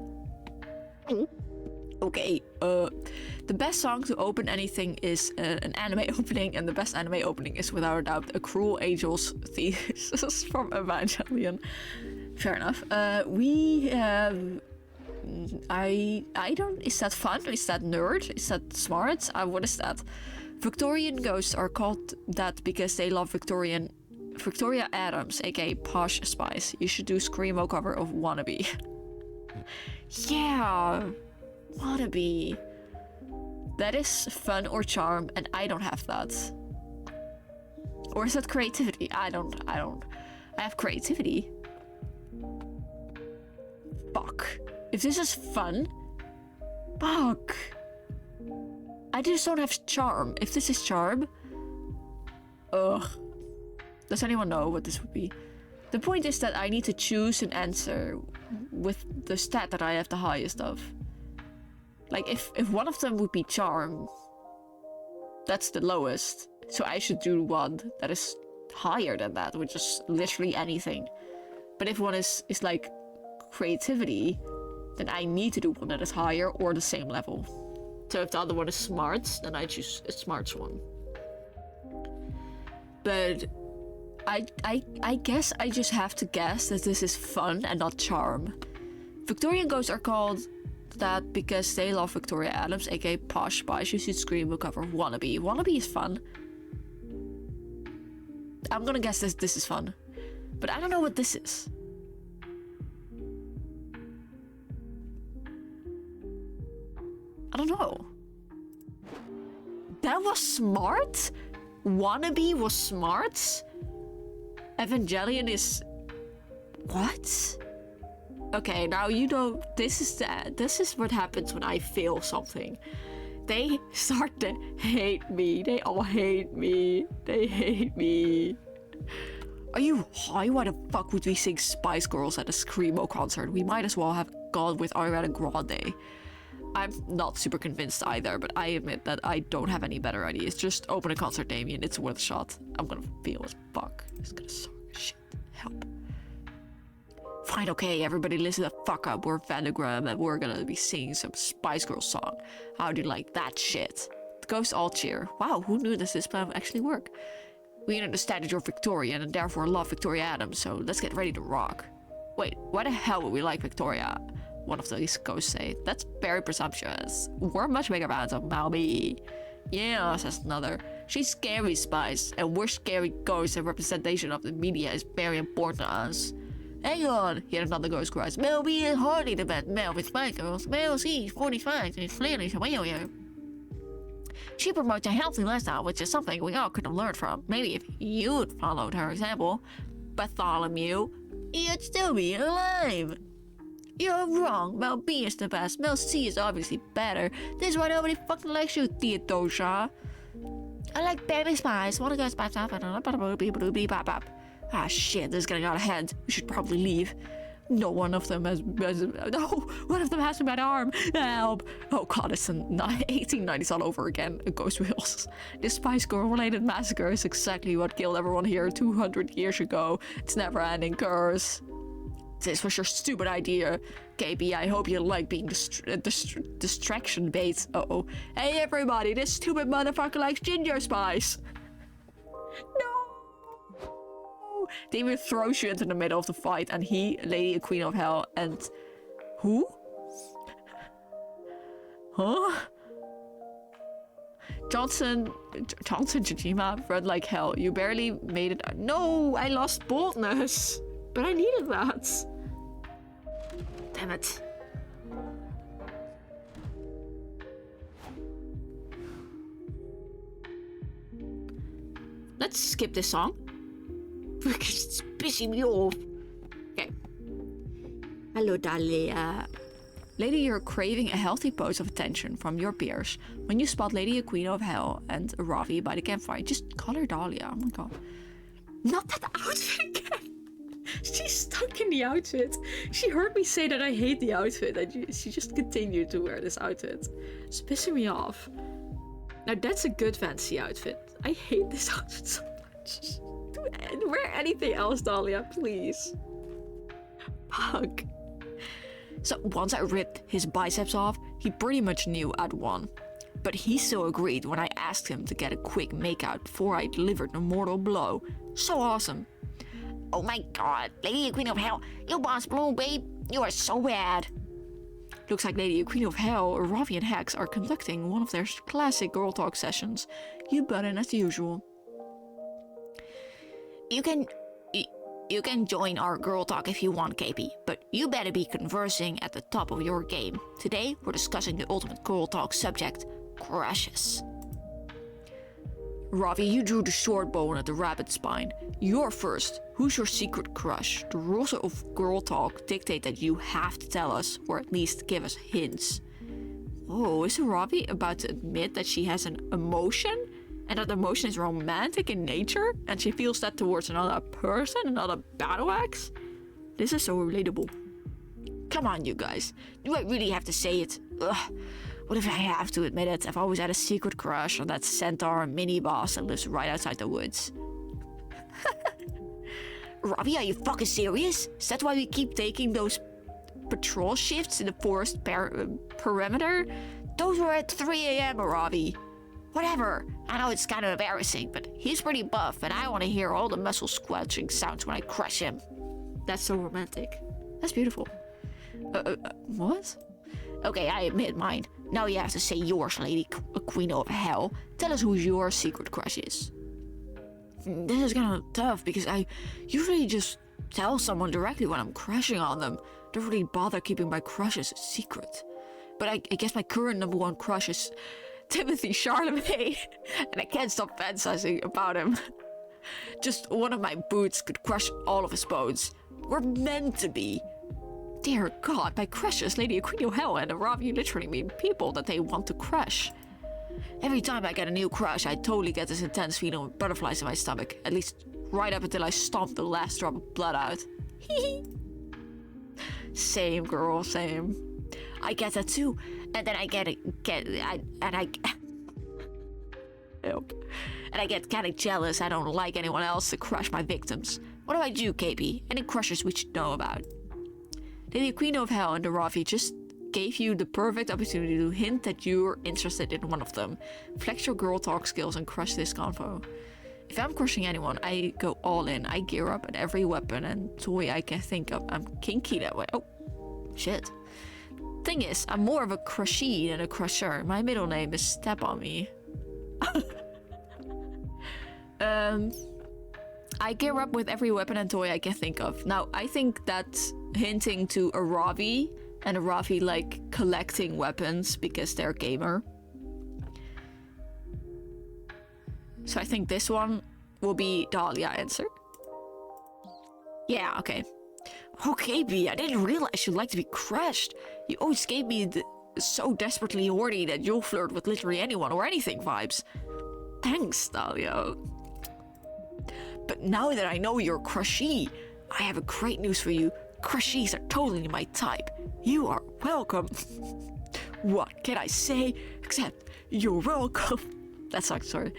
Okay, the best song to open anything is an anime opening, and the best anime opening is without a doubt A Cruel Angel's Thesis from Evangelion. Fair enough. We have... I don't... Is that fun? Is that nerd? Is that smart? What is that? Victorian ghosts are called that because they love Victoria Adams, aka Posh Spice. You should do Screamo cover of Wannabe. Yeah, Wannabe. That is fun or charm, and I don't have that. Or is that creativity? I don't. I have creativity. Fuck. If this is fun, fuck. I just don't have charm. If this is charm, ugh. Does anyone know what this would be? The point is that I need to choose an answer with the stat that I have the highest of. Like, if one of them would be charm, that's the lowest. So I should do one that is higher than that, which is literally anything. But if one is like creativity, then I need to do one that is higher or the same level. So if the other one is smarts, then I choose a smarts one. But I guess I just have to guess that this is fun and not charm. Victorian ghosts are called that because they love Victoria Adams, aka Posh Spice. You should Screamo cover Wannabe. Wannabe is fun. I'm gonna guess this is fun. But I don't know what this is. I don't know. That was smart? Wannabe was smart? Evangelion is... What? Okay, now you know, this is what happens when I fail something. they start to hate me. They all hate me. They hate me. Are you high? Why the fuck would we sing Spice Girls at a Screamo concert? We might as well have gone with Ariana Grande. I'm not super convinced either, but I admit that I don't have any better ideas. Just open a concert, Damien. It's worth a shot. I'm gonna feel as fuck. It's gonna suck. Shit. Help. Fine, okay, everybody listen the fuck up. We're Vanagram and we're gonna be singing some Spice Girls song. How do you like that shit? The ghosts all cheer. Wow, who knew this plan would actually work? We understand that you're Victorian and therefore love Victoria Adams, so let's get ready to rock. Wait, why the hell would we like Victoria? One of these ghosts say. That's very presumptuous. We're much bigger fans of Malby. Yeah, says another. She's scary, Spice, and we're scary ghosts, and representation of the media is very important to us. Hang on, yet another ghost cries. Melby is hardly the best Mel with Spice Girls. Mel sees 45 and is clearly familiar. She promotes a healthy lifestyle, which is something we all could have learned from. Maybe if you'd followed her example. Bartholomew, you'd still be alive. You're wrong. Mel B is the best. Mel C is obviously better. This is why nobody fucking likes you, Theodosia. I like Baby Spice. Wanna go Spice up? Ah shit, this is getting out of hand. We should probably leave. No one of them has no, one of them has a bad arm. Help! Oh god, it's 1890s all over again. Ghost Wheels. This Spice Girl-related massacre is exactly what killed everyone here 200 years ago. It's never-ending curse. This was your stupid idea, KB. I hope you like being distraction bait. Uh-oh. Hey everybody, this stupid motherfucker likes ginger spice. No! Damien throws you into the middle of the fight, and he, Lady Queen of Hell, and... Who? Huh? Johnson Jojima read like hell. You barely made it. No, I lost boldness. But I needed that. Damn it. Let's skip this song. Because it's pissing me off. Okay. Hello, Dahlia. Lady, you're craving a healthy dose of attention from your peers. When you spot Lady a Queen of Hell and Ravi by the campfire, just call her Dahlia. Oh my god. Not that outfit again. She's stuck in the outfit. She heard me say that I hate the outfit, and she just continued to wear this outfit. It's pissing me off. Now that's a good fancy outfit. I hate this outfit so much. Wear anything else, Dahlia, please. Fuck. So once I ripped his biceps off, he pretty much knew I'd won. But he still agreed when I asked him to get a quick makeout before I delivered the mortal blow. So awesome. Oh my god, Lady Queen of Hell, you boss blow, babe. You are so bad. Looks like Lady Queen of Hell, Ravi and Hex are conducting one of their classic girl talk sessions. You butt in as usual. You can join our girl talk if you want, KP, but you better be conversing at the top of your game. Today, we're discussing the ultimate girl talk subject, crushes. Ravi, you drew the short bone at the rabbit spine. You're first. Who's your secret crush? The rules of girl talk dictate that you have to tell us, or at least give us hints. Oh, is Ravi about to admit that she has an emotion? And that emotion is romantic in nature? And she feels that towards another person, another battle axe? This is so relatable. Come on, you guys. Do I really have to say it? Ugh. What if I have to admit it? I've always had a secret crush on that centaur mini-boss that lives right outside the woods. Ravi, are you fucking serious? Is that why we keep taking those patrol shifts in the forest perimeter? Those were at 3 a.m., Ravi. Whatever. I know it's kind of embarrassing, but he's pretty buff, and I want to hear all the muscle squelching sounds when I crush him. That's so romantic. That's beautiful. What? Okay, I admit mine. Now you have to say yours, Lady Queen of Hell. Tell us who your secret crush is. This is kind of tough because I usually just tell someone directly when I'm crushing on them. Don't really bother keeping my crushes a secret. But I guess my current #1 crush is Timothy Charlemagne, and I can't stop fantasizing about him. Just one of my boots could crush all of his bones. We're meant to be. Dear God, my crushes, Lady Queen of Hell and Ravi literally mean people that they want to crush. Every time I get a new crush, I totally get this intense feeling of butterflies in my stomach. At least right up until I stomp the last drop of blood out. Same, girl, same. I get that too. And then I get kind of jealous. I don't like anyone else to crush my victims. What do I do, KB? Any crushes we should know about? Lady Queen of Hell and the Ravi just gave you the perfect opportunity to hint that you're interested in one of them. Flex your girl talk skills and crush this convo. If I'm crushing anyone, I go all in. I gear up at every weapon and toy I can think of. I'm kinky that way. Oh, shit. Thing is, I'm more of a crushee than a crusher. My middle name is Step On Me. I gear up with every weapon and toy I can think of. Now, I think that's hinting to a Ravi, and a Ravi like collecting weapons because they're a gamer. So I think this one will be Dahlia answer. Yeah, okay. Okay, B, I didn't realize you'd like to be crushed. You always gave me the so desperately horny that you'll flirt with literally anyone or anything vibes. Thanks, Dahlia. But now that I know you're crushee, I have a great news for you. Crushies are totally my type. You are welcome. What can I say except you're welcome? That sucks, sorry.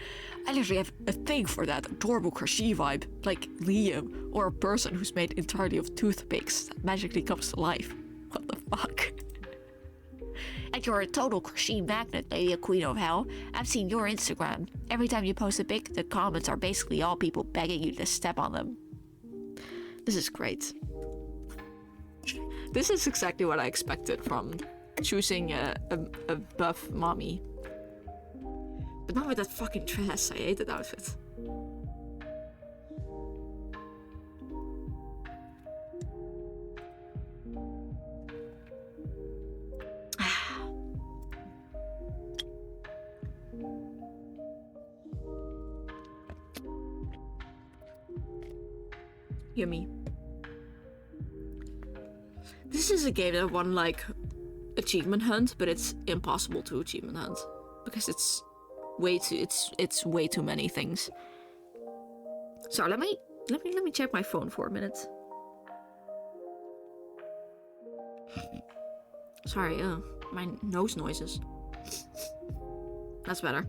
I literally have a thing for that adorable crushee vibe, like Liam, or a person who's made entirely of toothpicks that magically comes to life. What the fuck? And you're a total crushee magnet, Lady Queen of Hell. I've seen your Instagram. Every time you post a pic, the comments are basically all people begging you to step on them. This is great. This is exactly what I expected from choosing a buff mommy. But not with that fucking dress. I hate that outfit. Yummy. This is a game that won like achievement hunt, but it's impossible to achievement hunt because it's way too many things. So let me check my phone for a minute. Sorry, my nose noises. That's better.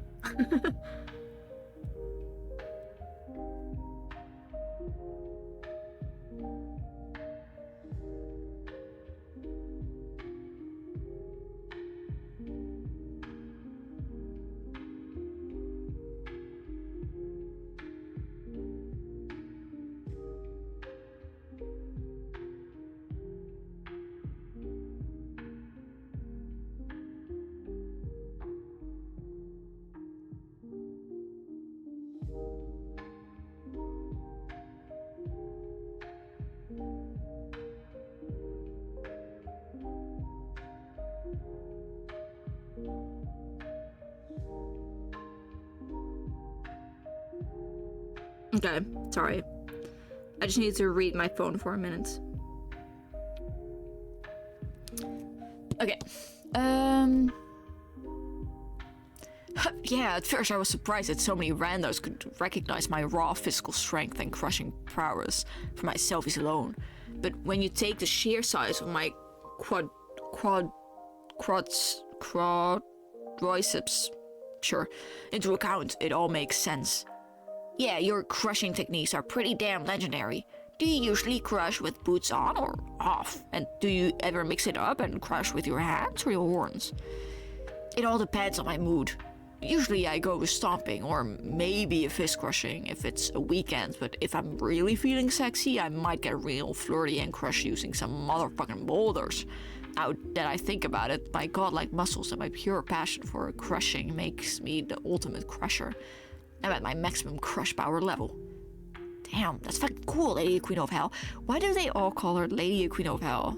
Okay, sorry. I just need to read my phone for a minute. Okay. Yeah, at first I was surprised that so many randos could recognize my raw physical strength and crushing prowess from my selfies alone. But when you take the sheer size of my quadriceps, sure, into account, it all makes sense. Yeah, your crushing techniques are pretty damn legendary. Do you usually crush with boots on or off? And do you ever mix it up and crush with your hands or your horns? It all depends on my mood. Usually I go with stomping or maybe a fist crushing if it's a weekend, but if I'm really feeling sexy, I might get real flirty and crush using some motherfucking boulders. Now that I think about it, my godlike muscles and my pure passion for crushing makes me the ultimate crusher. I'm at my maximum crush power level. Damn, that's fucking cool, Lady Queen of Hell. Why do they all call her Lady Queen of Hell?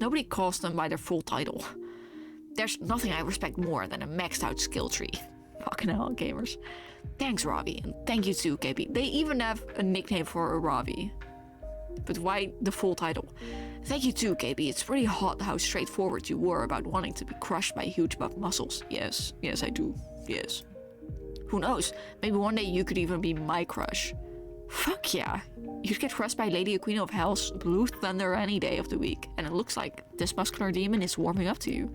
Nobody calls them by their full title. There's nothing I respect more than a maxed out skill tree. Fucking hell, gamers. Thanks, Ravi, and thank you too, KP. They even have a nickname for a Ravi. But why the full title? Thank you too, KB. It's pretty hot how straightforward you were about wanting to be crushed by huge buff muscles. Yes, I do. Yes. Who knows? Maybe one day you could even be my crush. Fuck yeah. You'd get crushed by Lady Queen of Hell's blue thunder any day of the week. And it looks like this muscular demon is warming up to you.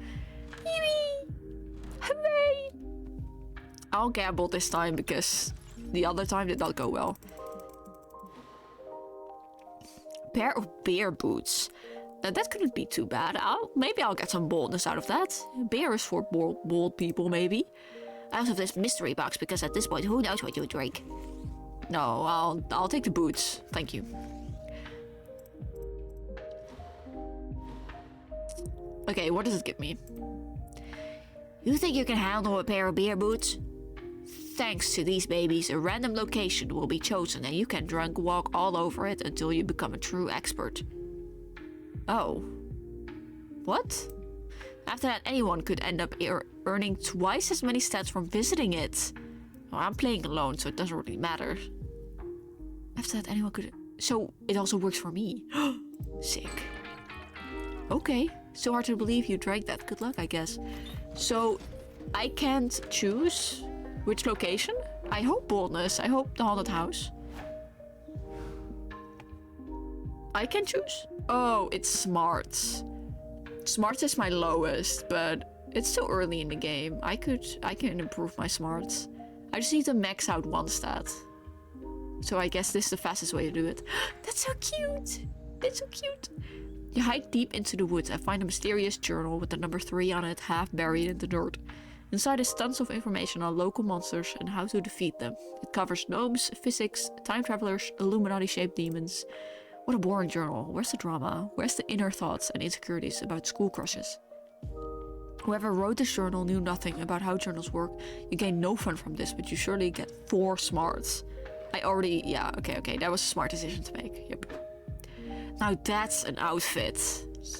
Yippee! Hooray! I'll gamble this time because the other time did not go well. Pair of bear boots. Now that couldn't be too bad. Maybe I'll get some boldness out of that. Beer is for bold people, maybe. Out of this mystery box, because at this point, who knows what you drink? No, I'll take the boots. Thank you. Okay, what does it give me? You think you can handle a pair of beer boots? Thanks to these babies, a random location will be chosen and you can drunk walk all over it until you become a true expert. Oh. What? After that, anyone could end up earning twice as many stats from visiting it. Well, I'm playing alone, so it doesn't really matter. After that, anyone could... So, it also works for me. Sick. Okay, so hard to believe you drank that. Good luck, I guess. So, I can't choose which location? I hope boldness. I hope the haunted house. I can choose? Oh, it's smarts. Smarts is my lowest, but it's still early in the game. I can improve my smarts. I just need to max out one stat. So I guess this is the fastest way to do it. That's so cute! It's so cute! You hike deep into the woods and find a mysterious journal with the number 3 on it half buried in the dirt. Inside is tons of information on local monsters and how to defeat them. It covers gnomes, physics, time travelers, Illuminati-shaped demons. What a boring journal. Where's the drama? Where's the inner thoughts and insecurities about school crushes? Whoever wrote this journal knew nothing about how journals work. You gain no fun from this, but you surely get 4 smarts. Yeah, okay, that was a smart decision to make. Yep. Now that's an outfit.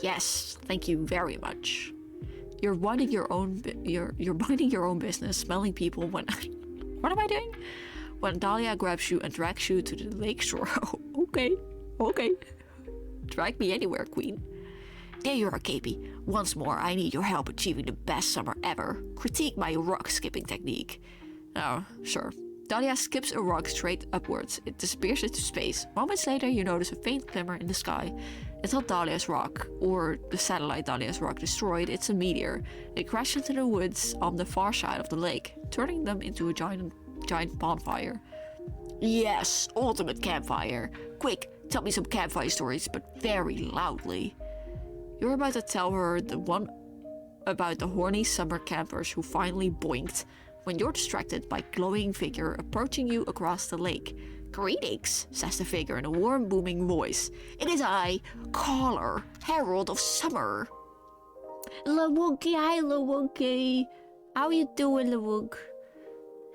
Yes, thank you very much. You're minding your own business, smelling people when... What am I doing? When Dahlia grabs you and drags you to the lakeshore. Okay. Drag me anywhere, queen. There you are, KP. Once more, I need your help achieving the best summer ever. Critique my rock skipping technique. Oh, sure. Dahlia skips a rock straight upwards. It disappears into space. Moments later, you notice a faint glimmer in the sky. It's not Dahlia's rock, or the satellite Dahlia's rock destroyed. It's a meteor. It crashed into the woods on the far side of the lake, turning them into a giant bonfire. Yes, ultimate campfire. Quick, tell me some campfire stories, but very loudly. You're about to tell her the one about the horny summer campers who finally boinked when you're distracted by a glowing figure approaching you across the lake. Greetings, says the figure in a warm, booming voice. It is I, Caller, Herald of Summer. Lawunky, hi Lawunky. How you doing, Lawunk?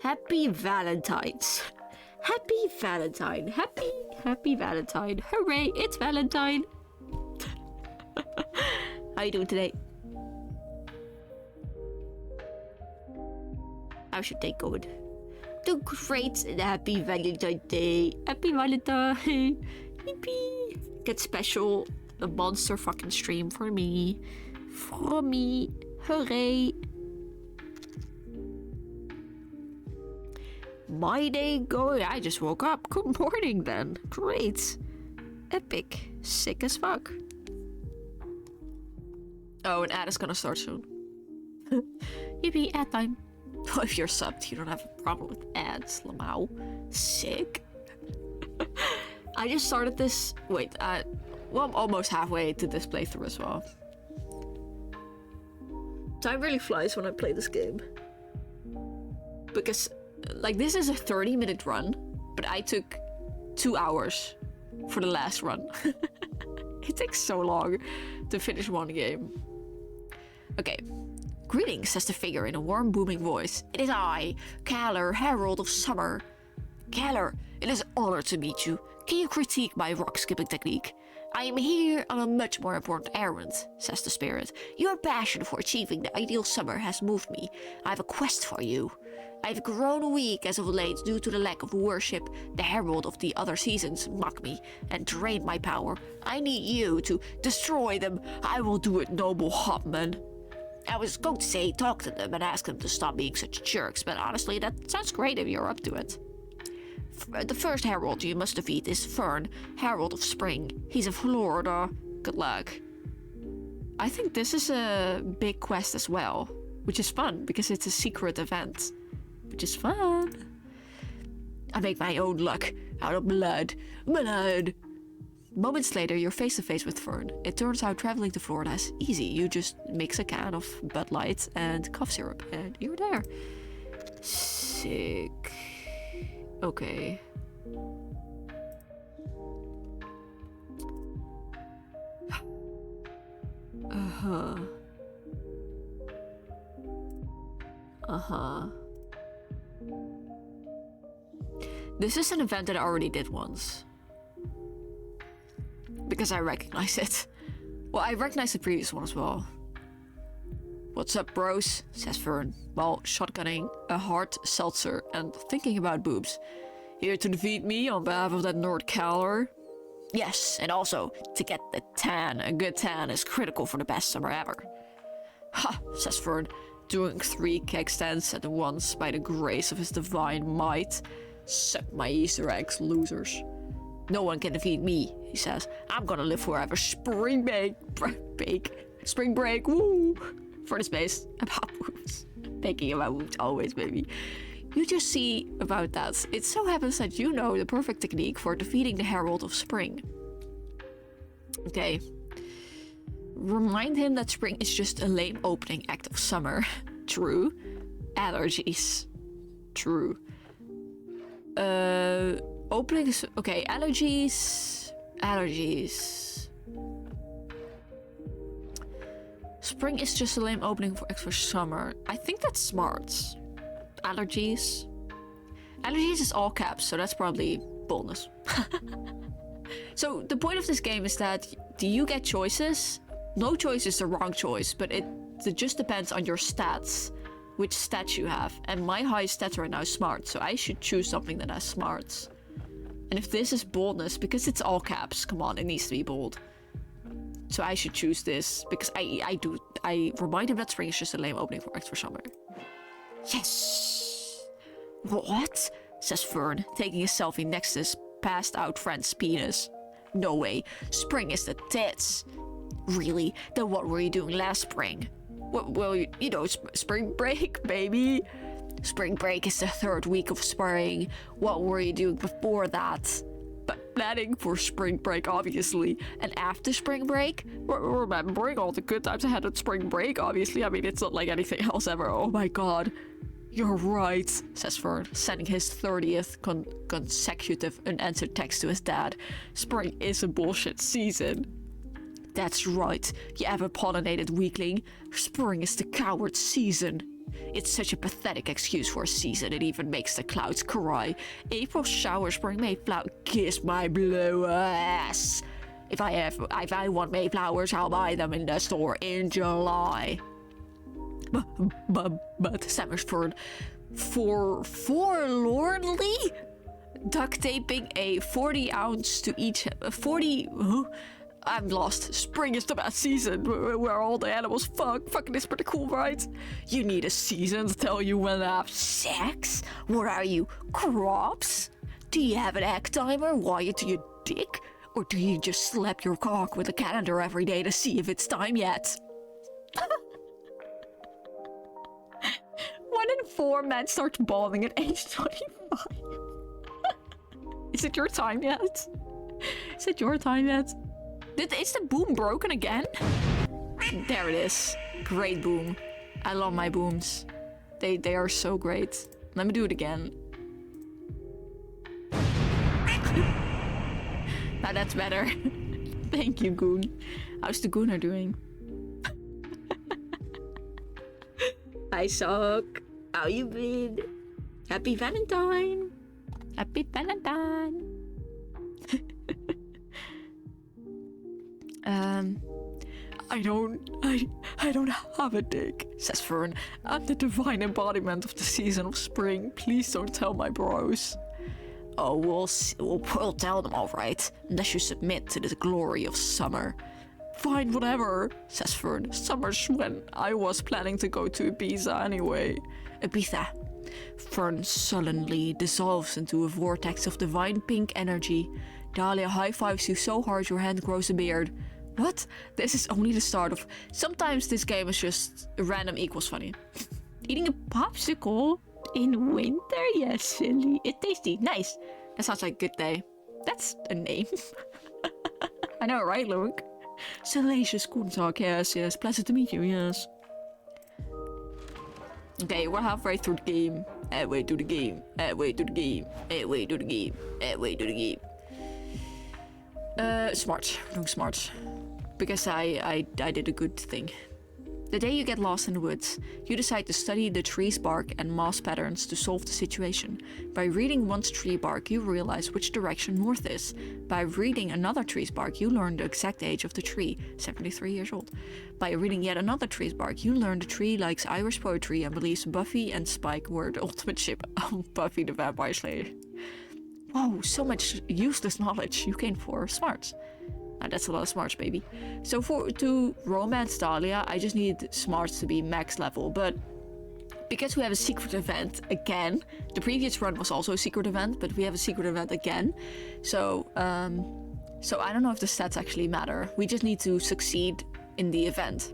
Happy Valentine's. Happy Valentine. Happy Valentine. Hooray, it's Valentine. How you doing today? How's your day going? Doing great and happy Valentine Day. Happy Valentine. Yippee. Get special a monster fucking stream for me. From me. Hooray. My day going. I just woke up. Good morning then. Great. Epic. Sick as fuck. Oh, an ad is gonna start soon. Yippee, ad time. If you're subbed, you don't have a problem with ads, Lamau. Sick. I just started this. Wait, well, I'm almost halfway to this playthrough as well. Time really flies when I play this game. Because, like, this is a 30-minute run, but I took 2 hours for the last run. It takes so long to finish one game. Okay. Greetings, says the figure in a warm, booming voice. It is I, Caller, Herald of Summer. Caller, it is an honor to meet you. Can you critique my rock skipping technique? I am here on a much more important errand, says the spirit. Your passion for achieving the ideal summer has moved me. I have a quest for you. I've grown weak as of late due to the lack of worship. The herald of the other seasons mock me and drain my power. I need you to destroy them. I will do it, noble hopman. I was going to say talk to them and ask them to stop being such jerks, but honestly, that sounds great if you're up to it. The first herald you must defeat is Fern, Herald of Spring. He's in Florida. Good luck. I think this is a big quest as well, which is fun because it's a secret event, which is fun. I make my own luck out of blood. Blood! Moments later, you're face to face with Fern. It turns out traveling to Florida is easy. You just mix a can of Bud Light and cough syrup, and you're there. Sick. Okay. Uh-huh. Uh-huh. This is an event that I already did once. Because I recognize it. Well, I recognize the previous one as well. What's up, bros? Says Fern, while shotgunning a hard seltzer and thinking about boobs. Here to defeat me on behalf of that Nord Caller? Yes, and also to get the tan. A good tan is critical for the best summer ever. Ha, says Fern, doing 3 keg stands at once by the grace of his divine might. Suck my Easter eggs, losers. No one can defeat me, he says. I'm gonna live forever. Spring break, woo! For the space about boobs. Thinking about boobs always, baby. You just see about that. It so happens that you know the perfect technique for defeating the Herald of Spring. Okay. Remind him that spring is just a lame opening act of summer. True. Allergies. True. Openings. Okay, allergies. Spring is just a lame opening for summer. I think that's smart. Allergies. Allergies is all caps, so that's probably boldness. So the point of this game is that do you get choices? No choice is the wrong choice, but it just depends on your stats, which stats you have. And my highest stats right now is smart, so I should choose something that has smarts. And if this is boldness, because it's all caps, come on, it needs to be bold. So I should choose this because I remind him that spring is just a lame opening for extra summer. Yes! What? Says Fern, taking a selfie next to his passed out friend's penis. No way. Spring is the tits. Really? Then what were you doing last spring? Well, you know, spring break, baby. Spring break is the 3rd week of spring. What were you doing before that? But planning for spring break, obviously. And after spring break, we're remembering all the good times I had at spring break, obviously. I mean, it's not like anything else ever. Oh my god. You're right, says Fern, sending his 30th consecutive unanswered text to his dad. Spring is a bullshit season. That's right, you ever-pollinated weakling. Spring is the coward season. It's such a pathetic excuse for a season, it even makes the clouds cry. April shower, spring Mayflower, kiss my blue ass. If I want Mayflowers, I'll buy them in the store in July. But stammers Fern, forlornly duct taping a 40 ounce to each 40. I'm lost. Spring is the best season where all the animals fucking is pretty cool, right? You need a season to tell you when to have sex? What are you, crops? Do you have an egg timer wired to your dick? Or do you just slap your cock with a calendar every day to see if it's time yet? 1 in 4 men start balding at age 25. Is it your time yet? Is it your time yet? Is the boom broken again? There it is. Great boom. I love my booms. They are so great. Let me do it again. Now that's better. Thank you, Goon. How's the Gooner doing? I suck. How you been? Happy Valentine. Happy Valentine. I don't have a dick, says Fern. I'm the divine embodiment of the season of spring. Please don't tell my bros. Oh, we'll tell them all right, unless you submit to the glory of summer. Fine, whatever, says Fern. Summer's when I was planning to go to Ibiza anyway. Ibiza. Fern sullenly dissolves into a vortex of divine pink energy. Dahlia high-fives you so hard your hand grows a beard. What? This is only the start of... Sometimes this game is just random equals funny. Eating a popsicle in winter? Yes, silly. It's tasty. Nice. That sounds like a good day. That's a name. I know, right, Luke? Salacious Koentak, yes. Pleasure to meet you, yes. Okay, we're halfway through the game. Halfway to the game. Halfway to the game. Halfway to the game. Halfway to the game. Smart. We're doing smart. Because I did a good thing. The day you get lost in the woods, you decide to study the tree's bark and moss patterns to solve the situation. By reading one tree bark, you realize which direction north is. By reading another tree's bark, you learn the exact age of the tree, 73 years old. By reading yet another tree's bark, you learn the tree likes Irish poetry and believes Buffy and Spike were the ultimate ship of Buffy the Vampire Slayer. Whoa, so much useless knowledge you gain for smarts. That's a lot of smarts, baby. So to romance Dahlia, I just need smarts to be max level. But because we have a secret event again, the previous run was also a secret event, but we have a secret event again. So I don't know if the stats actually matter. We just need to succeed in the event.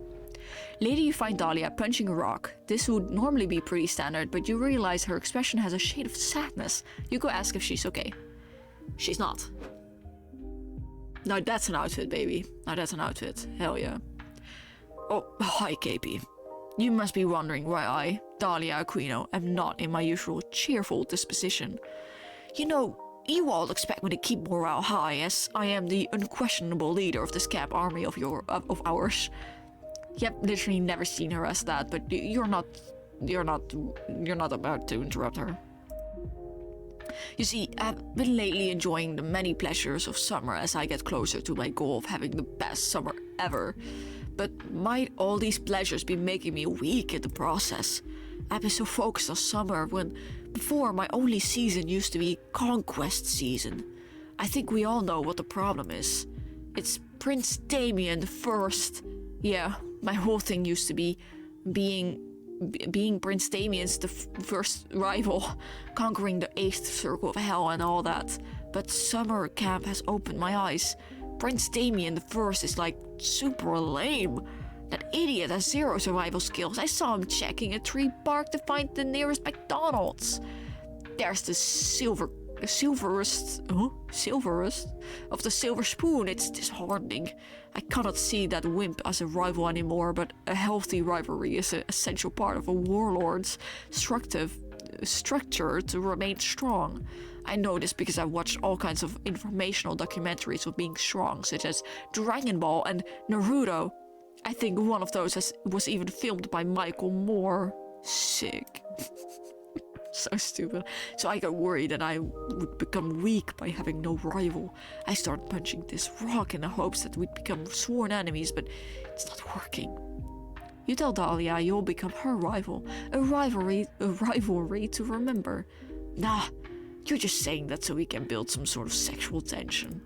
Later you find Dahlia punching a rock. This would normally be pretty standard, but you realize her expression has a shade of sadness. You go ask if she's okay. She's not. Now that's an outfit, baby. Now that's an outfit. Hell yeah. Oh, hi, KP. You must be wondering why I, Dahlia Aquino, am not in my usual cheerful disposition. You know, you all expect me to keep morale high, as I am the unquestionable leader of this Cap army of ours. Yep, literally never seen her as that, but you're not about to interrupt her. You see, I've been lately enjoying the many pleasures of summer as I get closer to my goal of having the best summer ever. But might all these pleasures be making me weak in the process? I've been so focused on summer when before my only season used to be conquest season. I think we all know what the problem is. It's Prince Damien the First. Yeah, my whole thing used to be being Prince Damien's the first rival, conquering the 8th circle of hell and all that. But summer camp has opened my eyes. Prince Damien the First is like super lame. That idiot has 0 survival skills. I saw him checking a tree bark to find the nearest McDonald's. There's the silverest of the silver spoon. It's disheartening. I cannot see that wimp as a rival anymore, but a healthy rivalry is an essential part of a warlord's structure to remain strong. I know this because I watched all kinds of informational documentaries of being strong, such as Dragon Ball and Naruto. I think one of those was even filmed by Michael Moore. Sick. So stupid. So I got worried that I would become weak by having no rival. I started punching this rock in the hopes that we'd become sworn enemies, but it's not working. You tell Dahlia you'll become her rival. A rivalry to remember. Nah, you're just saying that so we can build some sort of sexual tension.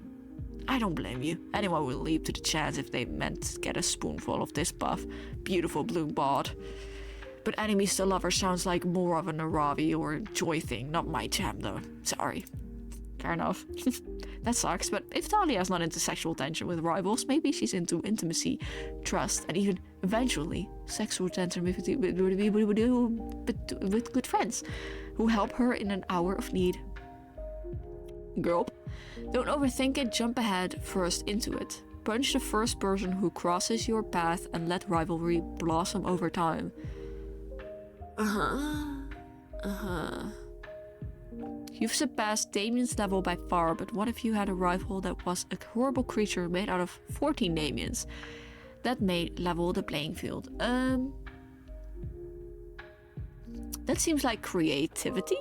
I don't blame you. Anyone will leap to the chance if they meant to get a spoonful of this buff, beautiful blue bod. But enemies to lovers sounds like more of a Naravi or a Joy thing, not my jam though. Sorry. Fair enough. That sucks, but if Dahlia's not into sexual tension with rivals, maybe she's into intimacy, trust, and even eventually sexual tension with good friends who help her in an hour of need. Girl, don't overthink it, jump ahead first into it. Punch the first person who crosses your path and let rivalry blossom over time. You've surpassed Damien's level by far, but what if you had a rival that was a horrible creature made out of 14 Damiens? That may level the playing field. That seems like creativity?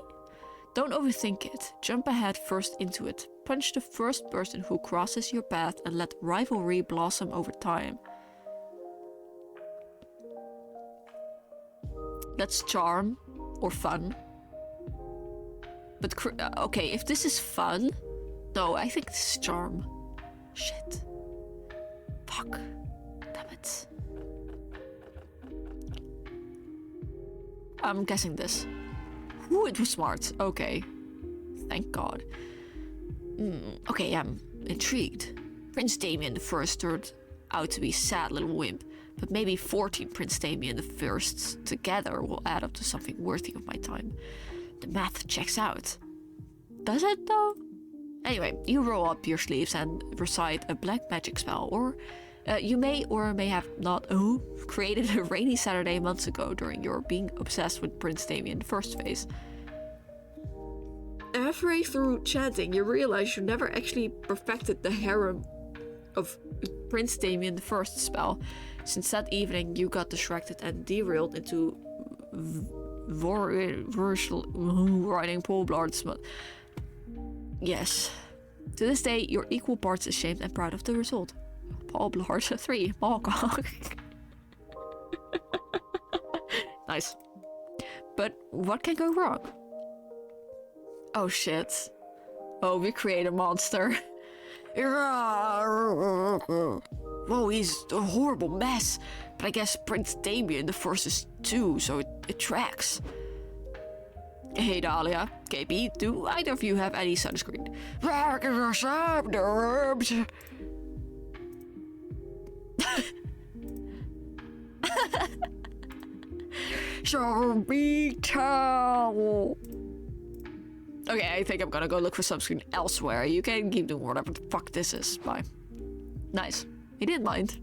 Don't overthink it. Jump ahead first into it. punch the first person who crosses your path and let rivalry blossom over time. That's charm or fun. But okay, if this is fun, no, I think this is charm. Shit. Fuck. Damn it. I'm guessing this. Ooh, it was smart. Okay. Thank God. Okay, I'm intrigued. Prince Damien the First turned out to be a sad little wimp, but maybe 14 Prince Damien the Firsts together will add up to something worthy of my time. The math checks out. Does it though? Anyway, you roll up your sleeves and recite a black magic spell, or you may or may have not created a rainy Saturday months ago during your being obsessed with Prince Damien the First phase. Halfway through chanting, you realize you never actually perfected the harem of Prince Damien the First spell, since that evening you got distracted and derailed into riding pole blards. Yes. To this day, you're equal parts ashamed and proud of the result. Paul Blart 3. Malcock. Nice. But what can go wrong? Oh shit. Oh, we create a monster. Whoa, he's a horrible mess. But I guess Prince Damien the First is too, so it tracks. Hey Dahlia, KP, do either of you have any sunscreen? Show me towel. Okay, I think I'm gonna go look for sunscreen elsewhere. You can keep doing whatever the fuck this is. Bye. Nice. He didn't mind.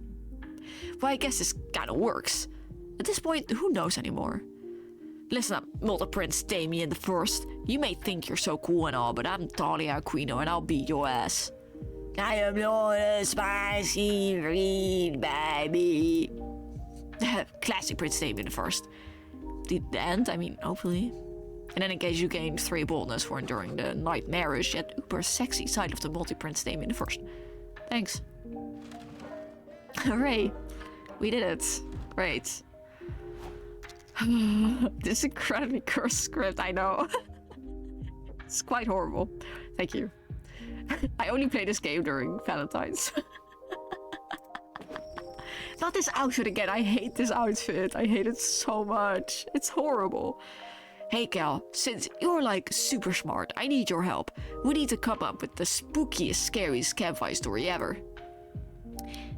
Well, I guess this kinda works. At this point, who knows anymore? Listen up, Multi Prince Damien the First. You may think you're so cool and all, but I'm Talia Aquino and I'll beat your ass. I am not a spicy green baby. Classic Prince Damien the First. The end, I mean, hopefully. And then in case you gained 3 boldness for enduring the nightmarish yet uber sexy side of the multi-Prince Damien the First. Thanks. Hooray. We did it. Great. This incredibly cursed script, I know. It's quite horrible. Thank you. I only play this game during Valentine's. Not this outfit again. I hate this outfit. I hate it so much. It's horrible. Hey Cal, since you're like super smart, I need your help. We need to come up with the spookiest, scariest campfire story ever.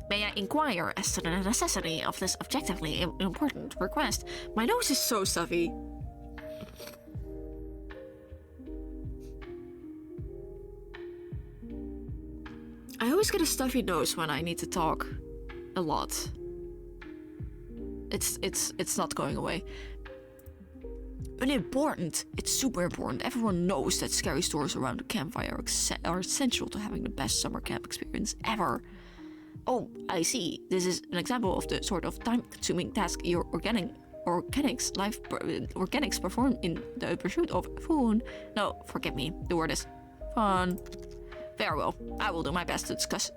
May I inquire as to the necessity of this objectively important request? My nose is so stuffy. I always get a stuffy nose when I need to talk a lot. It's not going away. But important, it's super important. Everyone knows that scary stories around the campfire are essential to having the best summer camp experience ever. Oh, I see. This is an example of the sort of time-consuming task your organics perform in the pursuit of fun. No, forgive me. The word is fun. Very well. I will do my best to discuss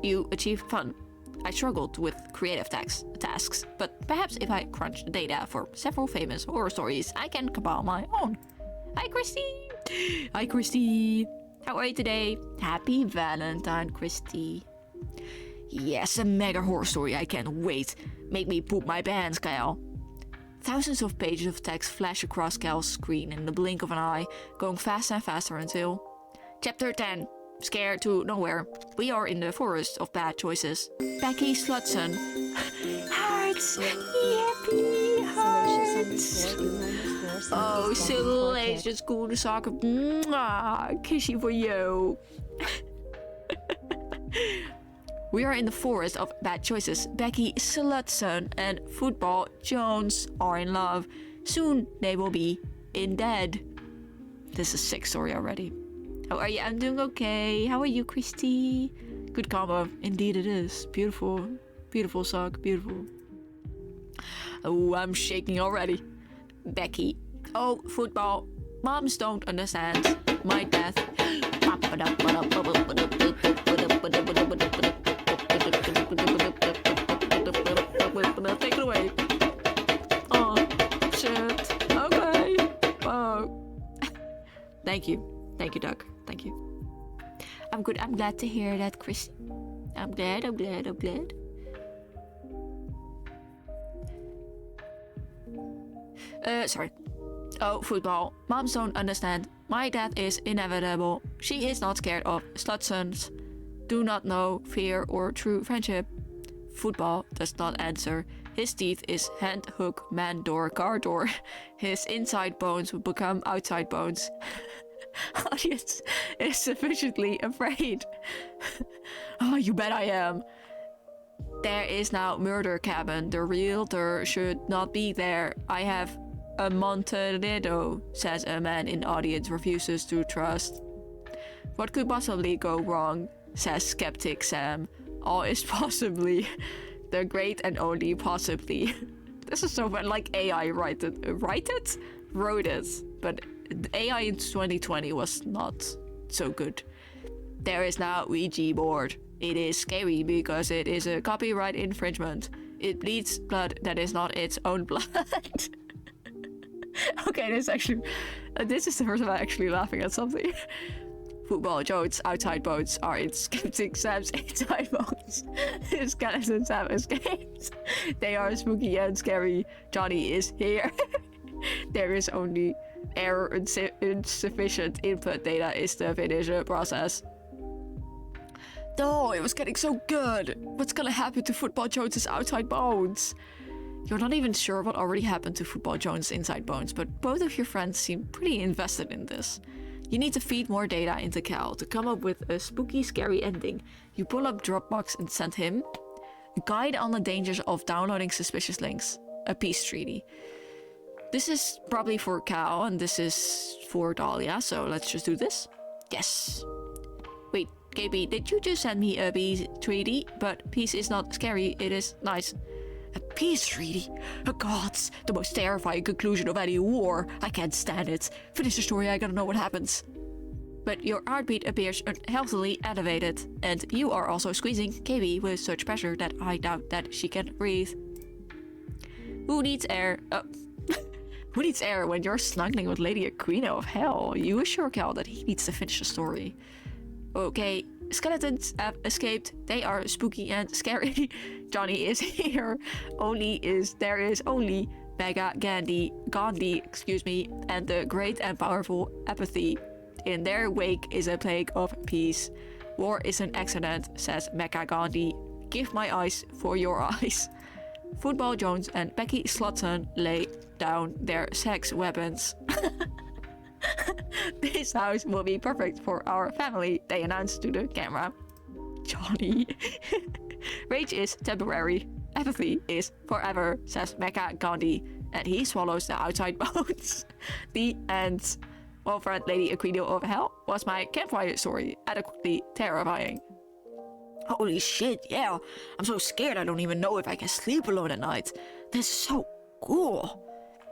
you achieve fun. I struggled with creative tasks, but perhaps if I crunch the data for several famous horror stories, I can compile my own. Hi, Christy! Hi, Christy! How are you today? Happy Valentine, Christy. Yes, a mega horror story. I can't wait. Make me poop my pants, Kyle. Thousands of pages of text flash across Kyle's screen in the blink of an eye, going faster and faster until... Chapter 10. Scared to nowhere. We are in the forest of bad choices. Becky Slutson. Hearts! Happy hearts! Oh, Salacious School Soccer. Mwah! Kissy for you. We are in the forest of bad choices. Becky Slutson and Football Jones are in love. Soon they will be in dead. This is a sick story already. How are you? I'm doing okay. How are you, Christy? Good combo. Indeed it is. Beautiful. Beautiful sock. Beautiful. Oh, I'm shaking already. Becky. Oh, football. Moms don't understand. My death. Take it away. Oh, shit. Okay. Oh. Thank you, Doug. Thank you. I'm good. I'm glad to hear that, Chrissy. I'm glad. Sorry. Oh, football. Moms don't understand. My dad is inevitable. She is not scared of slut sons. Do not know fear or true friendship. Football does not answer. His teeth is hand, hook, man door, car door. His inside bones will become outside bones. Audience is sufficiently afraid. Oh, you bet I am. There is now murder cabin. The realtor should not be there. I have a Montenegro, says a man in audience refuses to trust. What could possibly go wrong, says skeptic Sam. All is possibly. The great and only possibly. This is so fun. Like AI wrote it. But AI in 2020 was not so good. There is now Ouija board. It is scary because it is a copyright infringement. It bleeds blood that is not its own blood. Okay, this is the first time I'm actually laughing at something. Football Jones outside boats are in skeptic Sam's inside boats. His skeletons have escaped. They are spooky and scary. Johnny is here. There is only error insufficient input data is the finish process. No, it was getting so good. What's gonna happen to Football Jones's outside bones? You're not even sure what already happened to Football Jones' inside bones, but both of your friends seem pretty invested in this. You need to feed more data into Cal to come up with a spooky, scary ending. You pull up Dropbox and send him a guide on the dangers of downloading suspicious links, a peace treaty. This is probably for Cal and this is for Dahlia, so let's just do this. Yes. Wait, KB, did you just send me a peace treaty? But peace is not scary, it is nice. A peace treaty? Oh gods, the most terrifying conclusion of any war. I can't stand it. Finish the story, I gotta know what happens. But your heartbeat appears unhealthily elevated, and you are also squeezing KB with such pressure that I doubt that she can breathe. Who needs air? Who needs air when you're snuggling with Lady Aquino of Hell? You assure Cal that he needs to finish the story. Okay, skeletons have escaped. They are spooky and scary. Johnny is here. There is only Mega Gandhi, and the great and powerful apathy. In their wake is a plague of peace. War is an accident, says Mega Gandhi. Give my eyes for your eyes. Football Jones and Becky Slotson lay down their sex weapons. This house will be perfect for our family, they announced to the camera. Johnny. Rage is temporary. Apathy is forever, says Mecca Gandhi. And he swallows the outside bones. The end. Well, friend Lady Aquino of Hell was my campfire story. Adequately terrifying. Holy shit, yeah. I'm so scared I don't even know if I can sleep alone at night. This is so cool.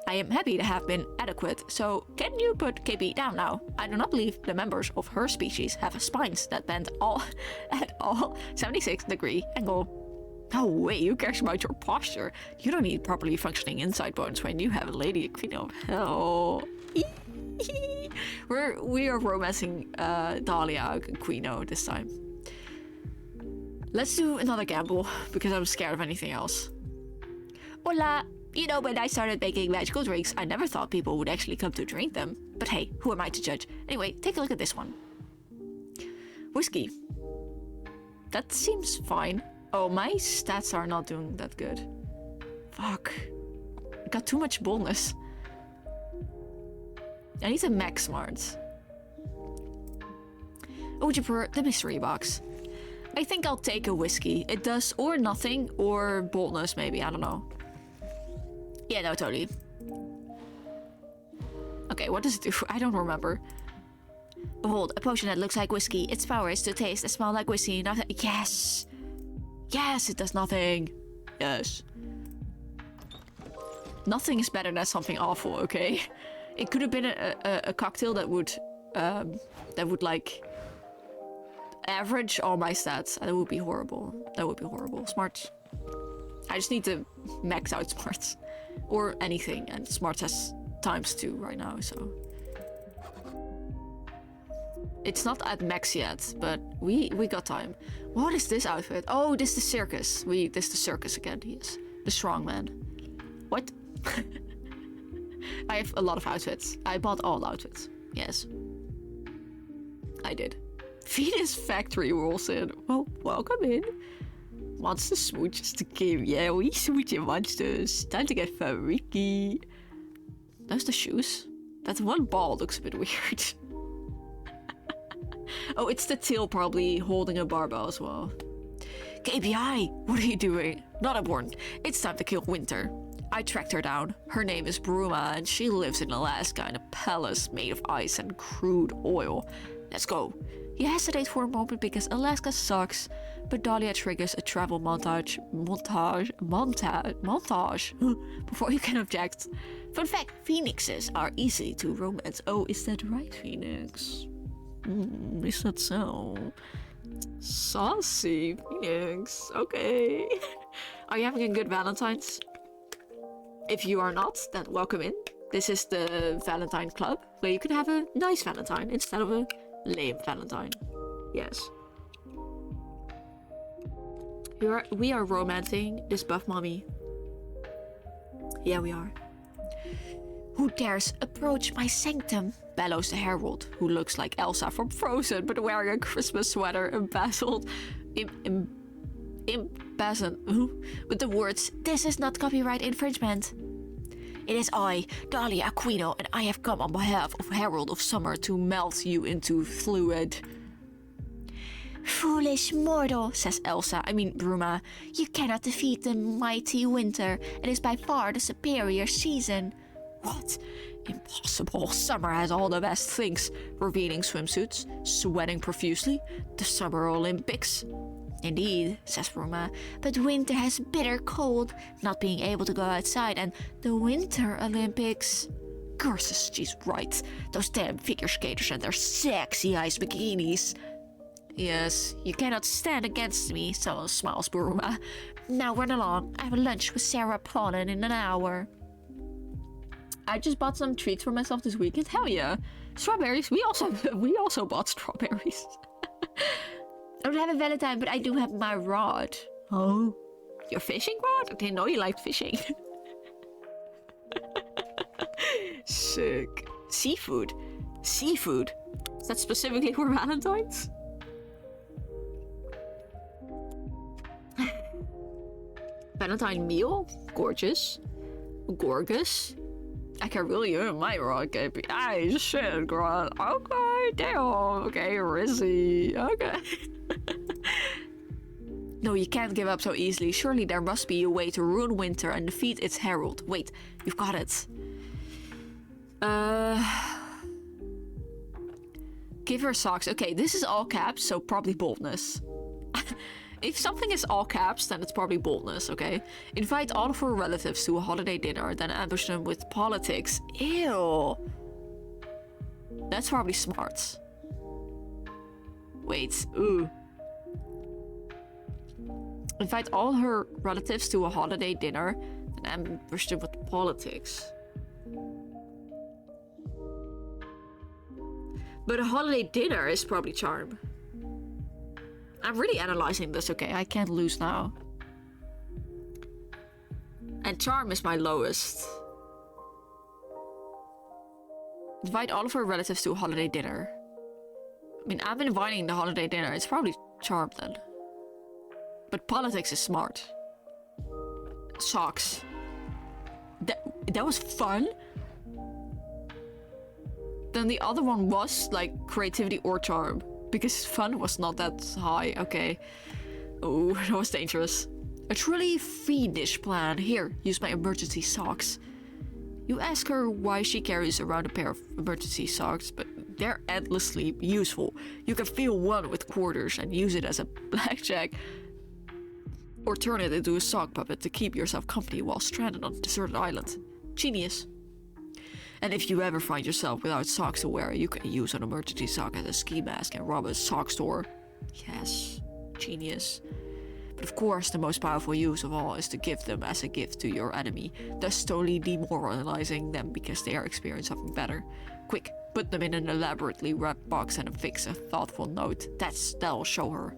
I am happy to have been adequate, so can you put KB down now? I do not believe the members of her species have spines that bend at all 76-degree angle. No way, who cares about your posture? You don't need properly functioning inside bones when you have a Lady Aquino of Hell. We are romancing Dahlia Aquino this time. Let's do another gamble, because I'm scared of anything else. Hola! You know, when I started making magical drinks, I never thought people would actually come to drink them. But hey, who am I to judge? Anyway, take a look at this one. Whiskey. That seems fine. Oh, my stats are not doing that good. Fuck. I got too much boldness. I need a max smarts. Or would you prefer the mystery box? I think I'll take a whiskey. It does or nothing, or boldness maybe, I don't know. Yeah, no, totally. Okay, what does it do? I don't remember. Behold, a potion that looks like whiskey. Its power is to taste and smell like whiskey. Nothing. Yes! Yes, it does nothing. Yes. Nothing is better than something awful, okay? It could have been a cocktail that would like average all my stats. That would be horrible. That would be horrible. Smarts. I just need to max out smarts. Or anything. And smarts has ×2 right now, so. It's not at max yet, but we got time. What is this outfit? Oh, this is the circus. This is the circus again, yes. The strongman. What? I have a lot of outfits. I bought all outfits. Yes. I did. Venus Factory rolls in. Well, welcome in. Monster smooches the game. Yeah, we smooching monsters. Time to get freaky. Those the shoes? That one ball looks a bit weird. Oh, it's the tail probably holding a barbell as well. KPI, what are you doing? Not important. It's time to kill Winter. I tracked her down. Her name is Bruma and she lives in Alaska in a palace made of ice and crude oil. Let's go. You hesitate for a moment because Alaska sucks, but Dahlia triggers a travel montage before you can object. Fun fact, phoenixes are easy to romance. Oh, is that right, Phoenix? Is that so? Saucy Phoenix. Okay. Are you having a good Valentine's? If you are not, then welcome in. This is the Valentine Club, where you can have a nice Valentine instead of a lame Valentine. Yes. We are romancing this buff mommy. Yeah, we are. Who dares approach my sanctum? Bellows the herald, who looks like Elsa from Frozen, but wearing a Christmas sweater embezzled, embezzled with the words, "This is not copyright infringement." It is I, Dahlia Aquino, and I have come on behalf of Herald of Summer to melt you into fluid. Foolish mortal, says Elsa, Bruma. You cannot defeat the mighty Winter. It is by far the superior season. What? Impossible. Summer has all the best things. Revealing swimsuits, sweating profusely, the Summer Olympics. Indeed, says Bruma, but Winter has bitter cold, not being able to go outside, and the Winter Olympics. Curses, she's right. Those damn figure skaters and their sexy ice bikinis. Yes, you cannot stand against me, so smiles Bruma. Now run along. I have lunch with Sarah Ponin in an hour. I just bought some treats for myself this weekend. Hell yeah. Strawberries. We also bought strawberries. I don't have a Valentine, but I do have my rod. Oh? Your fishing rod? I didn't know you liked fishing. Sick. Seafood. Seafood. Is that specifically for Valentine's? Valentine meal? Gorgeous. Gorgeous. I can really earn my rod KPI. Shit, girl. Okay, damn. Okay, Rizzy. Okay. No, you can't give up so easily. Surely there must be a way to ruin Winter and defeat its herald. Wait, you've got it. Give her socks. Okay, this is all caps, so probably boldness. If something is all caps, then it's probably boldness, okay? Invite all of her relatives to a holiday dinner, then ambush them with politics. Ew. That's probably smart. Wait, ooh. Invite all her relatives to a holiday dinner, then ambush them with politics. But a holiday dinner is probably charm. I'm really analyzing this, okay? I can't lose now. And charm is my lowest. Invite all of her relatives to a holiday dinner. I'm inviting the holiday dinner. It's probably charm then. But politics is smart. Socks. That was fun? Then the other one was like creativity or charm. Because fun was not that high. Okay. Oh, that was dangerous. A truly fiendish plan. Here, use my emergency socks. You ask her why she carries around a pair of emergency socks, but they're endlessly useful. You can fill one with quarters and use it as a blackjack. Or turn it into a sock puppet to keep yourself company while stranded on a deserted island. Genius. And if you ever find yourself without socks to wear, you can use an emergency sock as a ski mask and rob a sock store. Yes, genius. But of course, the most powerful use of all is to give them as a gift to your enemy, thus totally demoralizing them because they are experiencing something better. Quick, put them in an elaborately wrapped box and affix a thoughtful note. That'll show her.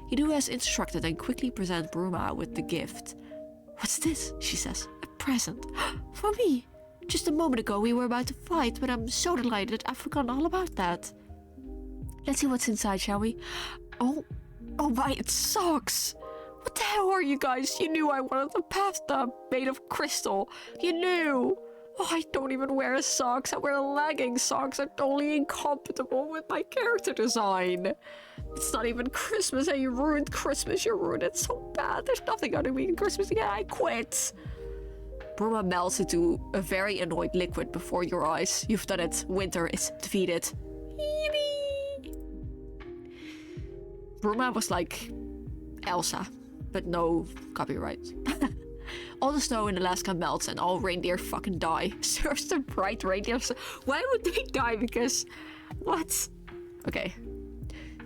You do as instructed and quickly present Bruma with the gift. What's this? She says. A present. For me. Just a moment ago we were about to fight, but I'm so delighted I've forgotten all about that. Let's see what's inside, shall we? Oh my, it's socks! What the hell are you guys? You knew I wanted a bathtub made of crystal. You knew! Oh, I don't even wear socks. I wear legging socks. I'm totally incompatible with my character design. It's not even Christmas and you ruined Christmas. You ruined it so bad. There's nothing gonna be Christmas again. I quit. Bruma melts into a very annoyed liquid before your eyes. You've done it. Winter is defeated. Yippee! Bruma was like Elsa, but no copyright. All the snow in Alaska melts and all reindeer fucking die. Serves the bright reindeers. Why would they die? Because... what? Okay.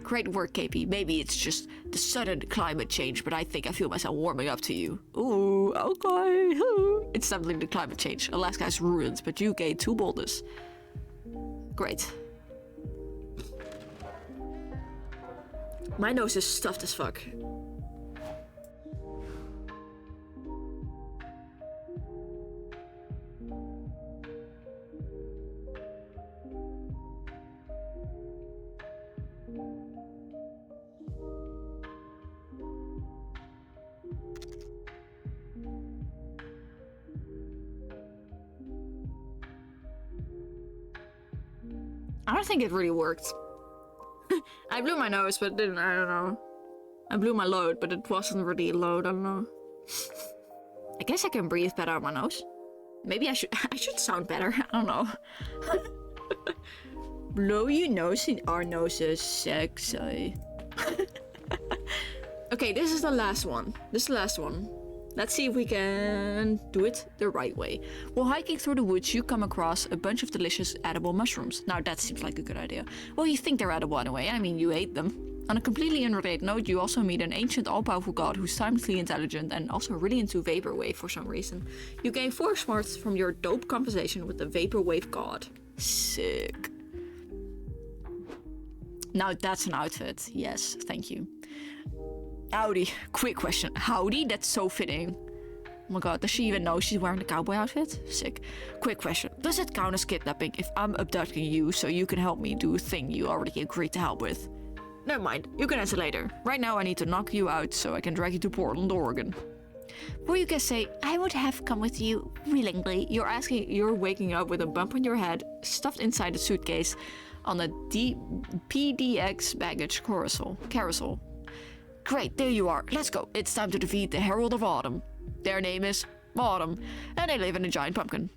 Great work, KP. Maybe it's just the sudden climate change, but I think I feel myself warming up to you. Ooh, okay. It's definitely the climate change. Alaska is ruined, but you gained 2 boldness. Great. My nose is stuffed as fuck. I don't think it really worked. I blew my nose, but didn't. I don't know. I blew my load, but it wasn't really a load. I don't know. I guess I can breathe better on my nose. Maybe I should sound better. I don't know. Blow your nose in our noses, sexy. Okay, this is the last one. Let's see if we can do it the right way. While hiking through the woods, you come across a bunch of delicious edible mushrooms. Now that seems like a good idea. Well, you think they're edible anyway. I mean, you ate them. On a completely unrelated note, you also meet an ancient all-powerful god who's timelessly intelligent and also really into vaporwave for some reason. You gain 4 smarts from your dope conversation with the vaporwave god. Sick. Now that's an outfit. Yes, thank you. Howdy. Quick question. Howdy? That's so fitting. Oh my god, does she even know she's wearing the cowboy outfit? Sick. Quick question. Does it count as kidnapping if I'm abducting you so you can help me do a thing you already agreed to help with? Never mind. You can answer later. Right now I need to knock you out so I can drag you to Portland, Oregon. Before you can say, I would have come with you willingly, you're waking up with a bump on your head, stuffed inside a suitcase on a PDX baggage carousel. Great, there you are. Let's go. It's time to defeat the Herald of Autumn. Their name is Autumn, and they live in a giant pumpkin.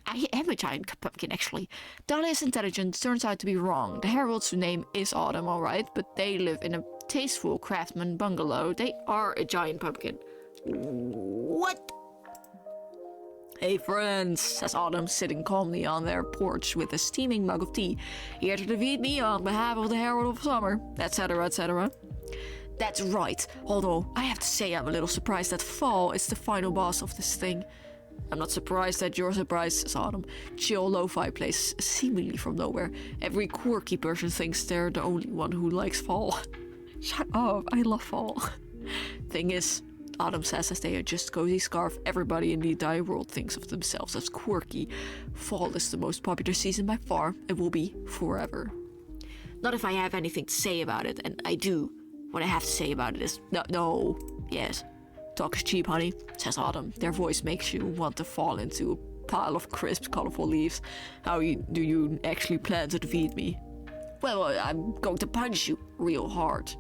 I am a giant pumpkin, actually. Dahlia's intelligence turns out to be wrong. The Herald's name is Autumn, alright, but they live in a tasteful craftsman bungalow. They are a giant pumpkin. What? Hey friends, says Autumn, sitting calmly on their porch with a steaming mug of tea. Here to defeat me on behalf of the Herald of Summer, etc., etc. That's right, although I have to say I'm a little surprised that Fall is the final boss of this thing. I'm not surprised that you're surprised, says Autumn. Chill lo-fi place, seemingly from nowhere. Every quirky person thinks they're the only one who likes Fall. Shut up, I love Fall. Thing is, Autumn says as they adjust cozy scarf, everybody in the entire world thinks of themselves as quirky. Fall is the most popular season by far, and will be forever. Not if I have anything to say about it, and I do. What I have to say about it is, no, yes. Talk is cheap, honey, says Autumn. Their voice makes you want to fall into a pile of crisp, colorful leaves. How do you actually plan to defeat me? Well, I'm going to punch you real hard.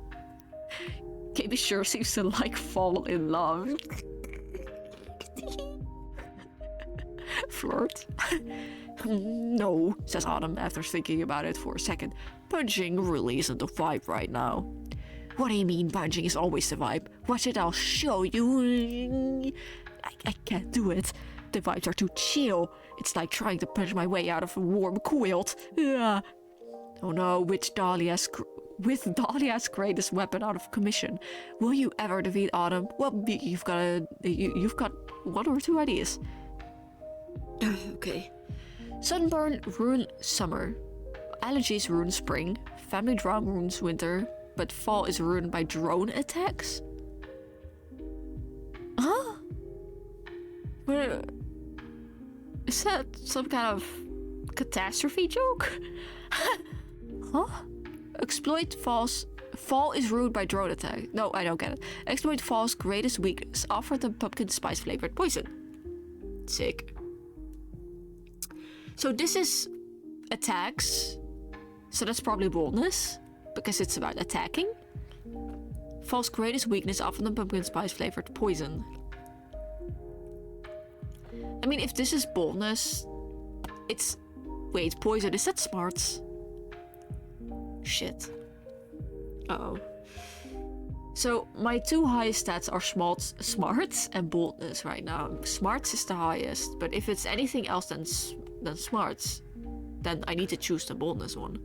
KB sure seems to like fall in love. Flirt? No, says Autumn after thinking about it for a second. Punching really isn't the vibe right now. What do you mean punching is always the vibe? Watch it, I'll show you. I can't do it. The vibes are too chill. It's like trying to punch my way out of a warm quilt. Oh no, which Dahlia with Dahlia's greatest weapon out of commission, will you ever defeat Autumn? Well, you've got 1 or 2 ideas. Okay. Sunburn ruin summer. Allergies ruin spring. Family drama ruins winter. But fall is ruined by drone attacks? Huh? Is that some kind of catastrophe joke? Huh? Exploit fall is ruined by drone attack. No, I don't get it. Exploit fall's greatest weakness. Offer them pumpkin spice flavored poison. Sick. So this is attacks. So that's probably boldness. Because it's about attacking. Fall's greatest weakness. Offer them pumpkin spice flavored poison. I mean, if this is boldness, it's... Wait, poison, is that smarts? Shit. Uh-oh. So, my 2 highest stats are smarts and boldness right now. Smarts is the highest, but if it's anything else than smarts, then I need to choose the boldness one.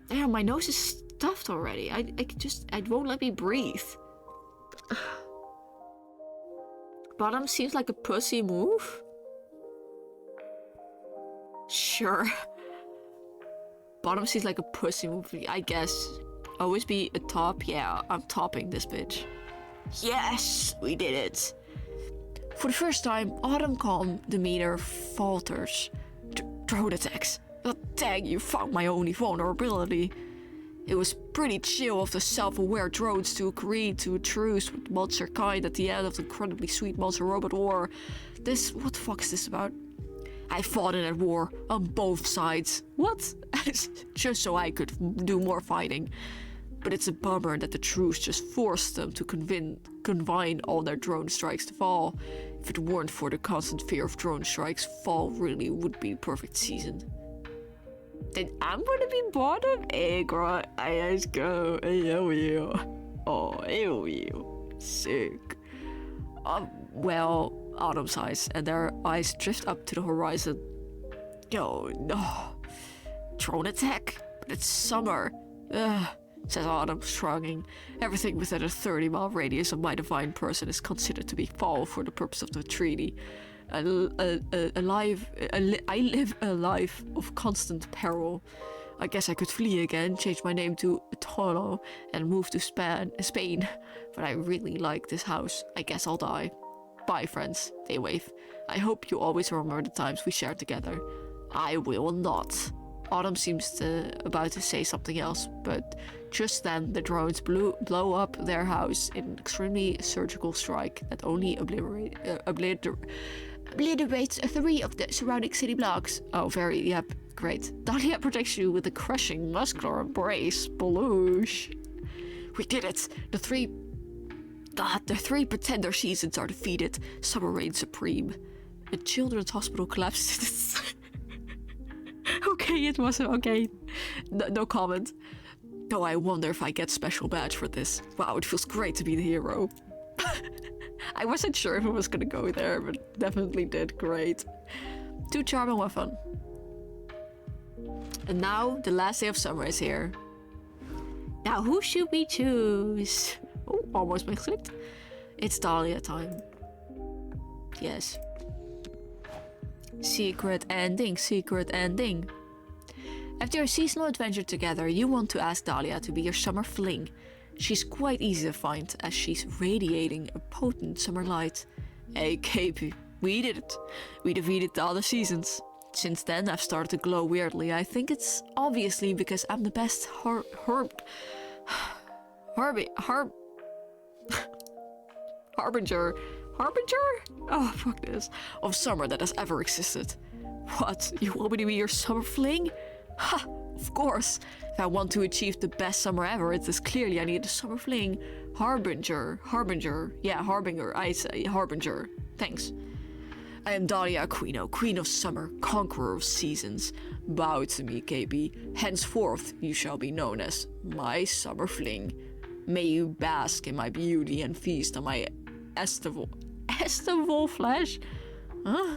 Damn, my nose is stuffed already. It won't let me breathe. Bottom seems like a pussy move. Sure. Bottom seems like a pussy move, I guess. Always be a top. Yeah, I'm topping this bitch. Yes, we did it. For the first time, Autumn calm demeanor falters. Drone attacks. Oh, dang, you found my only vulnerability. It was pretty chill of the self-aware drones to agree to a truce with monster kind at the end of the incredibly sweet monster robot war. What the fuck is this about? I fought in that war on both sides. What? Just so I could do more fighting. But it's a bummer that the truce just forced them to confine all their drone strikes to fall. If it weren't for the constant fear of drone strikes, fall really would be the perfect season. Then I'm gonna be bottom? Hey girl, let's go. I love you. Oh, I love you. Sick. Well, Autumn's eyes, and their eyes drift up to the horizon. Oh no. Drone attack? But it's summer. Says Autumn, shrugging. Everything within a 30-mile radius of my divine person is considered to be fall for the purpose of the treaty. I live a life of constant peril. I guess I could flee again, change my name to Tono, and move to Spain. But I really like this house. I guess I'll die. Bye, friends. They wave. I hope you always remember the times we shared together. I will not. Autumn seems about to say something else, but just then the drones blow up their house in an extremely surgical strike that only obliterates 3 of the surrounding city blocks. Oh, yep, great. Dahlia protects you with a crushing muscular embrace. Baloosh. We did it. The 3 pretender seasons are defeated. Summer reigns supreme. A children's hospital collapsed. Okay, it was okay. No comment. Though I wonder if I get special badge for this. Wow, it feels great to be the hero. I wasn't sure if it was gonna go there, but definitely did. Great. 2 charm and 1 fun. And now the last day of summer is here. Now who should we choose? Oh, almost misclicked. It's Dahlia time. Yes. Secret ending, secret ending. After a seasonal adventure together, you want to ask Dahlia to be your summer fling. She's quite easy to find, as she's radiating a potent summer light. Hey, KP, we did it. We defeated all the seasons. Since then, I've started to glow weirdly. I think it's obviously because I'm the best harbinger? Oh, fuck this. Of summer that has ever existed. What? You want me to be your summer fling? Ha! Of course. If I want to achieve the best summer ever, it is clearly I need a summer fling. Harbinger. Yeah, harbinger. I say harbinger. Thanks. I am Dahlia Aquino, queen of summer, conqueror of seasons. Bow to me, KB. Henceforth, you shall be known as my summer fling. May you bask in my beauty and feast on my estival flesh? Huh?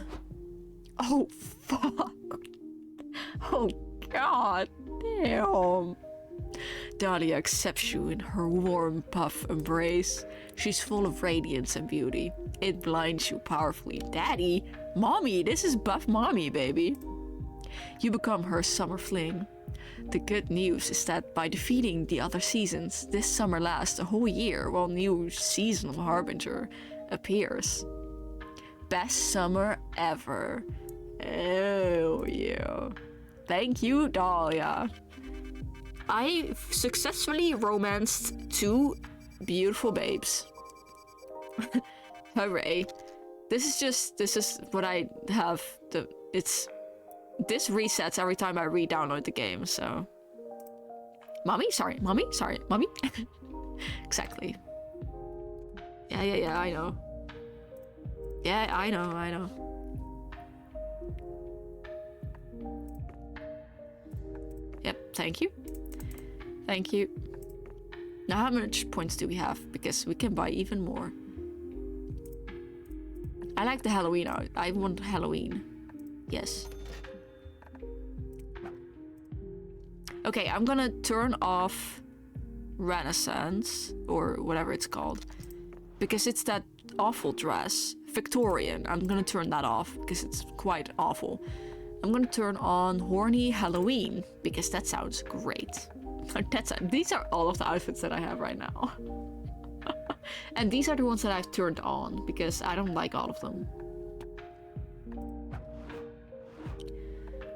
Oh, fuck. Oh, God damn. Dahlia accepts you in her warm, puff embrace. She's full of radiance and beauty. It blinds you powerfully. Daddy, mommy, this is buff mommy, baby. You become her summer fling. The good news is that by defeating the other seasons, this summer lasts a whole year while new seasonal Harbinger appears. Best summer ever. Oh yeah. Thank you, Dahlia. I successfully romanced 2 beautiful babes. Hooray. This is what I have. This resets every time I re-download the game, so. Mommy? Sorry, mommy? Exactly. Yeah, I know. Yeah, I know. Yep, thank you. Thank you. Now how much points do we have? Because we can buy even more. I like the Halloween art. I want Halloween. Yes. Okay, I'm gonna turn off Renaissance, or whatever it's called. Because it's that awful dress. Victorian. I'm gonna turn that off, because it's quite awful. I'm gonna turn on Horny Halloween, because that sounds great. These are all of the outfits that I have right now. And these are the ones that I've turned on, because I don't like all of them.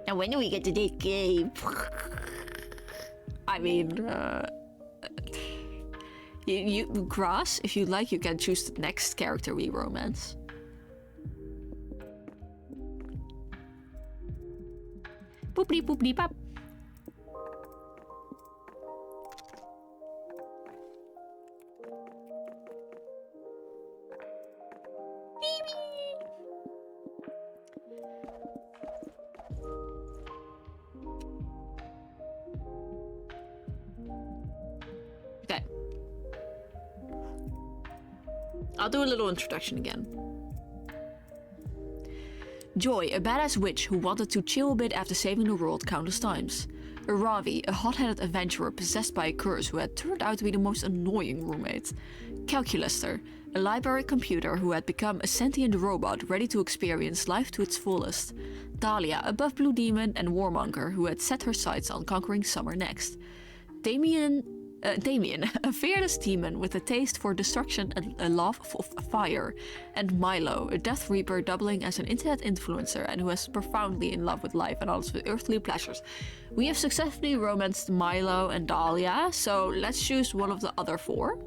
Now when do we get to this game? I mean, Grass, if you like, you can choose the next character we romance. Poopity poopity pop. Okay. I'll do a little introduction again. Joy, a badass witch who wanted to chill a bit after saving the world countless times. Ravi, a hot-headed adventurer possessed by a curse who had turned out to be the most annoying roommate. Calculaster, a library computer who had become a sentient robot ready to experience life to its fullest. Dahlia, a buff blue demon and warmonger who had set her sights on conquering summer next. Damien, a fearless demon with a taste for destruction and a love of fire. And Milo, a Death Reaper doubling as an internet influencer and who is profoundly in love with life and all its earthly pleasures. We have successfully romanced Milo and Dahlia, so let's choose one of the other 4.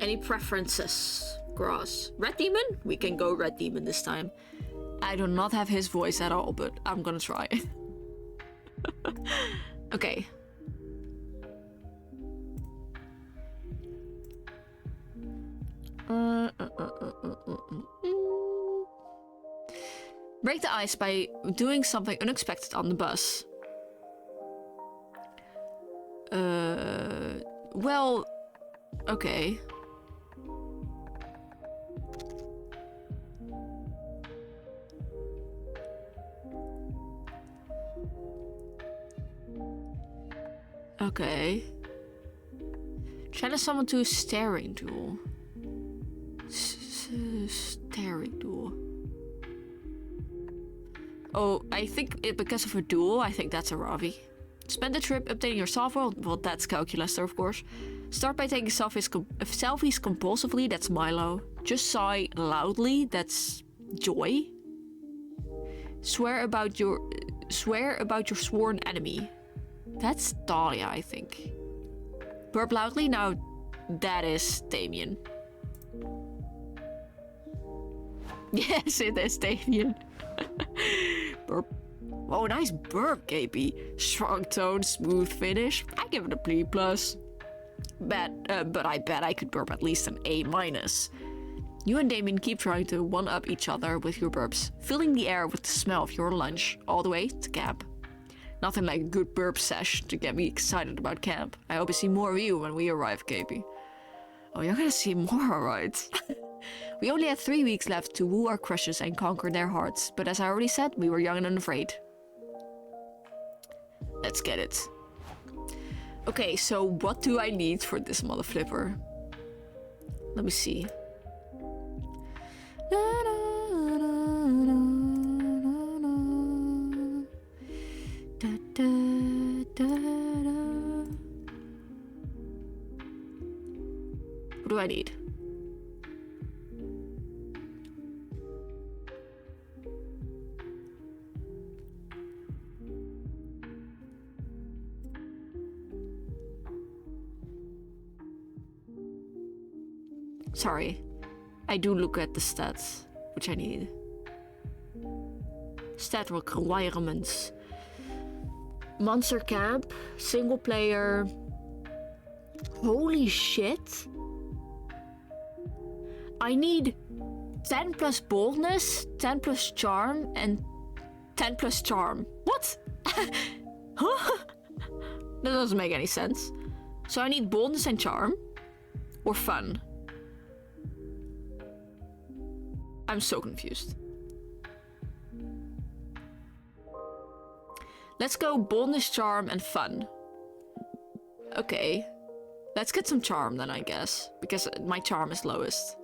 Any preferences? Gross. Red Demon? We can go Red Demon this time. I do not have his voice at all, but I'm gonna try. Okay. Break the ice by doing something unexpected on the bus. Well, okay. Okay. Challenge someone to a staring duel. Staring duel. Oh, I think because of a duel, I think that's a Ravi. Spend the trip updating your software. Well, that's Calculaster, of course. Start by taking selfies compulsively. That's Milo. Just sigh loudly. That's Joy. Swear about your sworn enemy. That's Dahlia, I think. Burp loudly? Now, that is Damien. Yes, it is Damien. Burp. Oh, nice burp, KP. Strong tone, smooth finish. I give it a B+. But I bet I could burp at least an A-. You and Damien keep trying to one-up each other with your burps, filling the air with the smell of your lunch, all the way to camp. Nothing like a good burp sesh to get me excited about camp. I hope to see more of you when we arrive, KP. Oh, you're gonna see more, alright. We only had 3 weeks left to woo our crushes and conquer their hearts, but as I already said, we were young and unafraid. Let's get it. Okay, so what do I need for this mother flipper? Let me see. What do I need? Sorry, I do look at the stats, which I need. Stat requirements. Monster Camp, single player. Holy shit. I need 10 plus boldness, 10 plus charm, and 10 plus charm. What? Huh? That doesn't make any sense. So I need boldness and charm? Or fun? I'm so confused. Let's go boldness, charm, and fun. Okay. Let's get some charm then, I guess. Because my charm is lowest.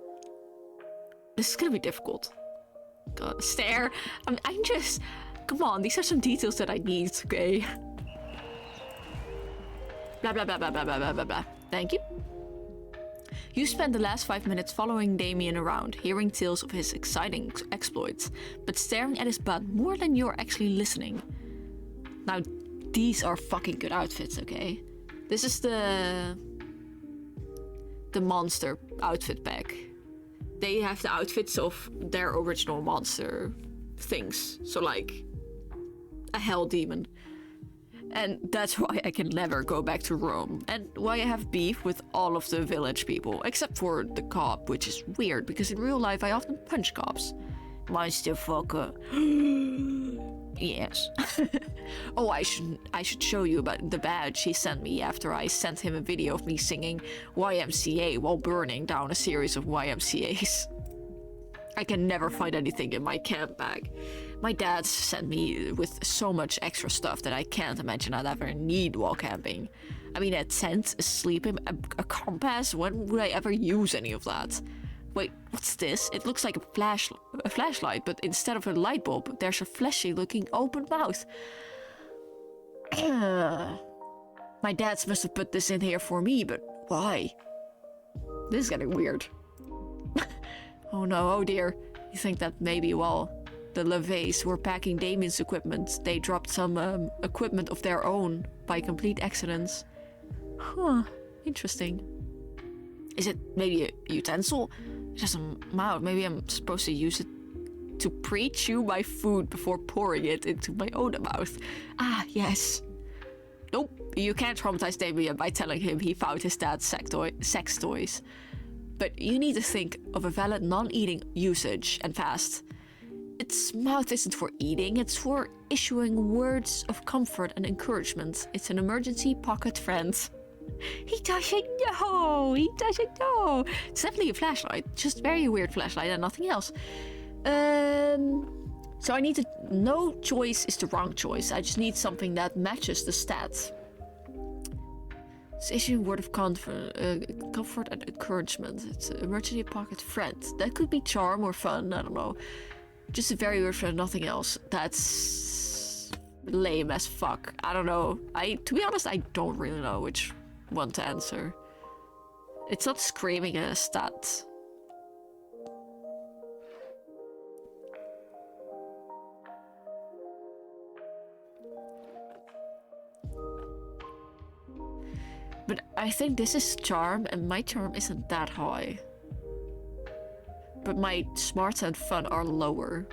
This is gonna be difficult. God, stare. I'm just... Come on, these are some details that I need, okay? Blah, blah, blah, blah, blah, blah, blah, blah. Thank you. You spent the last 5 minutes following Damien around, hearing tales of his exciting exploits, but staring at his butt more than you're actually listening. Now, these are fucking good outfits, okay? This is the monster outfit pack. They have the outfits of their original monster things. So like a hell demon. And that's why I can never go back to Rome. And why I have beef with all of the village people. Except for the cop, which is weird. Because in real life I often punch cops. Monster fucker. Yes. Oh, I should show you about the badge he sent me after I sent him a video of me singing YMCA while burning down a series of YMCAs. I can never find anything in my camp bag. My dad sent me with so much extra stuff that I can't imagine I'd ever need while camping. I mean, a tent, a sleeping, a compass, when would I ever use any of that? Wait, what's this? It looks like a flashlight, but instead of a light bulb, there's a fleshy-looking open mouth. My dad's must have put this in here for me, but why? This is getting weird. Oh no, oh dear. You think that maybe while the LeVays were packing Damien's equipment, they dropped some equipment of their own by complete accidents? Huh, interesting. Is it maybe a utensil? It has a mouth. Maybe I'm supposed to use it to pre-chew my food before pouring it into my own mouth. Ah, yes. Nope, you can't traumatize Damien by telling him he found his dad's sex toys. But you need to think of a valid non-eating usage, and fast. Its mouth isn't for eating, it's for issuing words of comfort and encouragement. It's an emergency pocket friend. He doesn't know! He doesn't know! It's definitely a flashlight. Just very weird flashlight and nothing else. So I need to... No choice is the wrong choice. I just need something that matches the stats. It's issuing word of comfort and encouragement. It's an emergency pocket friend. That could be charm or fun, I don't know. Just a very weird friend, nothing else. That's... lame as fuck. I don't know. To be honest, I don't really know which one to answer. It's not screaming a stat. But I think this is charm, and my charm isn't that high. But my smarts and fun are lower.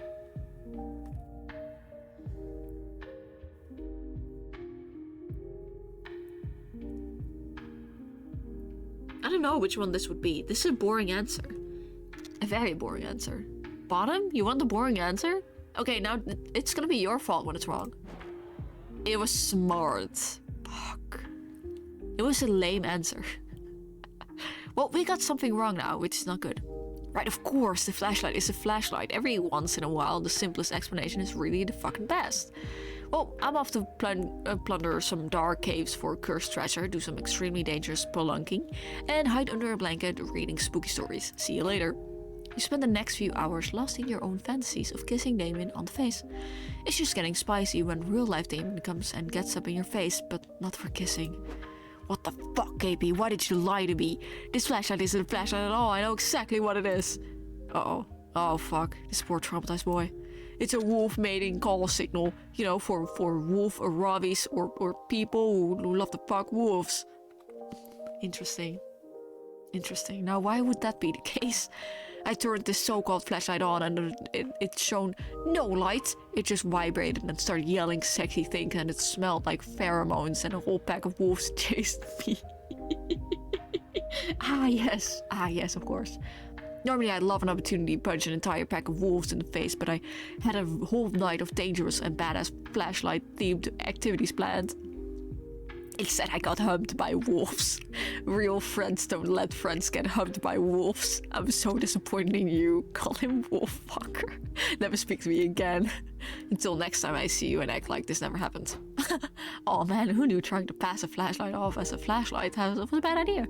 I don't know which one this would be. This is a boring answer. A very boring answer. Bottom? You want the boring answer? Okay, now it's gonna be your fault when it's wrong. It was smart. Fuck. It was a lame answer. Well, we got something wrong now, which is not good. Right, of course, the flashlight is a flashlight. Every once in a while, the simplest explanation is really the fucking best. Well, I'm off to plunder some dark caves for cursed treasure, do some extremely dangerous spelunking, and hide under a blanket reading spooky stories. See you later. You spend the next few hours lost in your own fantasies of kissing Damien on the face. It's just getting spicy when real-life Damien comes and gets up in your face, but not for kissing. What the fuck, KP? Why did you lie to me? This flashlight isn't a flashlight at all. I know exactly what it is. Uh-oh. Oh, fuck. This poor traumatized boy. It's a wolf mating call signal, you know, for wolf or ravies or people who love to fuck wolves. Interesting. Interesting. Now, why would that be the case? I turned this so-called flashlight on and it shone no light. It just vibrated and started yelling sexy things, and it smelled like pheromones, and a whole pack of wolves chased me. Ah yes, of course. Normally I'd love an opportunity to punch an entire pack of wolves in the face, but I had a whole night of dangerous and badass flashlight-themed activities planned. Instead, I got humped by wolves. Real friends don't let friends get humped by wolves. I'm so disappointed in you. Call him wolf fucker. Never speak to me again. Until next time I see you and act like this never happened. Oh man, who knew trying to pass a flashlight off as a flashlight was a bad idea?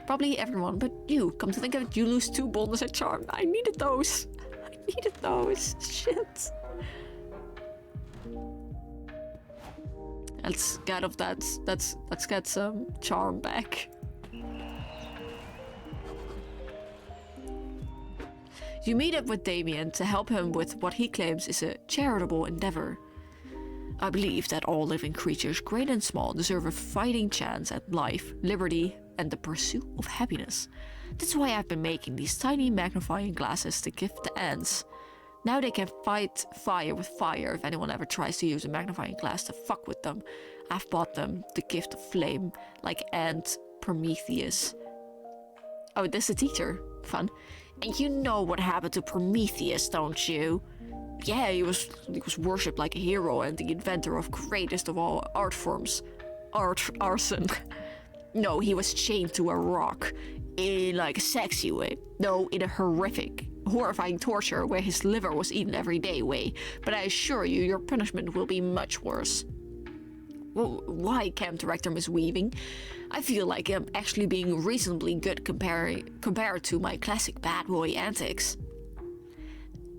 Probably everyone, but you. Come to think of it, you lose 2 boldness and charm. I needed those. Shit. Let's get off that. Let's get some charm back. You meet up with Damien to help him with what he claims is a charitable endeavor. I believe that all living creatures, great and small, deserve a fighting chance at life, liberty, and the pursuit of happiness. That's why I've been making these tiny magnifying glasses to give the ants. Now they can fight fire with fire if anyone ever tries to use a magnifying glass to fuck with them. I've bought them the gift of flame, like Ant Prometheus. Oh, this is a teacher. Fun. And you know what happened to Prometheus, don't you? Yeah, he was worshipped like a hero and the inventor of greatest of all art forms. Arson. No, he was chained to a rock. In like a sexy way. No, in a horrifying torture where his liver was eaten every day way. But I assure you, your punishment will be much worse. Well, why, Camp Director Miss Weaving? I feel like I'm actually being reasonably good compared to my classic bad boy antics.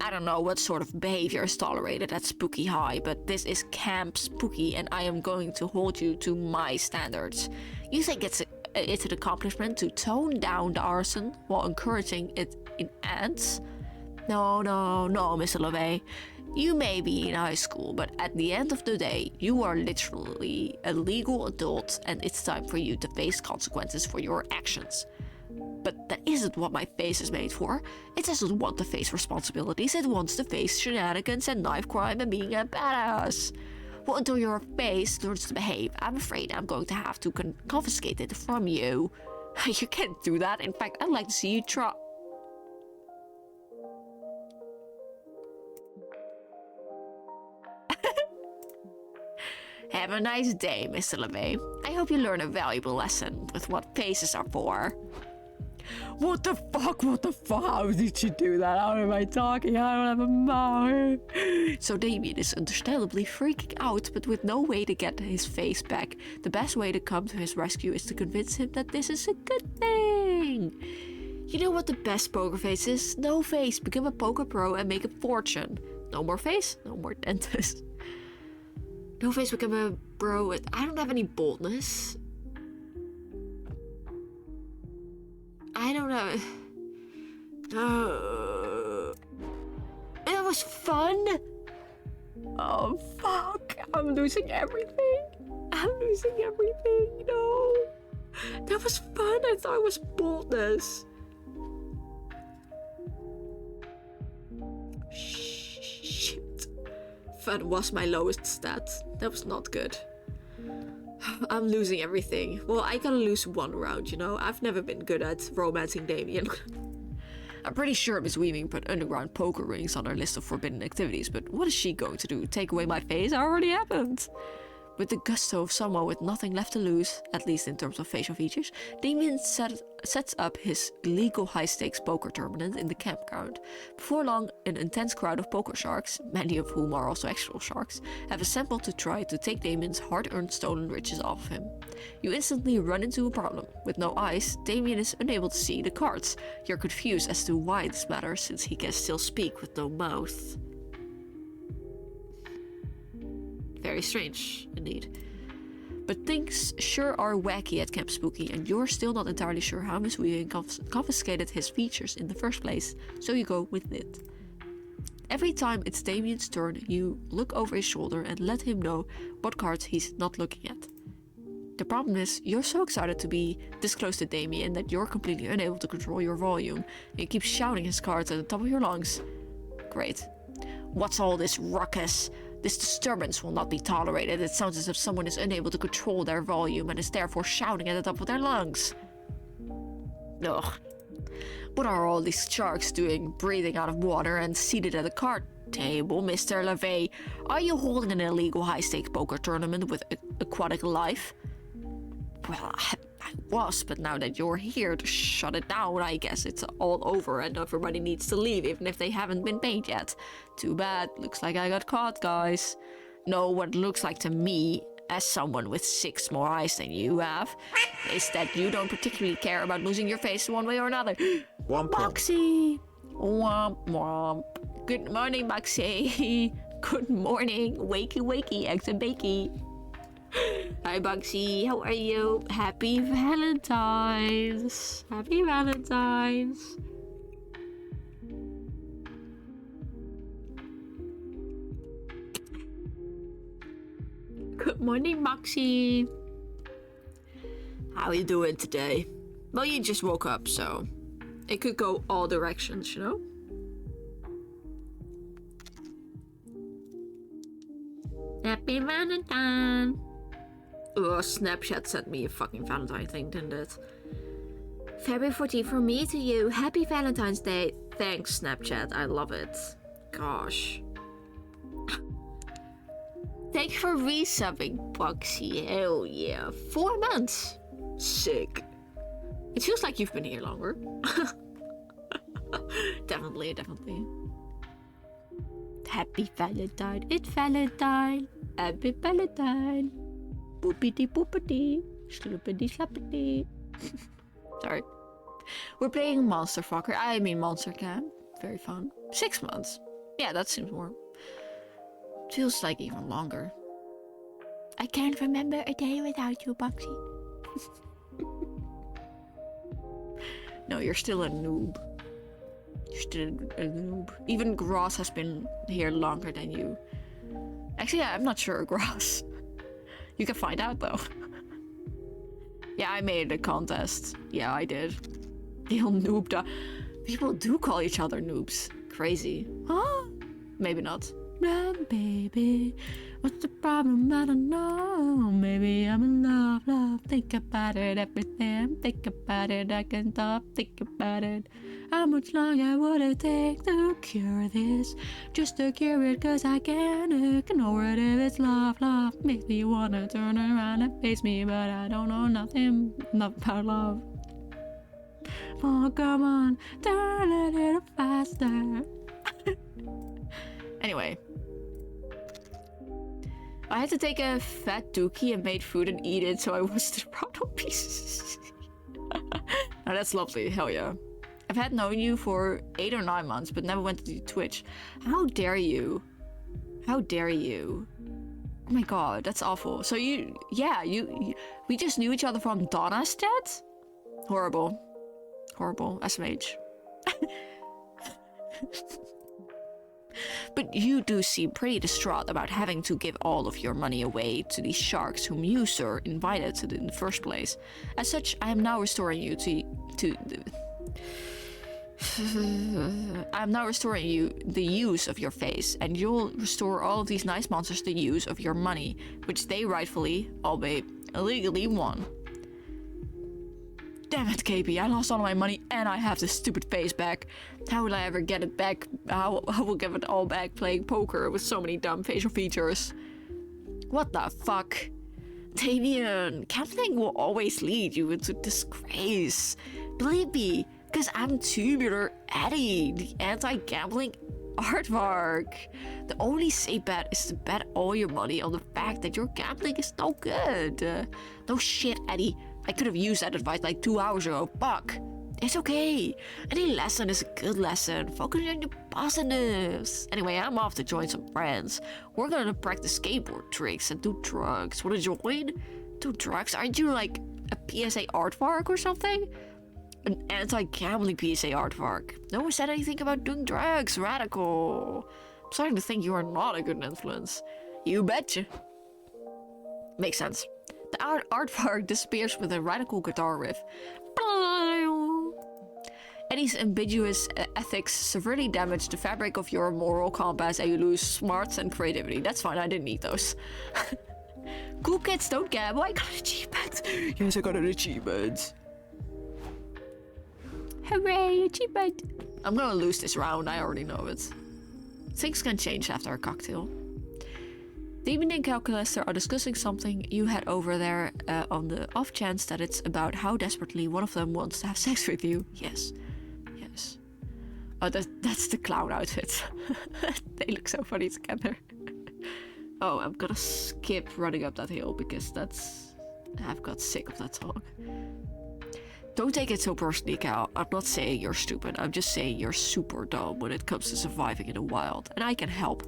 I don't know what sort of behavior is tolerated at Spooky High, but this is Camp Spooky and I am going to hold you to my standards. You think it's an accomplishment to tone down the arson while encouraging it in ants? No, Mr. LeVay. You may be in high school, but at the end of the day, you are literally a legal adult and it's time for you to face consequences for your actions. But that isn't what my face is made for. It doesn't want to face responsibilities, it wants to face shenanigans and knife crime and being a badass. Well, until your face learns to behave, I'm afraid I'm going to have to confiscate it from you. You can't do that. In fact, I'd like to see you try. Have a nice day, Mr. LeVay. I hope you learn a valuable lesson with what faces are for. What the fuck? How did you do that? How am I talking? I don't have a mouth. So Damien is understandably freaking out, but with no way to get his face back. The best way to come to his rescue is to convince him that this is a good thing. You know what the best poker face is? No face. Become a poker pro and make a fortune. No more face, no more dentist. No face, become a bro. I don't have any boldness. I don't know. That was fun. Oh fuck! I'm losing everything. No. That was fun. I thought it was boldness. Shit. Fun was my lowest stat. That was not good. I'm losing everything. Well, I gotta lose one round, you know? I've never been good at romancing Damien. I'm pretty sure Miss Weaving put underground poker rings on her list of forbidden activities, but what is she going to do? Take away my face? It already happened. With the gusto of someone with nothing left to lose, at least in terms of facial features, Damien sets up his illegal high-stakes poker tournament in the campground. Before long, an intense crowd of poker sharks, many of whom are also actual sharks, have assembled to try to take Damien's hard-earned stolen riches off of him. You instantly run into a problem. With no eyes, Damien is unable to see the cards. You're confused as to why this matters, since he can still speak with no mouth. Very strange, indeed. But things sure are wacky at Camp Spooky, and you're still not entirely sure how Miss Weaving confiscated his features in the first place, so you go with it. Every time it's Damien's turn, you look over his shoulder and let him know what cards he's not looking at. The problem is, you're so excited to be this close to Damien that you're completely unable to control your volume, and you keep shouting his cards at the top of your lungs. Great. What's all this ruckus? This disturbance will not be tolerated. It sounds as if someone is unable to control their volume and is therefore shouting at the top of their lungs. Ugh. What are all these sharks doing, breathing out of water and seated at a card table, Mr. LaVey? Are you holding an illegal high-stakes poker tournament with aquatic life? Well, I was, but now that you're here to shut it down, I guess it's all over and everybody needs to leave, even if they haven't been paid yet. Too bad. Looks like I got caught, guys. No, what it looks like to me, as someone with 6 more eyes than you have, is that you don't particularly care about losing your face one way or another. Womp womp. Boxy! Womp womp. Good morning, Boxy. Good morning. Wakey wakey, eggs and bakey. Hi, Bugsy. How are you? Happy Valentines. Happy Valentines. Good morning, Moxie. How are you doing today? Well, you just woke up, so it could go all directions, you know? Happy Valentine. Oh, Snapchat sent me a fucking Valentine thing, didn't it? February 14th from me to you. Happy Valentine's Day. Thanks, Snapchat. I love it. Gosh. Thank you for resubbing, Boxy. Hell yeah. 4 months. Sick. It feels like you've been here longer. Definitely. Happy Valentine. It's Valentine. Happy Valentine. Boopity boopity. Sloopity slappity. Sorry. We're playing Monster Fucker. I mean Monster Camp. Very fun. 6 months. Yeah, that seems more. Feels like even longer. I can't remember a day without you, Boxy. No, you're still a noob. You're still a noob. Even Gross has been here longer than you. Actually, I'm not sure, Gross. You can find out, though. Yeah, I made a contest. Yeah, I did. Heel noob. People do call each other noobs. Crazy. Huh? Maybe not. Baby, what's the problem? I don't know. Maybe I'm in love. Think about it every time. Think about it, I can't stop. Think about it. How much longer would it take to cure this? Just to cure it, cause I can't ignore it if it's love. Makes me wanna turn around and face me, but I don't know nothing about love. Oh, come on, turn a little faster. Anyway. I had to take a fat dookie and made food and eat it, so I was proud of pieces. Now that's lovely, hell yeah. I've had known you for 8 or 9 months, but never went to Twitch. How dare you? How dare you? Oh my god, that's awful. So we just knew each other from Donna's chat? Horrible. Horrible, SMH. But you do seem pretty distraught about having to give all of your money away to these sharks whom you, sir, invited in the first place. As such, I am now restoring you I'm now restoring you the use of your face, and you'll restore all of these nice monsters the use of your money, which they rightfully, albeit illegally, won. Damn it, KP, I lost all my money and I have this stupid face back. How will I ever get it back? How will give it all back playing poker with so many dumb facial features? What the fuck? Damien, gambling will always lead you into disgrace. Believe me, because I'm Tubular Eddie, the anti-gambling aardvark. The only safe bet is to bet all your money on the fact that your gambling is no good. No shit, Eddie. I could have used that advice like 2 hours ago. Fuck. It's okay. Any lesson is a good lesson. Focus on your positives. Anyway, I'm off to join some friends. We're gonna practice skateboard tricks and do drugs. Wanna join? Do drugs? Aren't you like a PSA aardvark or something? An anti-gambling PSA aardvark. No one said anything about doing drugs. Radical. I'm starting to think you are not a good influence. You betcha. Makes sense. The aardvark disappears with a radical guitar riff. Eddie's ambiguous ethics severely damage the fabric of your moral compass and you lose smarts and creativity. That's fine, I didn't need those. Cool kids don't gamble. I got an achievement. Yes, I got an achievement. Hooray, achievement. I'm gonna lose this round, I already know it. Things can change after a cocktail. Damien and Calculaster are discussing something. You head over there on the off chance that it's about how desperately one of them wants to have sex with you. Yes. Yes. Oh, that's the clown outfit. They look so funny together. Oh, I'm gonna skip running up that hill because I've got sick of that song. Don't take it so personally, Cal. I'm not saying you're stupid. I'm just saying you're super dumb when it comes to surviving in the wild. And I can help.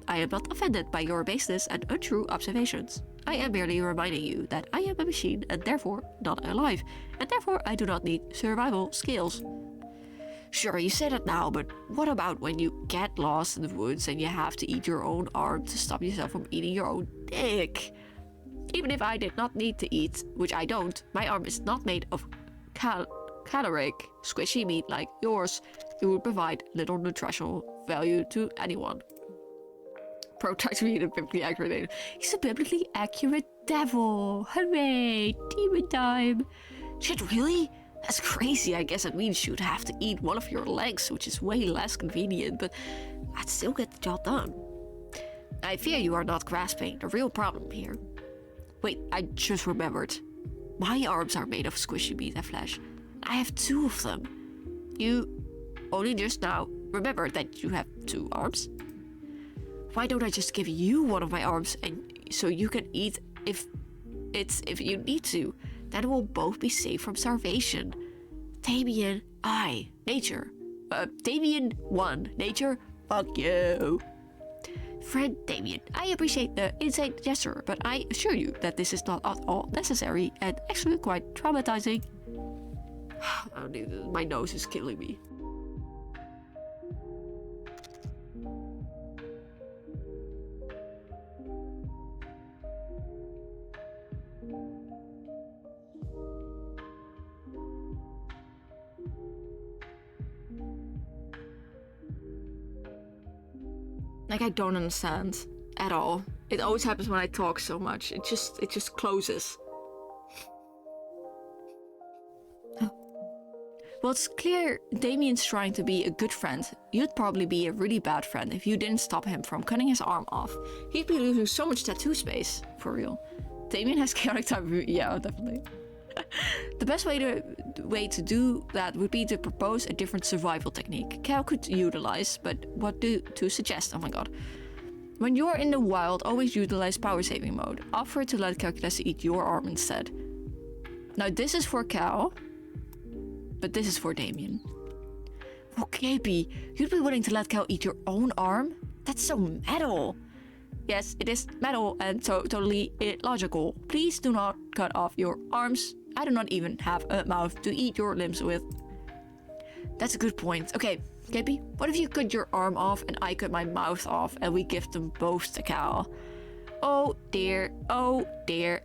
I am not offended by your baseless and untrue observations. I am merely reminding you that I am a machine and therefore not alive, and therefore I do not need survival skills. Sure, you say that now, but what about when you get lost in the woods and you have to eat your own arm to stop yourself from eating your own dick? Even if I did not need to eat, which I don't, my arm is not made of caloric, squishy meat like yours. It would provide little nutritional value to anyone. Pro tries to be a biblically accurate. He's a biblically accurate devil. Hooray! Demon time! Shit, really? That's crazy. I guess it means you'd have to eat one of your legs, which is way less convenient, but I'd still get the job done. I fear you are not grasping the real problem here. Wait, I just remembered. My arms are made of squishy meat and flesh. I have 2 of them. You only just now remembered that you have 2 arms? Why don't I just give you one of my arms and so you can eat if you need to? Then we'll both be safe from starvation. Damien, nature. Damien 1, nature, fuck you. Friend Damien, I appreciate the insane gesture, but I assure you that this is not at all necessary and actually quite traumatizing. My nose is killing me. Like, I don't understand at all. It always happens when I talk so much. It just closes. Well, it's clear Damien's trying to be a good friend. You'd probably be a really bad friend if you didn't stop him from cutting his arm off. He'd be losing so much tattoo space, for real. Damien has chaotic type, yeah, definitely. The best way to do that would be to propose a different survival technique Cal could utilize, but what to suggest? Oh my god. When you're in the wild, always utilize power saving mode. Offer to let Calculus eat your arm instead. Now this is for Cal, but this is for Damien. Okay, B, you'd be willing to let Cal eat your own arm? That's so metal. Yes, it is metal and totally illogical. Please do not cut off your arms. I do not even have a mouth to eat your limbs with. That's a good point. Okay, KP, what if you cut your arm off and I cut my mouth off and we give them both to Cal? Oh dear,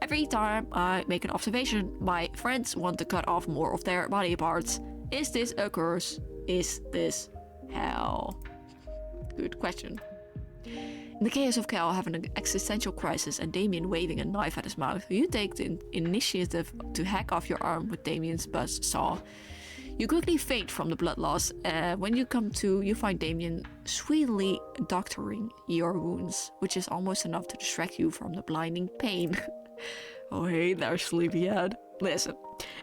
every time I make an observation, my friends want to cut off more of their body parts. Is this a curse? Is this hell? Good question. In the case of Cal having an existential crisis and Damien waving a knife at his mouth, you take the initiative to hack off your arm with Damien's buzz saw. You quickly faint from the blood loss. When you come to, you find Damien sweetly doctoring your wounds, which is almost enough to distract you from the blinding pain. Oh, hey there, sleepyhead. Listen,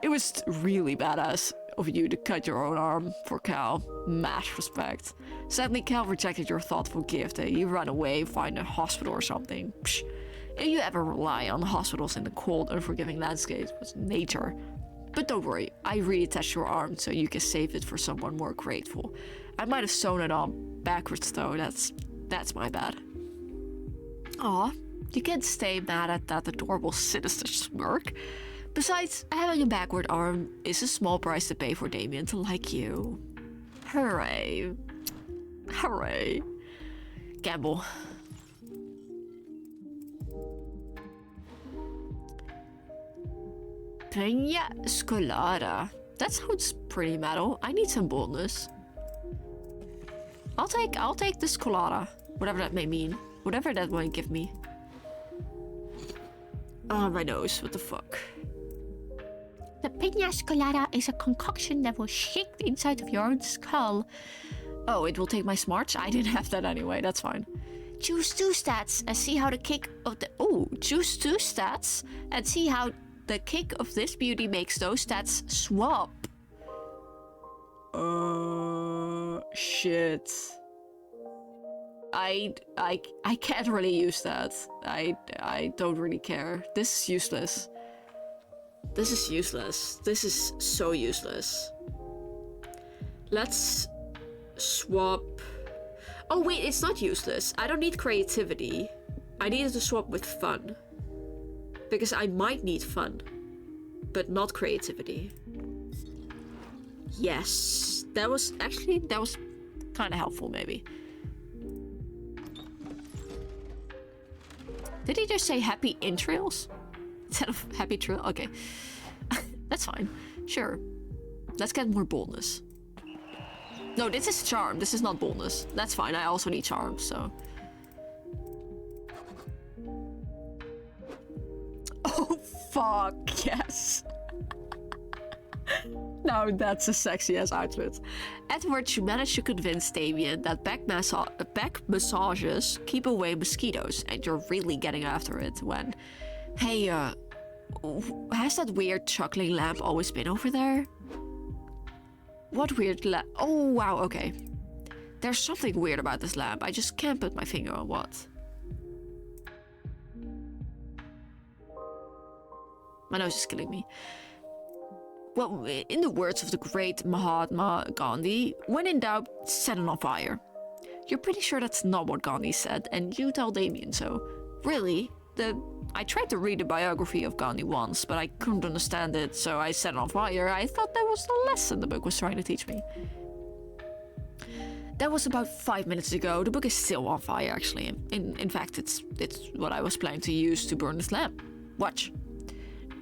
it was really badass of you to cut your own arm for Cal. Mad respect. Sadly, Cal rejected your thoughtful gift. You ran away, find a hospital or something. Psh. If you ever rely on hospitals in the cold, unforgiving landscapes with nature. But don't worry, I reattached your arm so you can save it for someone more grateful. I might have sewn it on backwards though, that's my bad. Aw, you can't stay mad at that adorable sinister smirk. Besides, having a backward arm is a small price to pay for Damien to like you. Hooray. Hooray. Gamble. Pena Scolada. That sounds pretty metal. I need some boldness. I'll take the Scolada. Whatever that may mean. Whatever that might give me. Oh, my nose. What the fuck? The Pina Colada is a concoction that will shake the inside of your own skull. Oh, it will take my smarts? I didn't have that anyway. That's fine. Choose 2 stats and see how the kick of the... Oh, choose 2 stats and see how the kick of this beauty makes those stats swap. Shit. I can't really use that. I don't really care. This is useless. This is useless. This is so useless. Let's swap. Oh wait, it's not useless. I don't need creativity. I needed to swap with fun. Because I might need fun. But not creativity. Yes. That was kind of helpful maybe. Did he just say happy entrails? Instead of happy trail? Okay. That's fine. Sure. Let's get more boldness. No, this is charm. This is not boldness. That's fine. I also need charm, so. Oh, fuck. Yes. Now that's a sexy ass outfit. Edward, you managed to convince Damien that back massages keep away mosquitoes, and you're really getting after it when... Hey, has that weird chuckling lamp always been over there? What weird lamp? Oh, wow, okay. There's something weird about this lamp. I just can't put my finger on what. My nose is killing me. Well, in the words of the great Mahatma Gandhi, when in doubt, set it on fire. You're pretty sure that's not what Gandhi said, and you tell Damien so. Really? I tried to read a biography of Gandhi once, but I couldn't understand it, so I set it on fire. I thought that was the lesson the book was trying to teach me. That was about 5 minutes ago. The book is still on fire, actually. In fact, it's what I was planning to use to burn this lamp. Watch.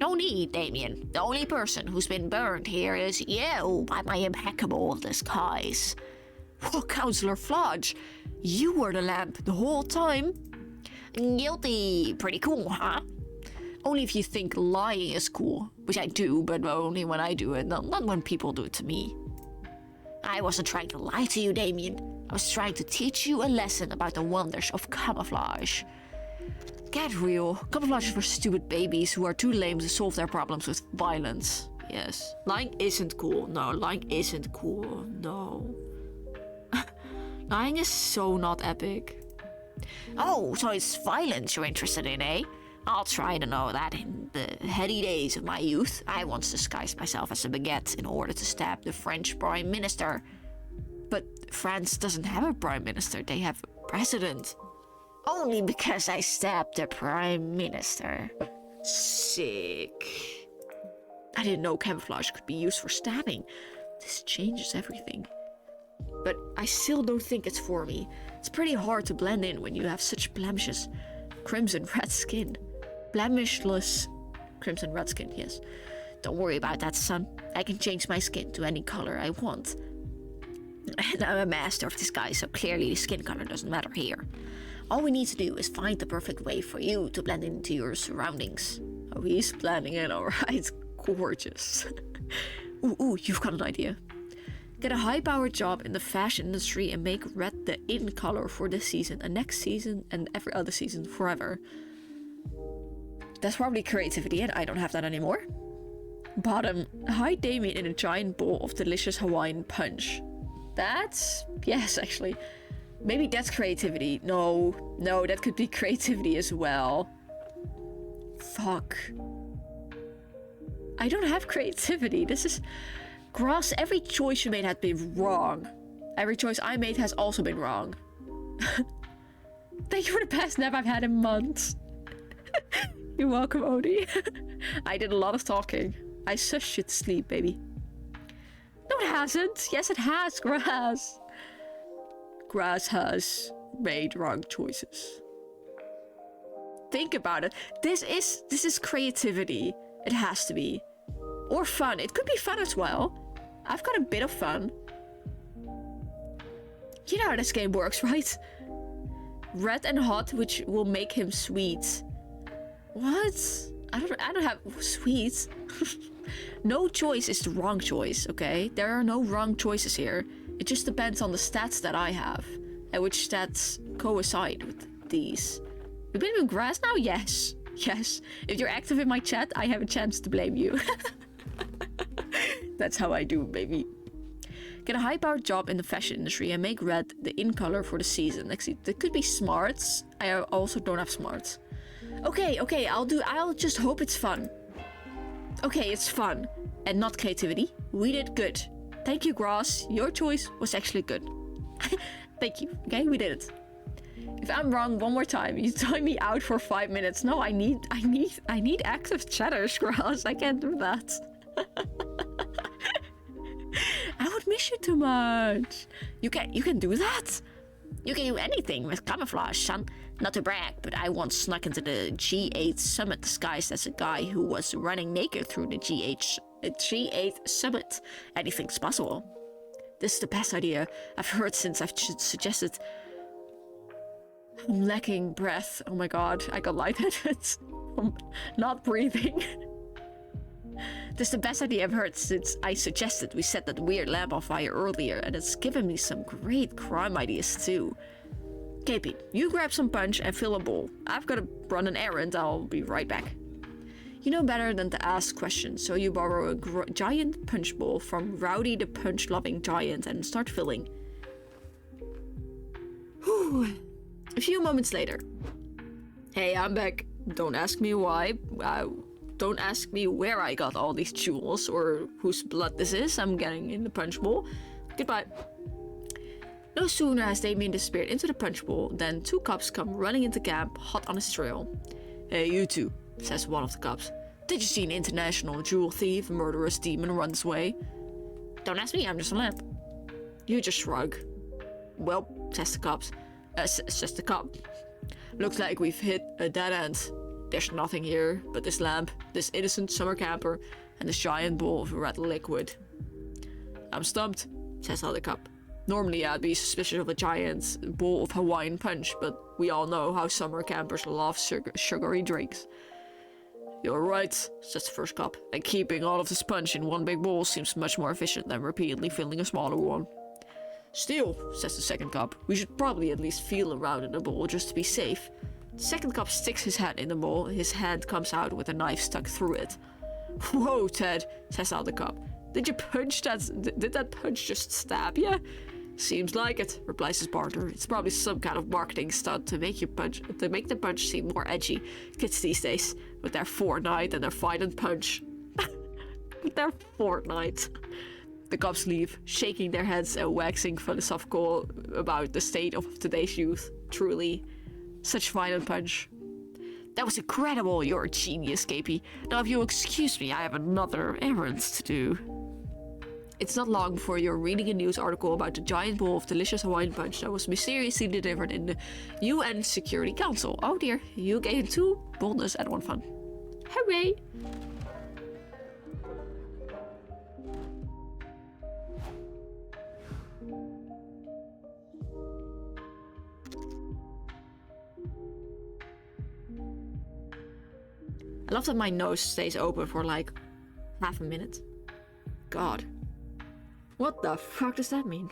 No need, Damien. The only person who's been burned here is you by my impeccable disguise. Well, Counselor Flodge, you were the lamp the whole time. Guilty. Pretty cool, huh? Only if you think lying is cool, which I do, but only when I do it, not when people do it to me. I wasn't trying to lie to you, Damien. I was trying to teach you a lesson about the wonders of camouflage. Get real. Camouflage is for stupid babies who are too lame to solve their problems with violence. Yes. Lying isn't cool. No, lying isn't cool. No. Lying is so not epic. Oh, so it's violence you're interested in, eh? I'll try to know that. In the heady days of my youth, I once disguised myself as a baguette in order to stab the French Prime Minister. But France doesn't have a Prime Minister, they have a president. Only because I stabbed the Prime Minister. Sick. I didn't know camouflage could be used for stabbing. This changes everything. But I still don't think it's for me. It's pretty hard to blend in when you have such blemishes. Crimson red skin. Blemishless crimson red skin, yes. Don't worry about that, son. I can change my skin to any color I want. And I'm a master of disguise, so clearly the skin color doesn't matter here. All we need to do is find the perfect way for you to blend into your surroundings. Oh, he's blending in, alright. Gorgeous. Ooh, you've got an idea. Get a high-powered job in the fashion industry and make red the in color for this season and next season and every other season forever. That's probably creativity and I don't have that anymore. Bottom, hide Damien in a giant bowl of delicious Hawaiian punch. That's... yes, actually. Maybe that's creativity. No, that could be creativity as well. Fuck. I don't have creativity. This is... Grass, every choice you made had been wrong. Every choice I made has also been wrong. Thank you for the best nap I've had in months. You're welcome, Odie. I did a lot of talking. I sushed you to sleep, baby. No, it hasn't. Yes, it has, Grass. Grass has made wrong choices. Think about it. This is creativity. It has to be. Or fun. It could be fun as well. I've got a bit of fun. You know how this game works, right? Red and hot, which will make him sweet. What? I don't have sweet. No choice is the wrong choice, okay? There are no wrong choices here. It just depends on the stats that I have. And which stats coincide with these. We've been in grass now? Yes. Yes. If you're active in my chat, I have a chance to blame you. That's how I do, baby. Get a high-powered job in the fashion industry and make red the in color for the season. Actually, there could be smarts. I also don't have smarts. Okay, I'll just hope it's fun. Okay, it's fun. And not creativity. We did good. Thank you, Grass. Your choice was actually good. Thank you. Okay, we did it. If I'm wrong one more time, you time me out for 5 minutes. No, I need active chatters, Grass. I can't do that. I would miss you too much. You can do that. You can do anything with camouflage, son. Not to brag, but I once snuck into the G8 summit disguised as a guy who was running naked through the G8 summit. Anything's possible. This is the best idea I've heard since I've suggested. I'm lacking breath. Oh my god, I got lightheaded. I'm not breathing. This is the best idea I've heard since I suggested we set that weird lamp on fire earlier, and it's given me some great crime ideas too. KP, you grab some punch and fill a bowl. I've got to run an errand, I'll be right back. You know better than to ask questions, so you borrow a giant punch bowl from Rowdy the punch-loving giant and start filling. Whew. A few moments later. Hey, I'm back. Don't ask me why. Don't ask me where I got all these jewels or whose blood this is. I'm getting in the punch bowl. Goodbye. No sooner has Damien disappeared into the punch bowl than two cops come running into camp, hot on his trail. Hey, you two, says one of the cops. Did you see an international jewel thief, murderous demon runs away? Don't ask me, I'm just a lamp. You just shrug. Well, says the cops. Says the cop. Looks like we've hit a dead end. There's nothing here but this lamp, this innocent summer camper, and this giant bowl of red liquid. I'm stumped, says the other cop. Normally I'd be suspicious of a giant bowl of Hawaiian punch, but we all know how summer campers love sugary drinks. You're right, says the first cop, and keeping all of this punch in one big bowl seems much more efficient than repeatedly filling a smaller one. Still, says the second cop, we should probably at least feel around in the bowl just to be safe. The second cop sticks his hand in the bowl, his hand comes out with a knife stuck through it. Whoa, Ted, says the other cop. Did that punch just stab you? Seems like it, replies his partner. It's probably some kind of marketing stunt to make the punch seem more edgy. Kids these days, with their Fortnite and their fight and punch. With their Fortnite. The cops leave, shaking their heads and waxing philosophical about the state of today's youth. Truly, such fight and punch. That was incredible, you're a genius, KP. Now if you'll excuse me, I have another errand to do. It's not long before you're reading a news article about the giant bowl of delicious Hawaiian punch that was mysteriously delivered in the UN Security Council. Oh dear, you gained 2 boldness and 1 fun. Hooray! I love that my nose stays open for like half a minute. god. What the fuck does that mean?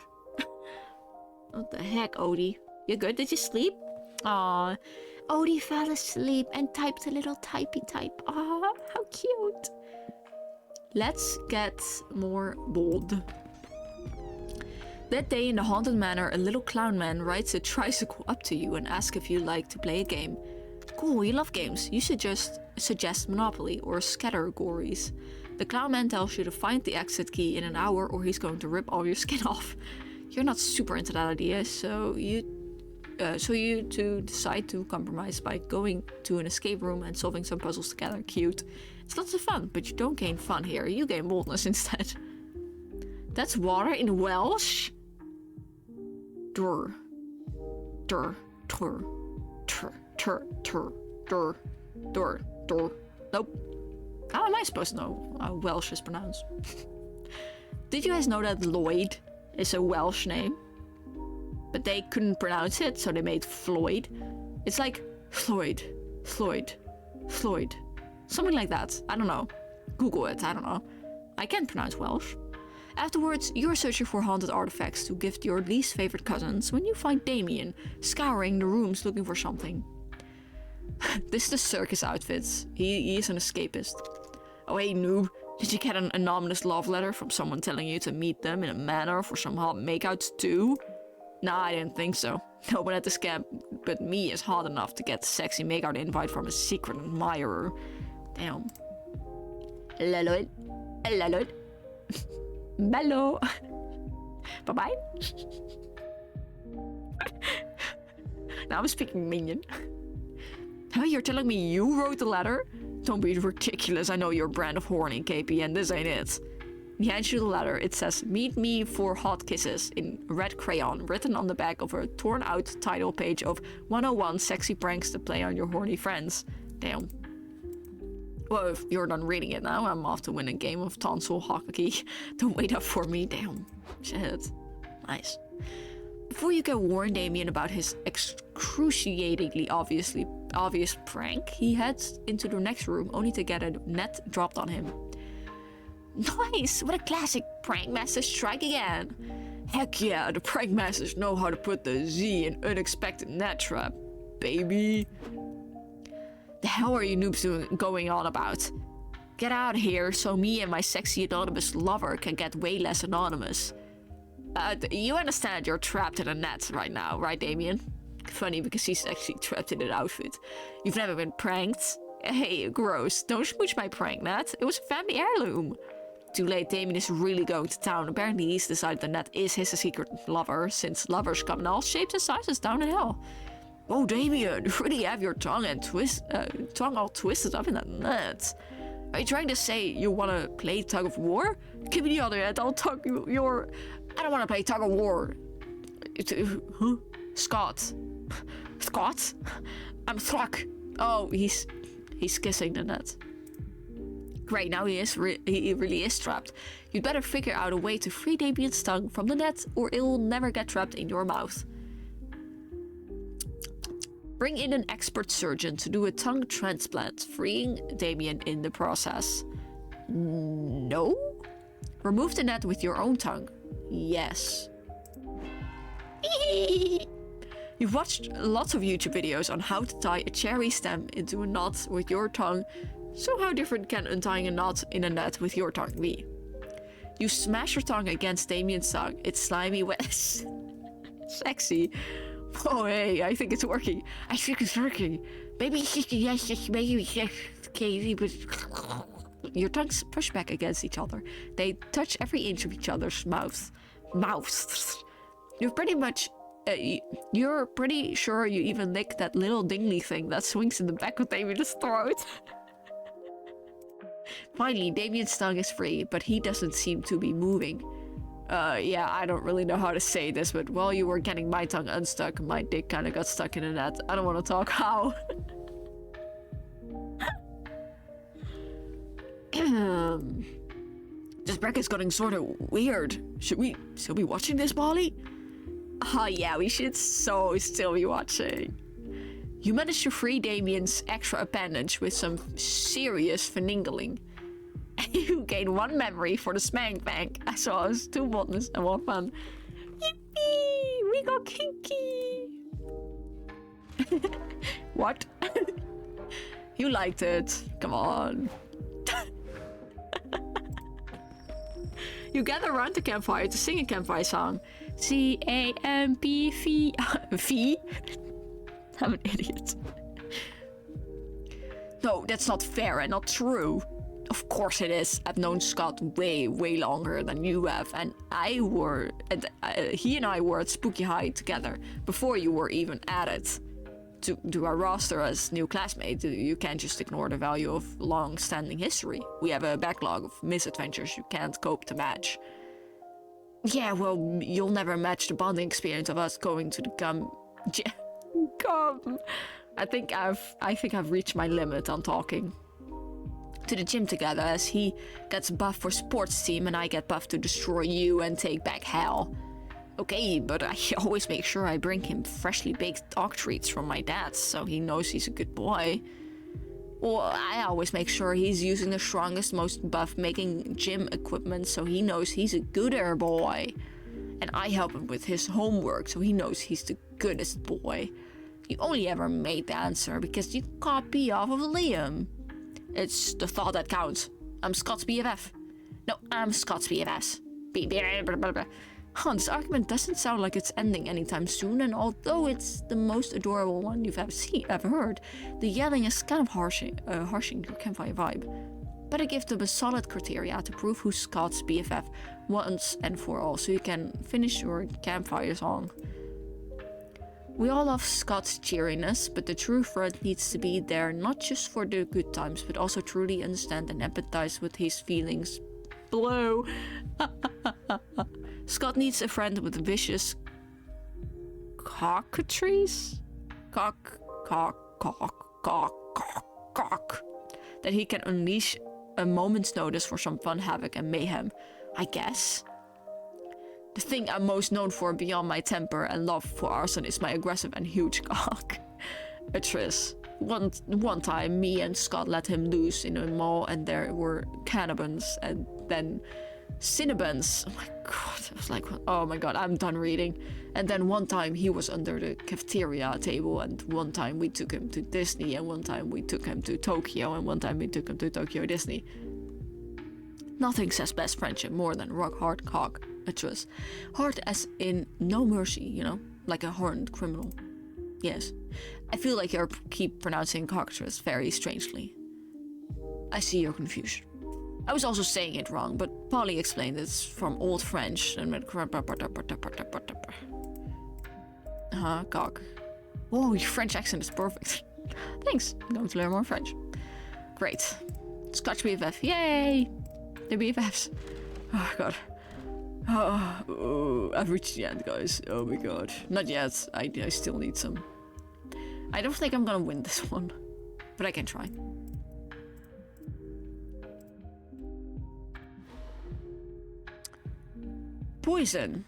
What the heck, Odie? You good? Did you sleep? Aw, Odie fell asleep and typed a little typey type. Aw, how cute. Let's get more bold. That day in the haunted manor, a little clown man rides a tricycle up to you and asks if you'd like to play a game. Cool, you love games. You should just suggest Monopoly or Scattergories. The clown man tells you to find the exit key in an hour or he's going to rip all your skin off. You're not super into that idea, so you two decide to compromise by going to an escape room and solving some puzzles together. Cute. It's lots of fun, but you don't gain fun here. You gain boldness instead. That's water in Welsh? Dur. Dur. Tur. Tur. Tur. Tur. Dur. Dur. Dur. Nope. How am I supposed to know how Welsh is pronounced? Did you guys know that Lloyd is a Welsh name? But they couldn't pronounce it, so they made Floyd. It's like Floyd, Floyd, Floyd. Something like that. I don't know. Google it, I don't know. I can't pronounce Welsh. Afterwards, you're searching for haunted artifacts to gift your least favorite cousins when you find Damien scouring the rooms looking for something. This is the circus outfits. He is an escapist. Oh hey noob, did you get an anonymous love letter from someone telling you to meet them in a manor for some hot makeouts too? Nah, I didn't think so. No one at this camp but me is hot enough to get a sexy makeout invite from a secret admirer. Damn. Lelot. Lelot. Bello. Bye-bye. Now I'm speaking minion. Huh, you're telling me you wrote the letter? Don't be ridiculous, I know your brand of horny, KP, and this ain't it. He hands you the letter. It says, "Meet me for hot kisses," in red crayon, written on the back of a torn out title page of 101 sexy pranks to play on your horny friends. Damn. Well, if you're done reading it now, I'm off to win a game of tonsil hockey. Don't wait up for me, damn. Shit. Nice. Before you can warn Damien about his excruciatingly obvious prank, he heads into the next room only to get a net dropped on him. Nice! What a classic prank master strike again! Heck yeah, the prank masters know how to put the Z in unexpected net trap, baby! The hell are you noobs going on about? Get out of here so me and my sexy anonymous lover can get way less anonymous. You understand you're trapped in a net right now, right, Damien? Funny because he's actually trapped in an outfit. You've never been pranked? Hey, gross. Don't smooch my prank net. It was a family heirloom. Too late, Damien is really going to town. Apparently he's decided the net is his secret lover, since lovers come in all shapes and sizes down the hill. Oh, Damien, you really have your tongue all twisted up in that net. Are you trying to say you want to play tug of war? Give me the other hand, I'll tug your... I don't want to play tug of war. Huh? Scott. Scott? I'm Thruck. Oh, he's kissing the net. Great, now he really is trapped. You'd better figure out a way to free Damien's tongue from the net, or it will never get trapped in your mouth. Bring in an expert surgeon to do a tongue transplant, freeing Damien in the process. No? Remove the net with your own tongue. Yes. You've watched lots of YouTube videos on how to tie a cherry stem into a knot with your tongue, so how different can untying a knot in a net with your tongue be? You smash your tongue against Damien's tongue. It's slimy, wet, sexy. Oh hey, I think it's working. I think it's working. Maybe yes, maybe yes, Katie, but your tongues push back against each other. They touch every inch of each other's mouths. You're pretty sure you even lick that little dingly thing that swings in the back of Damien's throat. Finally, Damien's tongue is free, but he doesn't seem to be moving. Yeah, I don't really know how to say this, but while you were getting my tongue unstuck, my dick kind of got stuck in a net. I don't want to talk how. This bracket's getting sort of weird. Should we still be watching this, Molly? Oh yeah, we should still be watching. You managed to free Damien's extra appendage with some serious finagling. You gain 1 memory for the spank bank, as well as 2 boldness and 1 fun. Yippee! We got kinky! What? You liked it. Come on. You gather around the campfire to sing a campfire song. C-A-M-P-V... V? I'm an idiot. No, that's not fair and not true. Of course it is. I've known Scott way, way longer than you have. And he and I were at Spooky High together before you were even added to our roster as new classmates. You can't just ignore the value of long-standing history. We have a backlog of misadventures you can't cope to match. Yeah, well, you'll never match the bonding experience of us going to the gum. I think I've reached my limit on talking. To the gym together, as he gets buffed for sports team and I get buffed to destroy you and take back hell. Okay, but I always make sure I bring him freshly baked dog treats from my dad, so he knows he's a good boy. Or I always make sure he's using the strongest, most buff making gym equipment, so he knows he's a gooder boy. And I help him with his homework, so he knows he's the goodest boy. You only ever made the answer because you copy off of Liam. It's the thought that counts. I'm Scott's BFF. No, I'm Scott's BFS. This argument doesn't sound like it's ending anytime soon, and although it's the most adorable one you've ever heard, the yelling is kind of harshing your campfire vibe. Better give them a solid criteria to prove who's Scott's BFF once and for all, so you can finish your campfire song. We all love Scott's cheeriness, but the true friend needs to be there not just for the good times, but also truly understand and empathize with his feelings. Blow! Scott needs a friend with vicious cockatries? Cock. That he can unleash a moment's notice for some fun havoc and mayhem, I guess. The thing I'm most known for beyond my temper and love for arson is my aggressive and huge cock. A tris. One time, me and Scott let him loose in a mall and there were cannabons and then cinnabons. Oh my god, I was like, oh my god, I'm done reading. And then one time he was under the cafeteria table, and one time we took him to Disney, and one time we took him to Tokyo, and one time we took him to Tokyo Disney. Nothing says best friendship more than rock hard cock. A truss. Hard as in no mercy, you know? Like a hardened criminal. Yes. I feel like you keep pronouncing cockatrice very strangely. I see your confusion. I was also saying it wrong, but Polly explained it's from Old French and went cock. Whoa, your French accent is perfect. Thanks. I'm going to learn more French. Great. Scotch BFF. Yay! They're BFFs. Oh god. Oh, I've reached the end, guys. Oh my god. Not yet. I still need some. I don't think I'm gonna win this one, but I can try. Poison.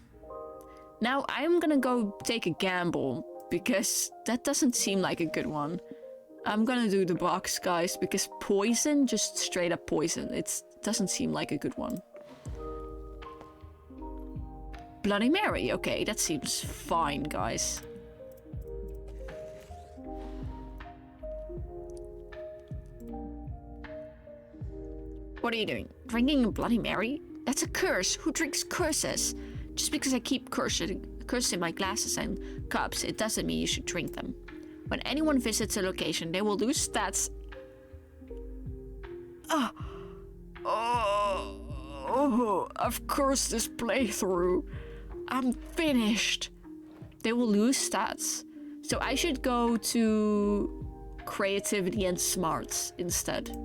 Now I'm gonna go take a gamble, because that doesn't seem like a good one. I'm gonna do the box, guys, because poison, just straight up poison, it doesn't seem like a good one. Bloody Mary, okay, that seems fine, guys. What are you doing? Drinking a Bloody Mary? That's a curse. Who drinks curses? Just because I keep curses in my glasses and cups, it doesn't mean you should drink them. When anyone visits a location, they will lose stats. I've cursed this playthrough. I'm finished. They will lose stats. So I should go to creativity and smarts instead.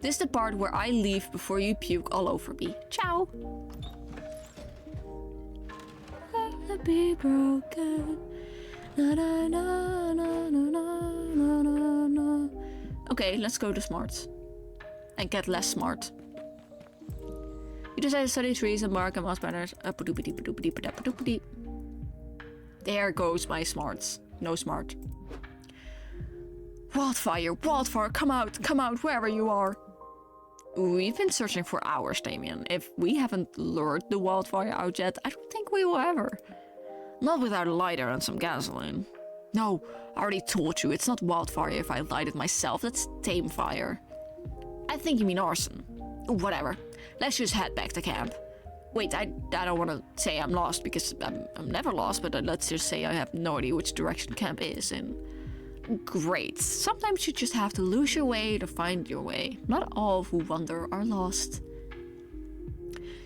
This is the part where I leave before you puke all over me. Ciao. I'll be broken. Na, na, na, na, na, na, na, na. Okay, let's go to smarts. And get less smart. You decide to study trees and bark and moss banners. There goes my smarts. No smart. Wildfire, wildfire, come out, wherever you are. We've been searching for hours, Damien. If we haven't lured the wildfire out yet, I don't think we will ever. Not without a lighter and some gasoline. No, I already told you, it's not wildfire if I light it myself, that's tame fire. I think you mean arson. Whatever, let's just head back to camp. Wait, I don't want to say I'm lost because I'm never lost, but let's just say I have no idea which direction camp is in. Great, sometimes you just have to lose your way to find your way. Not all who wander are lost.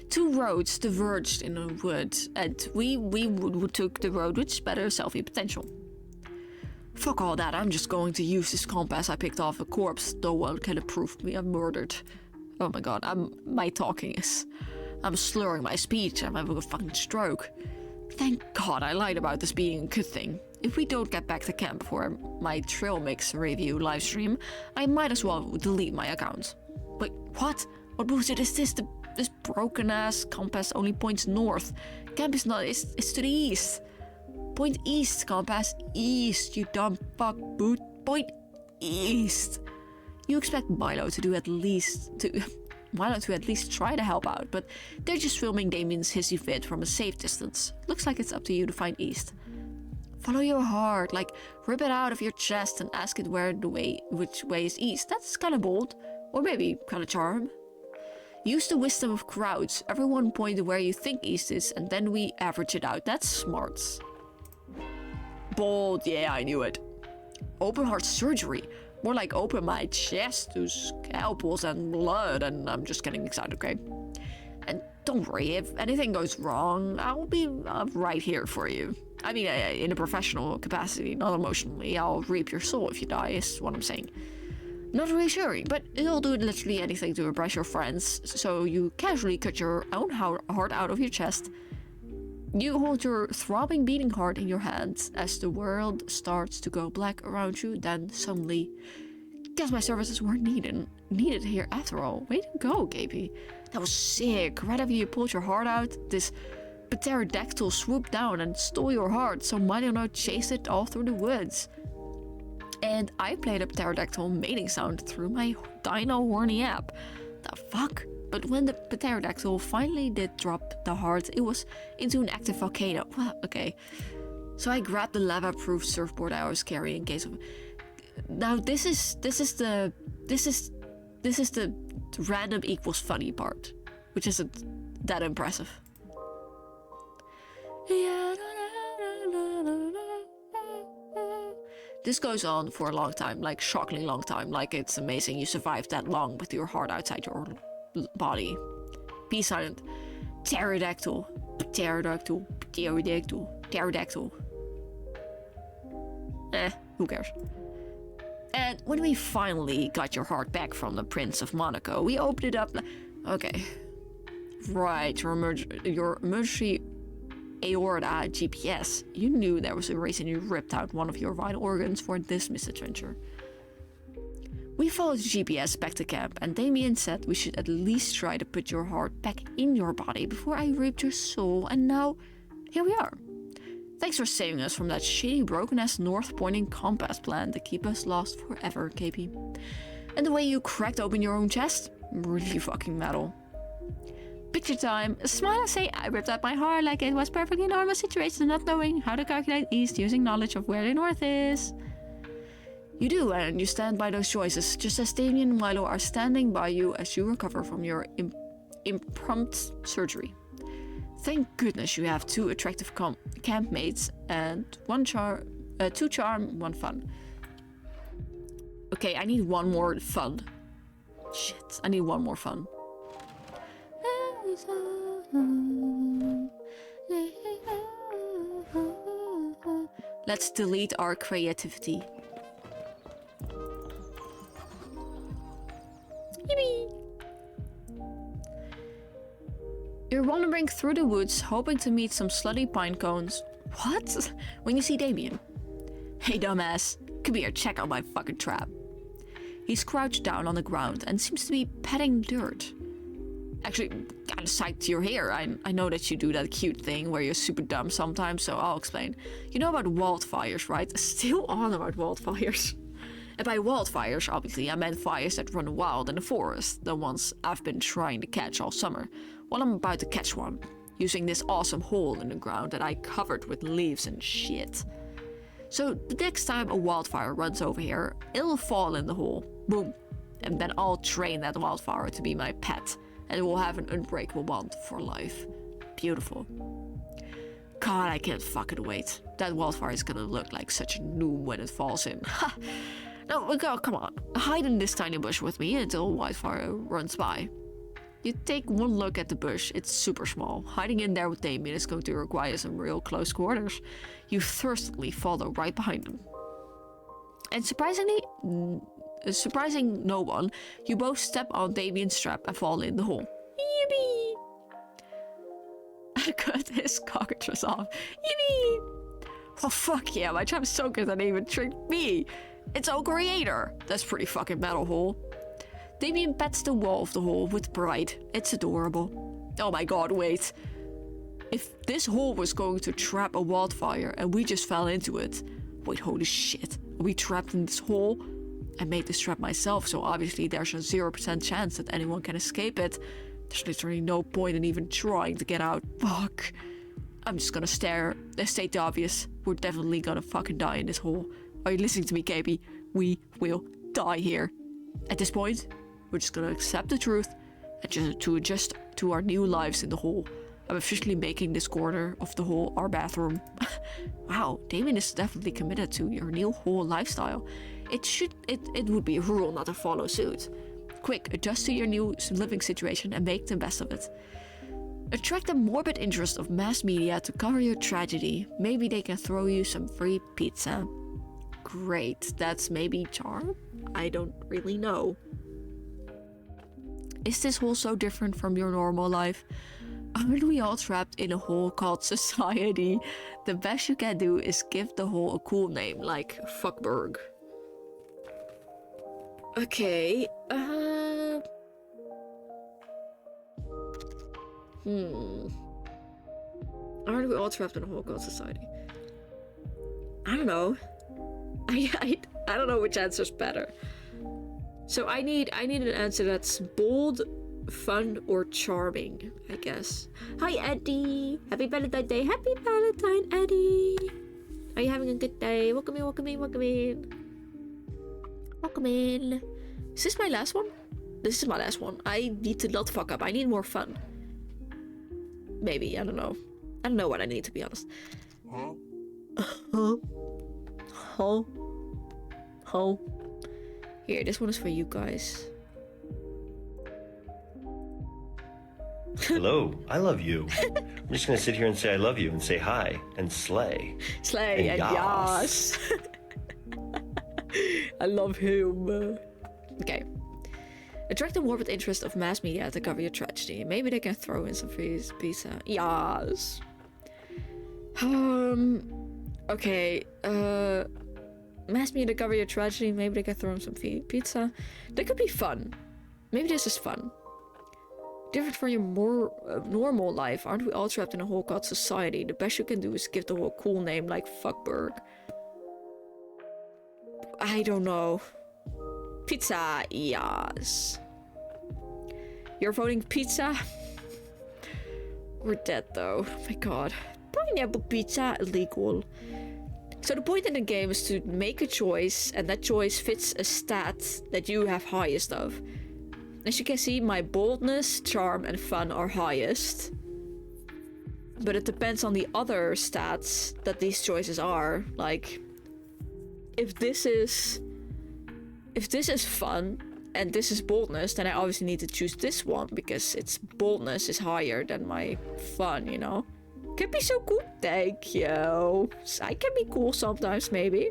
2 roads diverged in a wood, and we took the road with better selfie potential. Fuck all that, I'm just going to use this compass I picked off a corpse. No one can prove me I'm murdered. Oh my god, I'm slurring my speech, I'm having a fucking stroke. Thank god I lied about this being a good thing. If we don't get back to camp before my trail mix review livestream, I might as well delete my account. Wait, what? What bullshit is this? This broken ass compass only points north. Camp is not, it's to the east. Point east, compass. East, you dumb fuck boot. Point east. You expect Milo to at least try to help out, but they're just filming Damien's hissy fit from a safe distance. Looks like it's up to you to find east. Follow your heart, like rip it out of your chest and ask it which way is east. That's kind of bold, or maybe kind of charm. Use the wisdom of crowds. Everyone point to where you think east is, and then we average it out. That's smart. Bold, yeah, I knew it. Open heart surgery. More like open my chest to scalpels and blood, and I'm just getting excited, okay? And don't worry, if anything goes wrong, I'll be right here for you. I mean, in a professional capacity, not emotionally. I'll reap your soul if you die, is what I'm saying. Not reassuring, but it'll do literally anything to impress your friends, so you casually cut your own heart out of your chest. You hold your throbbing, beating heart in your hands as the world starts to go black around you, then suddenly... Guess my services weren't needed here after all. Way to go, Gaby. That was sick. Right after you pulled your heart out, this pterodactyl swooped down and stole your heart, so Milo chased it all through the woods. And I played a pterodactyl mating sound through my Dino Horny app. The fuck? But when the pterodactyl finally did drop the heart, it was into an active volcano. Well, okay. So I grabbed the lava-proof surfboard I was carrying in case of... Now this is the random equals funny part, which isn't that impressive. This goes on for a long time, like shockingly long time, like it's amazing you survived that long with your heart outside your body. Be silent. Pterodactyl. Pterodactyl. Pterodactyl. Pterodactyl. Who cares? And when we finally got your heart back from the Prince of Monaco, we opened it up. Okay. Right, your emergency aorta GPS. You knew there was a reason you ripped out one of your vital organs for this misadventure. We followed the GPS back to camp, and Damien said we should at least try to put your heart back in your body before I ripped your soul, and now, here we are. Thanks for saving us from that shitty broken-ass north-pointing compass plan to keep us lost forever, KP. And the way you cracked open your own chest? Really fucking metal. Picture time. Smile and say, I ripped out my heart like it was perfectly normal situation, not knowing how to calculate east using knowledge of where the north is. You do, and you stand by those choices, just as Damien and Milo are standing by you as you recover from your impromptu surgery. Thank goodness you have 2 attractive campmates and 2 charm, 1 fun. Okay, I need 1 more fun. Shit, I need 1 more fun. Let's delete our creativity. Yippee! You're wandering through the woods, hoping to meet some slutty pine cones. What? When you see Damien. Hey dumbass, come here, check out my fucking trap. He's crouched down on the ground and seems to be petting dirt. Actually, kinda psyched you're here. I know that you do that cute thing where you're super dumb sometimes, so I'll explain. You know about wildfires, right? Still on about wildfires. And by wildfires, obviously, I meant fires that run wild in the forest, the ones I've been trying to catch all summer. Well, I'm about to catch one, using this awesome hole in the ground that I covered with leaves and shit. So the next time a wildfire runs over here, it'll fall in the hole. Boom. And then I'll train that wildfire to be my pet, and it will have an unbreakable bond for life. Beautiful. God, I can't fucking wait. That wildfire is gonna look like such a noob when it falls in. No, go, come on. Hide in this tiny bush with me until a wildfire runs by. You take one look at the bush, it's super small. Hiding in there with Damien is going to require some real close quarters. You thirstily follow right behind him. And surprising no one, you both step on Damien's strap and fall in the hole. Yippee! I cut his cockatrice off. Yippee! Oh fuck yeah, my trap's so good that it even tricked me. Its own creator. That's pretty fucking metal hole. Damien pets the wall of the hole with pride. It's adorable. Oh my god, wait. If this hole was going to trap a wildfire and we just fell into it. Wait, holy shit. Are we trapped in this hole? I made this trap myself, so obviously there's a 0% chance that anyone can escape it. There's literally no point in even trying to get out. Fuck. I'm just gonna state the obvious. We're definitely gonna fucking die in this hole. Are you listening to me, KB? We will die here. At this point, we're just gonna accept the truth and just to adjust to our new lives in the hole. I'm officially making this corner of the hole our bathroom. Wow, Damien is definitely committed to your new hole lifestyle. It would be a rule not to follow suit. Quick, adjust to your new living situation and make the best of it. Attract the morbid interest of mass media to cover your tragedy. Maybe they can throw you some free pizza. Great, that's maybe charm? I don't really know. Is this hole so different from your normal life? Aren't we all trapped in a hole called society? The best you can do is give the hole a cool name, like Fuckberg. Okay, Aren't we all trapped in a hole called society? I don't know. I don't know which answer's better. So I need an answer that's bold, fun, or charming, I guess. Hi, Eddie. Happy Valentine Day. Happy Valentine, Eddie. Are you having a good day? Welcome in, welcome in, welcome in. Welcome in. Is this my last one? This is my last one. I need to not fuck up. I need more fun. Maybe, I don't know. I don't know what I need, to be honest. Here, this one is for you guys. Hello, I love you. I'm just gonna sit here and say I love you and say hi and slay. Slay and yas. I love him. Okay. Attract the morbid interest of mass media to cover your tragedy. Maybe they can throw in some free pizza. Yas. Okay. Mass media to cover your tragedy. Maybe they can throw in some free pizza. That could be fun. Maybe this is fun. Different from your more normal life, aren't we all trapped in a hole called society? The best you can do is give the hole a cool name like Fuckberg. I don't know. Pizza, yes. You're voting pizza? We're dead though. Oh my god. Pineapple pizza, illegal. So the point in the game is to make a choice, and that choice fits a stat that you have highest of. As you can see, my boldness, charm, and fun are highest. But it depends on the other stats that these choices are. Like, if this is fun and this is boldness, then I obviously need to choose this one because its boldness is higher than my fun, you know? Can be so cool, thank you. I can be cool sometimes, maybe.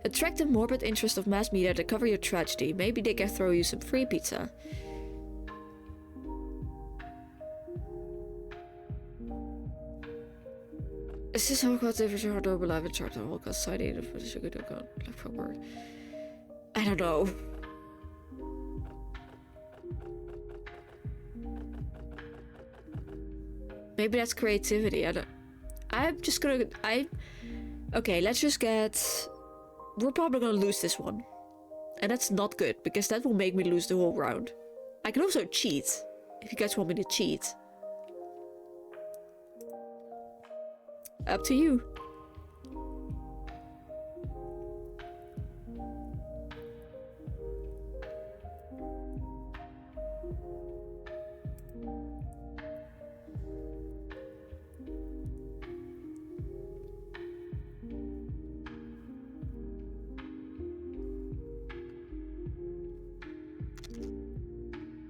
Attract the morbid interest of mass media to cover your tragedy. Maybe they can throw you some free pizza. Is this how God saved your heart over life and chart the whole society for the sugar to go like forward? I don't know. Maybe that's creativity. Okay, let's just get we're probably gonna lose this one. And that's not good, because that will make me lose the whole round. I can also cheat, if you guys want me to cheat. Up to you.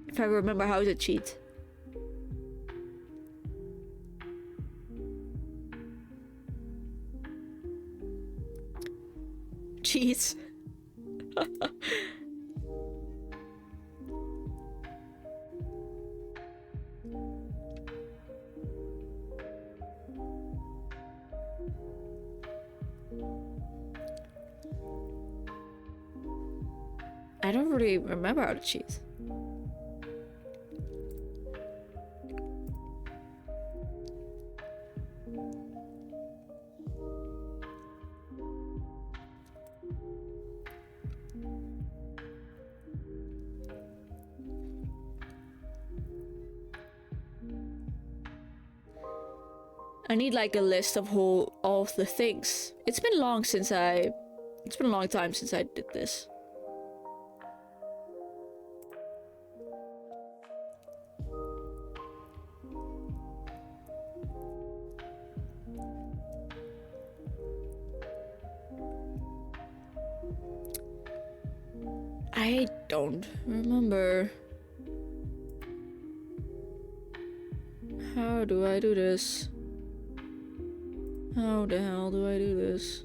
If I remember how to cheat. Cheat. I don't really remember how to cheat. I need like a list of all of the things. It's been a long time since I did this. I don't remember. How do I do this? How the hell do I do this?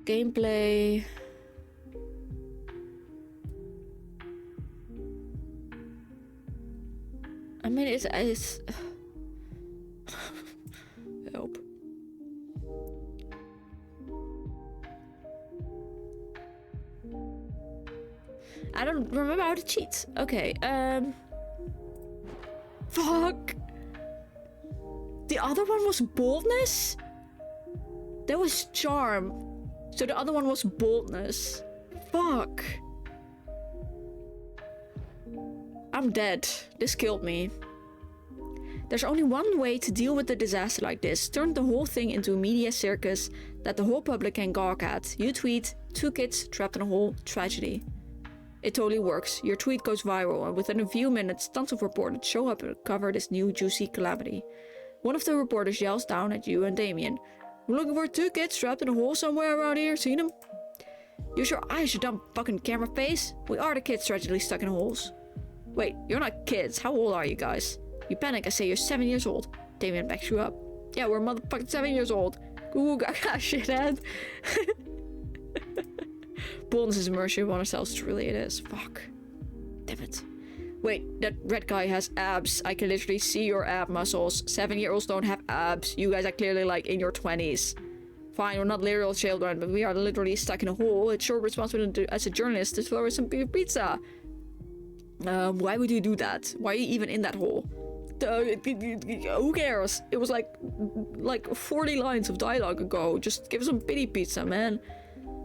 Gameplay. I mean, it's help. I don't remember how to cheat. Okay, fuck. The other one was boldness? That was charm. So the other one was boldness. Fuck. I'm dead. This killed me. There's only one way to deal with a disaster like this. Turn the whole thing into a media circus that the whole public can gawk at. You tweet, 2 kids trapped in a hole, tragedy. It totally works. Your tweet goes viral, and within a few minutes, tons of reporters show up and cover this new juicy calamity. One of the reporters yells down at you and Damien. We're looking for 2 kids trapped in a hole somewhere around here. Seen them? Use your eyes, you dumb fucking camera face. We are the kids tragically stuck in holes. Wait, you're not kids. How old are you guys? You panic and say you're 7 years old. Damien backs you up. Yeah, we're motherfucking 7 years old. Ooh, gaga, shithead. Boldness is immersion on ourselves. Truly it is. Fuck. Damn it. Wait, that red guy has abs. I can literally see your ab muscles. 7-year-olds don't have abs. You guys are clearly like in your 20s. Fine, we're not literal children, but we are literally stuck in a hole. It's your responsibility as a journalist to throw us some pizza. Why would you do that? Why are you even in that hole? Who cares? It was like 40 lines of dialogue ago. Just give us some pity pizza, man.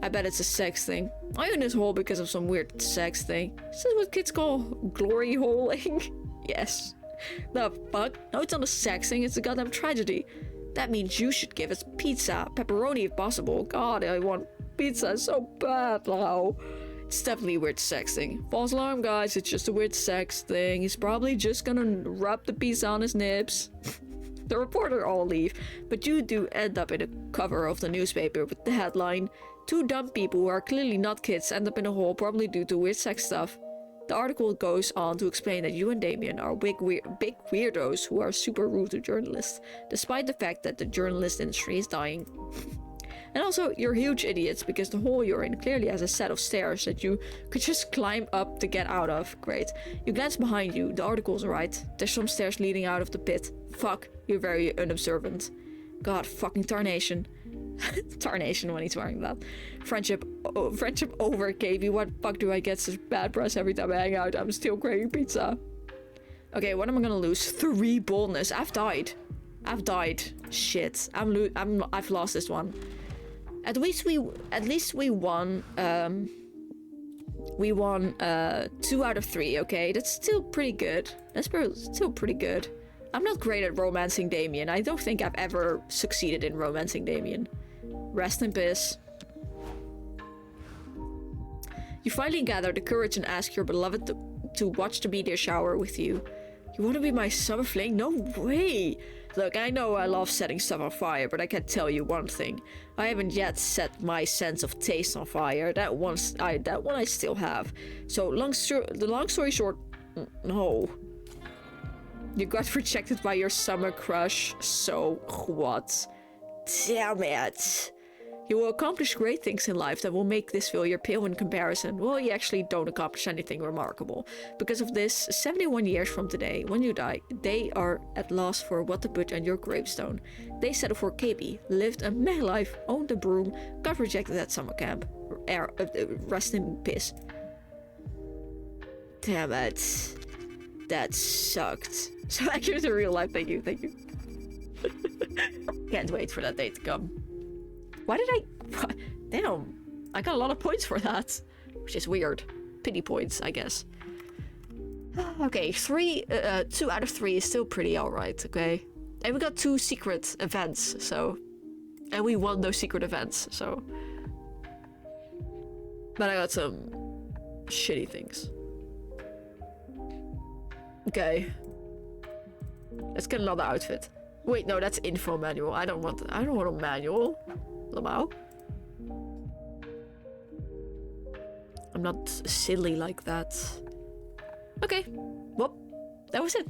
I bet it's a sex thing. I'm in this hole because of some weird sex thing. Is this what kids call glory holing? Yes. The fuck? No, it's not a sex thing, it's a goddamn tragedy. That means you should give us pizza. Pepperoni if possible. God, I want pizza so bad now. It's definitely a weird sex thing. False alarm, guys. It's just a weird sex thing. He's probably just gonna rub the pizza on his nips. The reporter all leave, but you do end up in the cover of the newspaper with the headline, 2 dumb people who are clearly not kids end up in a hole probably due to weird sex stuff. The article goes on to explain that you and Damien are big weirdos who are super rude to journalists, despite the fact that the journalist industry is dying. And also, you're huge idiots because the hole you're in clearly has a set of stairs that you could just climb up to get out of. Great. You glance behind you, the article's right. There's some stairs leading out of the pit. Fuck, you're very unobservant. God fucking tarnation. Tarnation when he's wearing that. Friendship over, KV. What the fuck do I get such bad press every time I hang out? I'm still craving pizza. Okay, what am I gonna lose? 3 boldness. I've died. Shit. I've lost this one. At least we won. We won 2 out of 3. Okay, that's still pretty good. That's still pretty good. I'm not great at romancing Damien. I don't think I've ever succeeded in romancing Damien. Rest in peace. You finally gather the courage and ask your beloved to watch the meteor shower with you. You want to be my summer fling? No way! Look, I know I love setting stuff on fire, but I can tell you one thing. I haven't yet set my sense of taste on fire. That one I still have. So, the long story short, no. You got rejected by your summer crush, so what? Damn it. You will accomplish great things in life that will make this failure pale in comparison. Well, you actually don't accomplish anything remarkable. Because of this, 71 years from today, when you die, they are at loss for what to put on your gravestone. They settled for KB, lived a meh life, owned a broom, got rejected at summer camp. Rest in piss. Damn it. That sucked. So accurate in real life, thank you. Can't wait for that day to come. Why did I... Damn, I got a lot of points for that. Which is weird. Pity points, I guess. Okay, 2 out of 3 is still pretty alright, okay? And we got 2 secret events, so... And we won those secret events, so... But I got some... shitty things. Okay. Let's get another outfit. Wait, no, that's info manual. I don't want a manual. Lamau. I'm not silly like that. Okay. Well, that was it.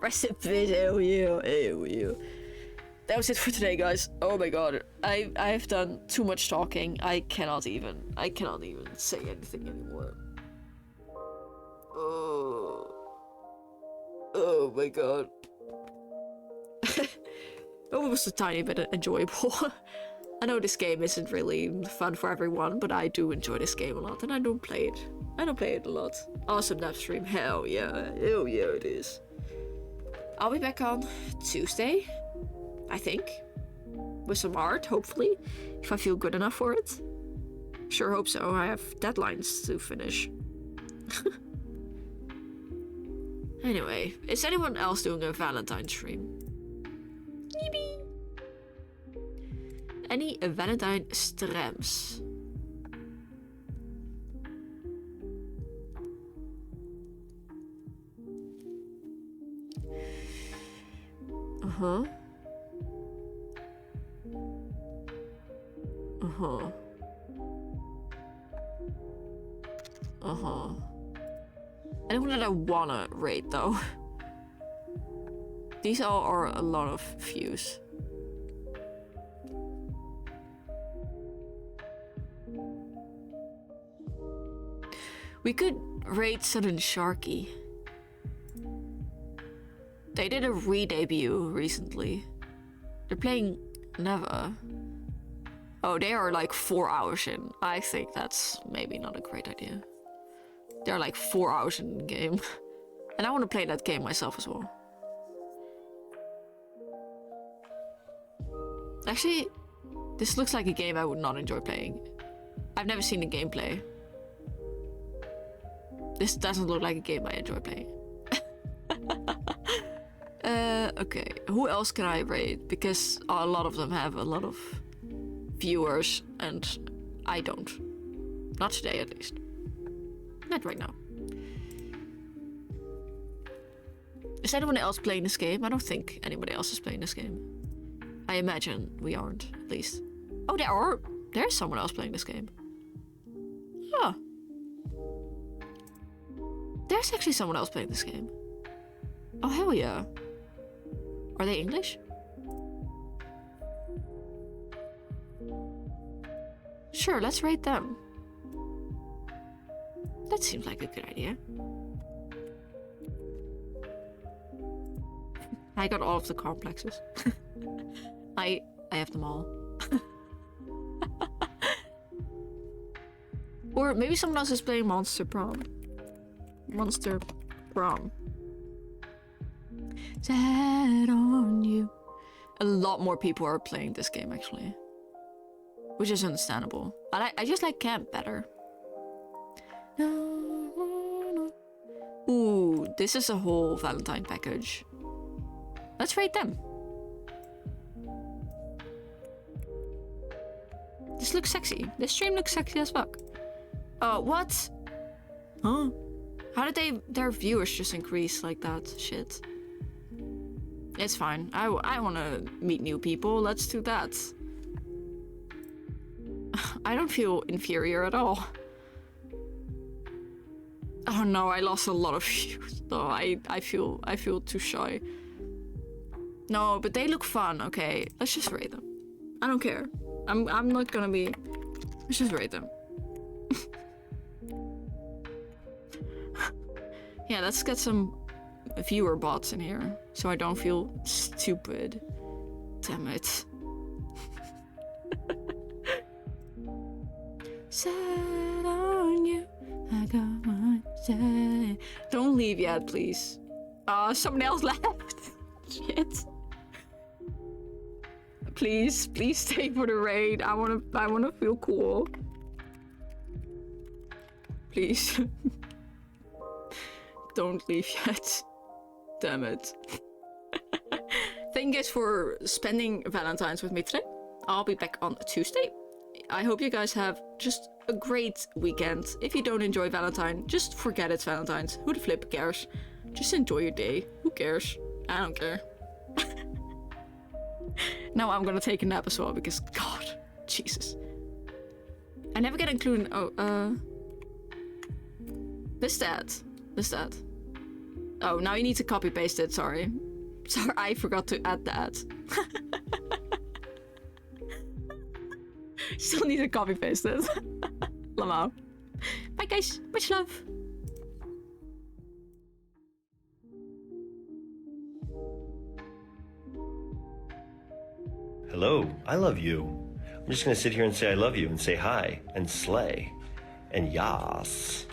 Rest in peace. Ew, you. That was it for today, guys. Oh my god. I've done too much talking. I cannot even say anything anymore. Oh my god. Oh, it was a tiny bit enjoyable. I know this game isn't really fun for everyone, but I do enjoy this game a lot, and I don't play it. I don't play it a lot. Awesome dev stream. Hell yeah. Hell yeah, it is. I'll be back on Tuesday, I think. With some art, hopefully. If I feel good enough for it. Sure hope so. I have deadlines to finish. Anyway, is anyone else doing a Valentine stream? Yippee! Any Valentine streams? Uh-huh. Uh-huh. Uh-huh. Anyone that I wanna raid though. These all are a lot of views. We could raid Sudden Sharky. They did a re-debut recently. They're playing Never. Oh, they are like 4 hours in. I think that's maybe not a great idea. They're like 4 hours in the game. And I want to play that game myself as well. Actually, this looks like a game I would not enjoy playing. I've never seen the gameplay. This doesn't look like a game I enjoy playing. Okay, who else can I raid? Because a lot of them have a lot of viewers and I don't. Not today at least. Not right now. Is anyone else playing this game? I don't think anybody else is playing this game. I imagine we aren't, at least. Oh, there's someone else playing this game. Huh. There's actually someone else playing this game. Oh, hell yeah. Are they English? Sure, let's rate them. That seems like a good idea. I got all of the complexes. I have them all. Or maybe someone else is playing Monster Prom. Monster Prom. Sad on you. A lot more people are playing this game actually. which is understandable. I just like camp better. Ooh, this is a whole Valentine package. Let's rate them. This looks sexy. This stream looks sexy as fuck. Oh, what? Huh? How did their viewers just increase like that? Shit. It's fine. I want to meet new people. Let's do that. I don't feel inferior at all. Oh no, I lost a lot of views. No, I feel too shy. No, but they look fun. Okay, let's just rate them. I don't care. I'm not gonna be. Let's just rate them. Yeah, let's get some viewer bots in here so I don't feel stupid. Damn it. Set on you, I got one set. Don't leave yet, please. Someone else left. Shit. Please stay for the raid. I wanna feel cool. Please. Don't leave yet. Damn it. Thank you guys for spending Valentine's with me today. I'll be back on Tuesday. I hope you guys have just a great weekend. If you don't enjoy Valentine, just forget it's Valentine's. Who the flip cares? Just enjoy your day. Who cares? I don't care. Now I'm gonna take a nap as well because God, Jesus. I never get included. This that. Oh, now you need to copy paste it. Sorry, I forgot to add that. Still need to copy paste it. Lamau. Bye guys, much love. Hello, I love you. I'm just gonna sit here and say I love you and say hi and slay and yas.